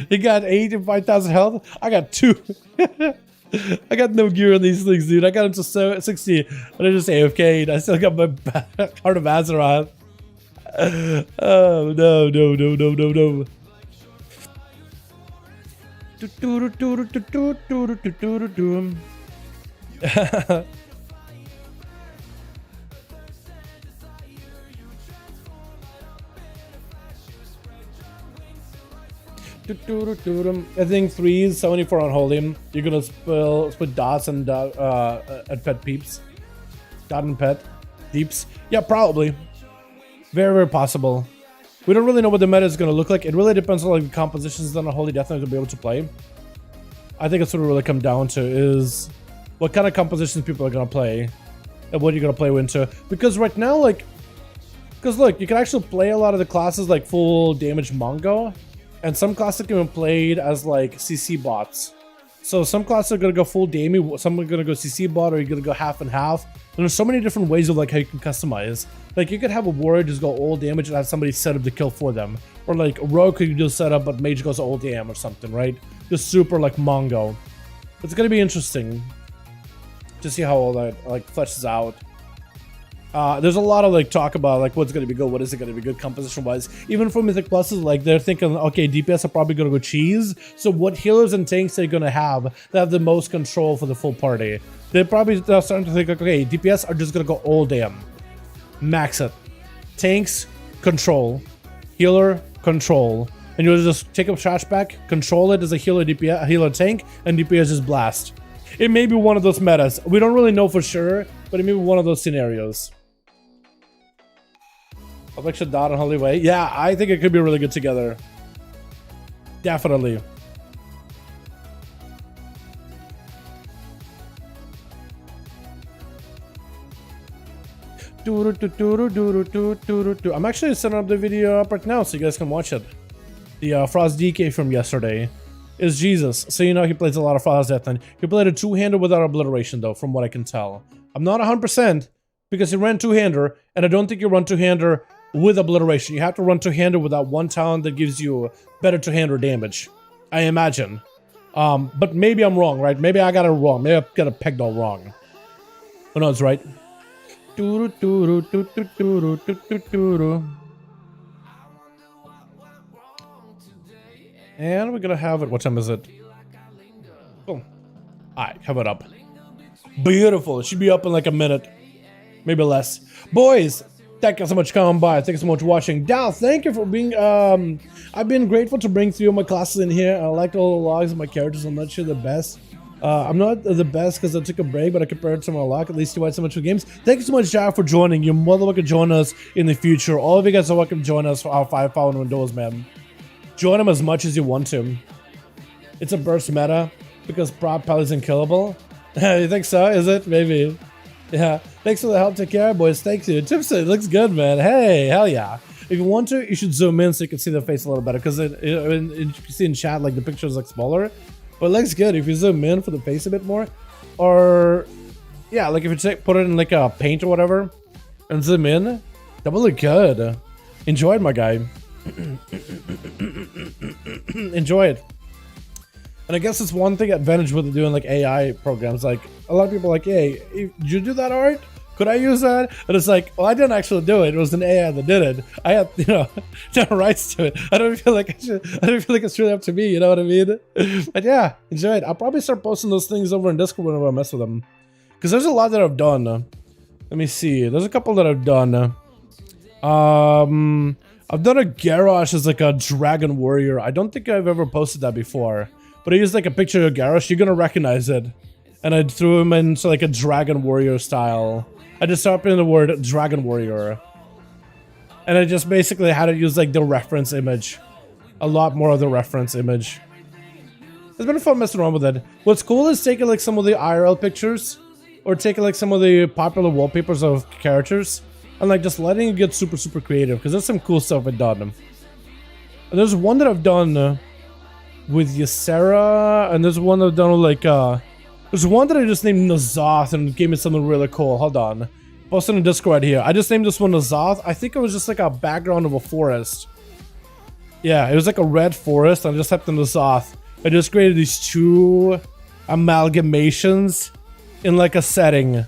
He got 8 and 5,000 health. I got 2. I got no gear on these things, dude. I got him to 60, but I just AFK'd. I still got my Heart of Azeroth. Oh, no. I think 3s, 74 on Holy. You're gonna split dots and pet peeps. Dot and pet deeps. Yeah, probably. Very possible. We don't really know what the meta is gonna look like. It really depends on like the compositions that a Holy Death Knight will be able to play. I think it's what it really come down to is what kind of compositions people are gonna play and what you're gonna play into. Because right now, like, look, you can actually play a lot of the classes like full damage Mongo. And some classes can be played as like CC bots. So some classes are gonna go full damage, some are gonna go CC bot, or you're gonna go half and half. And there's so many different ways of like how you can customize. Like you could have a warrior just go all damage and have somebody set up the kill for them. Or like a rogue could just set up but mage goes all damn or something, right? Just super like Mongo. It's gonna be interesting to see how all that like fleshes out. There's a lot of like talk about like what's going to be good, what is it going to be good composition wise. Even for Mythic Pluses, like they're thinking, okay, DPS are probably going to go cheese. So what healers and tanks they're going to have that have the most control for the full party? They're probably starting to think, like, okay, DPS are just going to go all damn. Max it. Tanks, control. Healer, control. And you'll just take a flashback, control it as a healer DPS, a healer tank, and DPS just blast. It may be one of those metas. We don't really know for sure, but it may be one of those scenarios. Affliction Dot and Holy Way. Yeah, I think it could be really good together. Definitely. I'm actually setting up the video up right now so you guys can watch it. The Frost DK from yesterday is Jesus. So you know he plays a lot of Frost Death, and he played a two-hander without obliteration though, from what I can tell. I'm not 100% because he ran two-hander, and I don't think you run two-hander with obliteration. You have to run two-hander with that one talent that gives you better two-hander damage, I imagine. But maybe I'm wrong, right? Maybe I got it wrong. Maybe I got it pegged all wrong. Who knows, right? And we're gonna have it. What time is it? Boom. Alright, have it up. Beautiful. It should be up in like a minute. Maybe less. Boys, thank you so much for coming by. Thank you so much for watching. Dal, thank you for being I've been grateful to bring 3 of my classes in here. I like all the logs of my characters. I'm not sure the best. I'm not the best because I took a break, but I compared to my luck. At least you watch so much for games. Thank you so much, Jack, for joining. You're more than welcome to join us in the future. All of you guys are welcome to join us for our 5V5 1v1 DUELS, man. Join them as much as you want to. It's a burst meta because prop pal is unkillable. You think so? Is it? Maybe. Yeah. Thanks for the help. Take care, boys. Thank you. Tipsy, looks good, man. Hey, hell yeah. If you want to, you should zoom in so you can see the face a little better, because you can see in chat like the pictures look smaller. But it looks good if you zoom in for the face a bit more. Or, yeah, like if you put it in like a paint or whatever and zoom in, that will look good. Enjoy it, my guy. Enjoy it. And I guess it's one thing advantage with doing like AI programs. Like a lot of people are like, hey, did you do that art? Could I use that? And it's like, well, I didn't actually do it. It was an AI that did it. I had, you know, no rights to it. I don't feel like it's really up to me. You know what I mean? But yeah, enjoy it. I'll probably start posting those things over in Discord whenever I mess with them, because there's a lot that I've done. Let me see. There's a couple that I've done. I've done a Garrosh as like a dragon warrior. I don't think I've ever posted that before, but I used like a picture of Garrosh. You're gonna recognize it. And I threw him into like a dragon warrior style. I just typed in the word dragon warrior. And I just basically had to use like the reference image. A lot more of the reference image. It's been fun messing around with it. What's cool is taking like some of the IRL pictures, or taking like some of the popular wallpapers of characters, and like just letting it get super, super creative, because there's some cool stuff I've done. And there's one that I've done with Ysera, and there's one that I've done with like, there's one that I just named Nazoth and gave me something really cool. Hold on. Posted in Discord here. I just named this one Nazoth. I think it was just like a background of a forest. Yeah, it was like a red forest. I just typed in Nazoth. I just created these 2 amalgamations in like a setting. It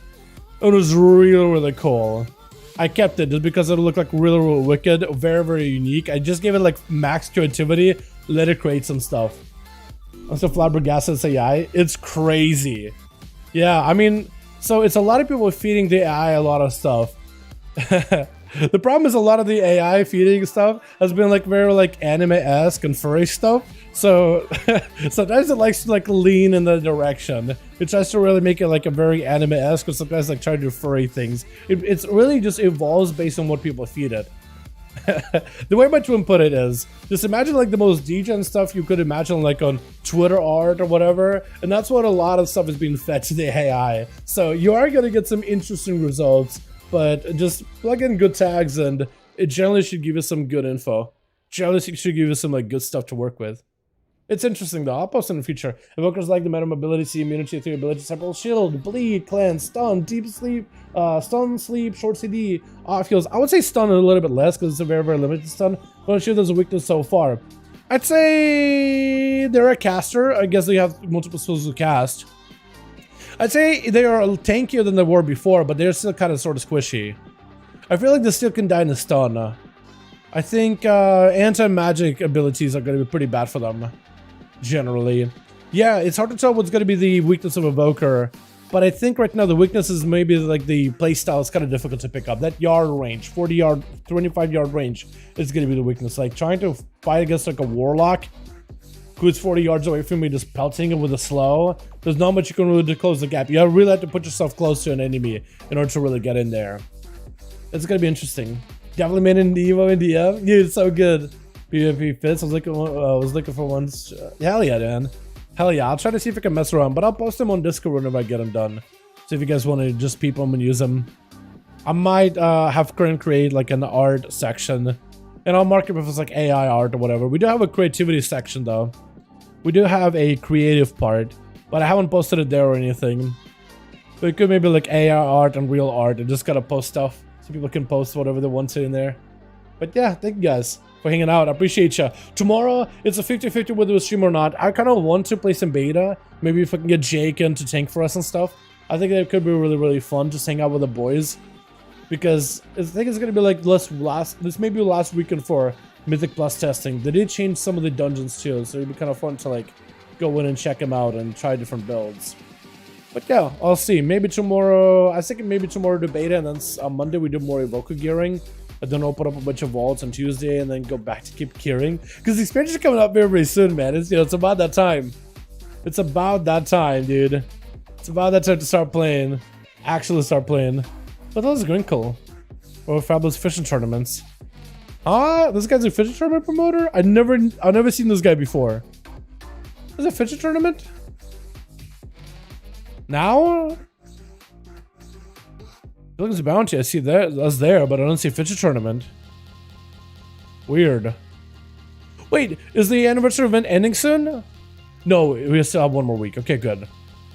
was really, really cool. I kept it just because it looked like really, really wicked. Very, very unique. I just gave it like max creativity. Let it create some stuff. Also, flabbergasted AI. It's crazy. Yeah, I mean, so it's a lot of people feeding the AI a lot of stuff. The problem is a lot of the AI feeding stuff has been like very like anime-esque and furry stuff. So sometimes it likes to like lean in the direction. It tries to really make it like a very anime-esque, or sometimes like try to do furry things. It's really just evolves based on what people feed it. The way my twin put it is, just imagine like the most degen stuff you could imagine like on Twitter art or whatever, and that's what a lot of stuff is being fed to the AI. So you are going to get some interesting results, but just plug in good tags and it generally should give you some good info. Generally should give you some like good stuff to work with. It's interesting though. I'll post in the future. Evokers like the meta mobility, see immunity, 3 abilities, several shield, bleed, cleanse, stun, deep sleep, stun, sleep, short CD, off heals. I would say stun a little bit less because it's a very, very limited stun, but I'm sure there's a weakness so far. I'd say they're a caster. I guess they have multiple skills to cast. I'd say they are tankier than they were before, but they're still kind of sort of squishy. I feel like this still can die in a stun. I think anti-magic abilities are going to be pretty bad for them, generally. Yeah, it's hard to tell what's going to be the weakness of Evoker, but I think right now the weakness is maybe like the playstyle is kind of difficult to pick up. That yard range, 40 yard, 25 yard range is going to be the weakness. Like trying to fight against like a Warlock who's 40 yards away from me, just pelting him with a slow. There's not much you can really do to close the gap. You really have to put yourself close to an enemy in order to really get in there. It's going to be interesting. Definitely made an Evo in DM. Dude, it's so good. PvP fits. I was looking for ones. Hell yeah, man. Hell yeah, I'll try to see if I can mess around, but I'll post them on Discord whenever I get them done. So if you guys want to just peep them and use them. I might have Current create like an art section, and I'll mark it if it's like AI art or whatever. We do have a creativity section though. We do have a creative part, but I haven't posted it there or anything. So it could maybe like AI art and real art and just gotta post stuff so people can post whatever they want to in there. But yeah, thank you guys for hanging out. I appreciate you. Tomorrow, it's a 50-50 whether we stream or not. I kind of want to play some beta. Maybe if I can get Jake in to tank for us and stuff. I think that could be really, really fun. Just hang out with the boys. Because I think it's going to be like this may be the last weekend for Mythic Plus testing. They did change some of the dungeons too. So it'd be kind of fun to like go in and check them out and try different builds. But yeah, I'll see. Maybe tomorrow, I was thinking maybe tomorrow do beta. And then on Monday we do more Evoker gearing. And then open up a bunch of vaults on Tuesday and then go back to keep gearing. Because the expansions are coming up very, very soon, man. It's, you know, it's about that time. It's about that time, dude. It's about that time to start playing. Actually start playing. But that was Grinkle. Or Fabulous Fishing Tournaments. Ah, this guy's a fishing tournament promoter? I've never seen this guy before. There's a fishing tournament? Now? Look at the bounty. I see that's there, but I don't see a fishing tournament. Weird. Wait, is the anniversary event ending soon? No, we still have one more week. Okay, good.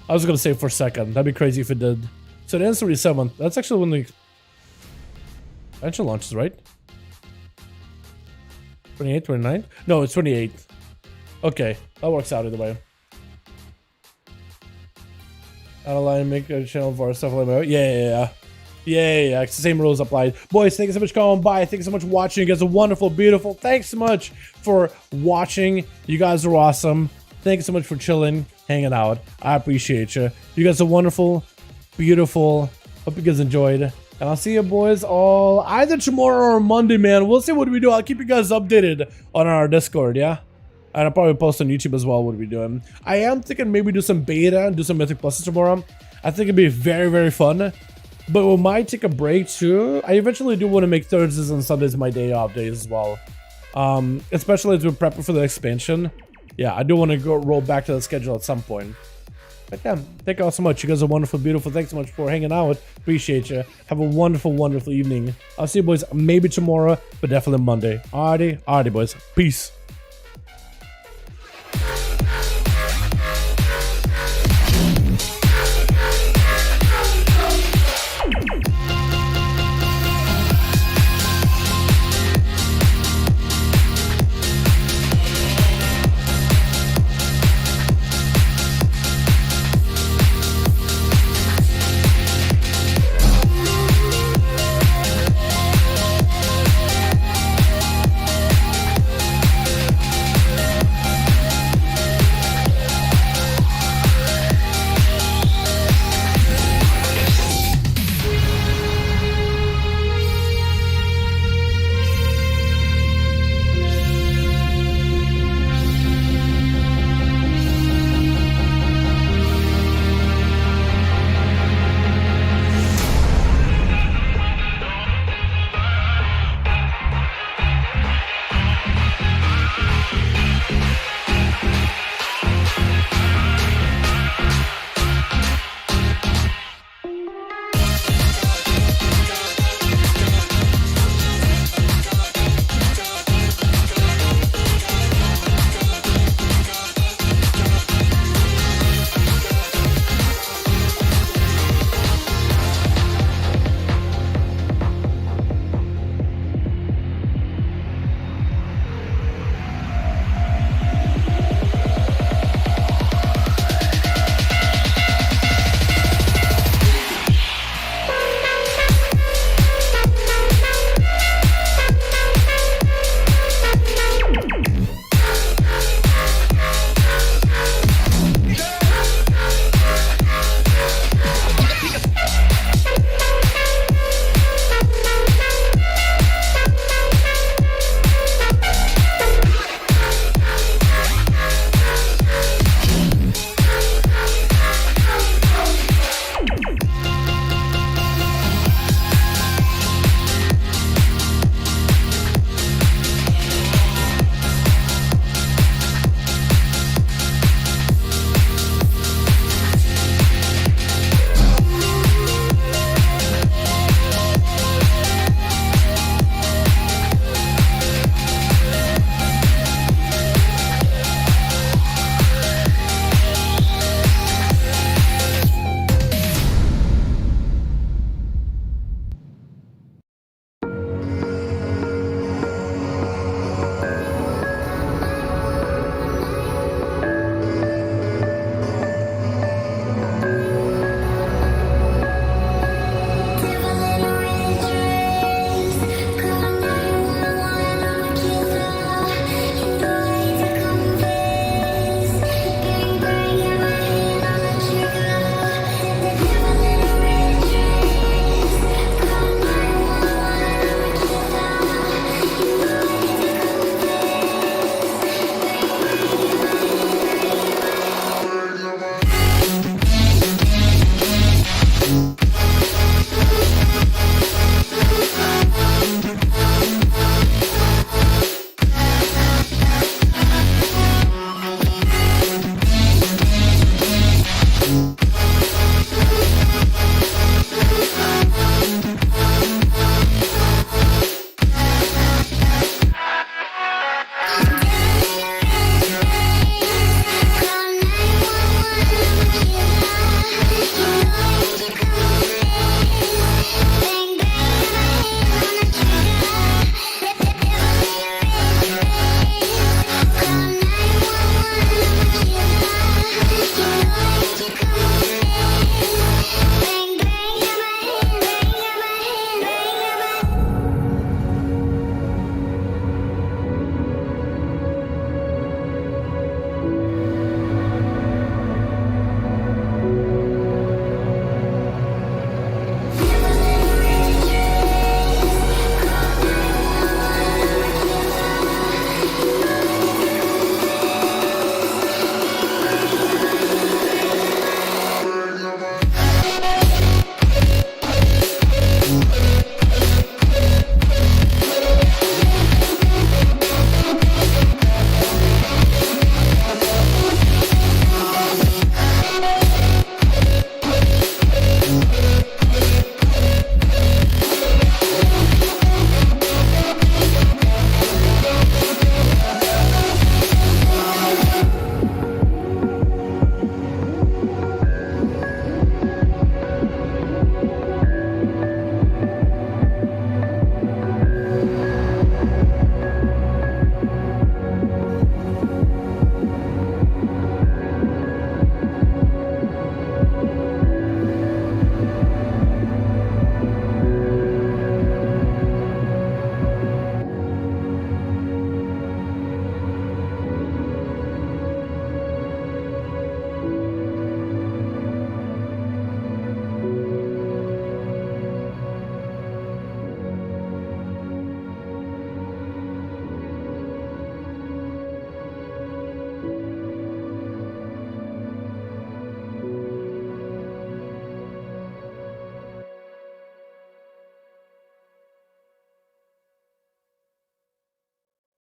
I was gonna say for a second. That'd be crazy if it did. So it ends 37th. That's actually when the expansion launches, right? 28th, 29th? No, it's 28th. Okay, that works out either way. Adeline, make a channel for our stuff like that. Yeah. It's the same rules applied. Boys, thank you so much for coming by. Thank you so much for watching. You guys are wonderful, beautiful. Thanks so much for watching. You guys are awesome. Thank you so much for chilling, hanging out. I appreciate you. You guys are wonderful, beautiful. Hope you guys enjoyed. And I'll see you boys all either tomorrow or Monday, man. We'll see what we do. I'll keep you guys updated on our Discord, yeah? And I'll probably post on YouTube as well what we're doing. I am thinking maybe do some beta and do some Mythic Pluses tomorrow. I think it'd be very, very fun. But we might take a break too. I eventually do want to make Thursdays and Sundays my day off days as well. Especially as we're prepping for the expansion. Yeah, I do want to roll back to the schedule at some point. But yeah, thank you all so much. You guys are wonderful, beautiful. Thanks so much for hanging out. Appreciate you. Have a wonderful, wonderful evening. I'll see you boys maybe tomorrow, but definitely Monday. Alrighty, boys. Peace.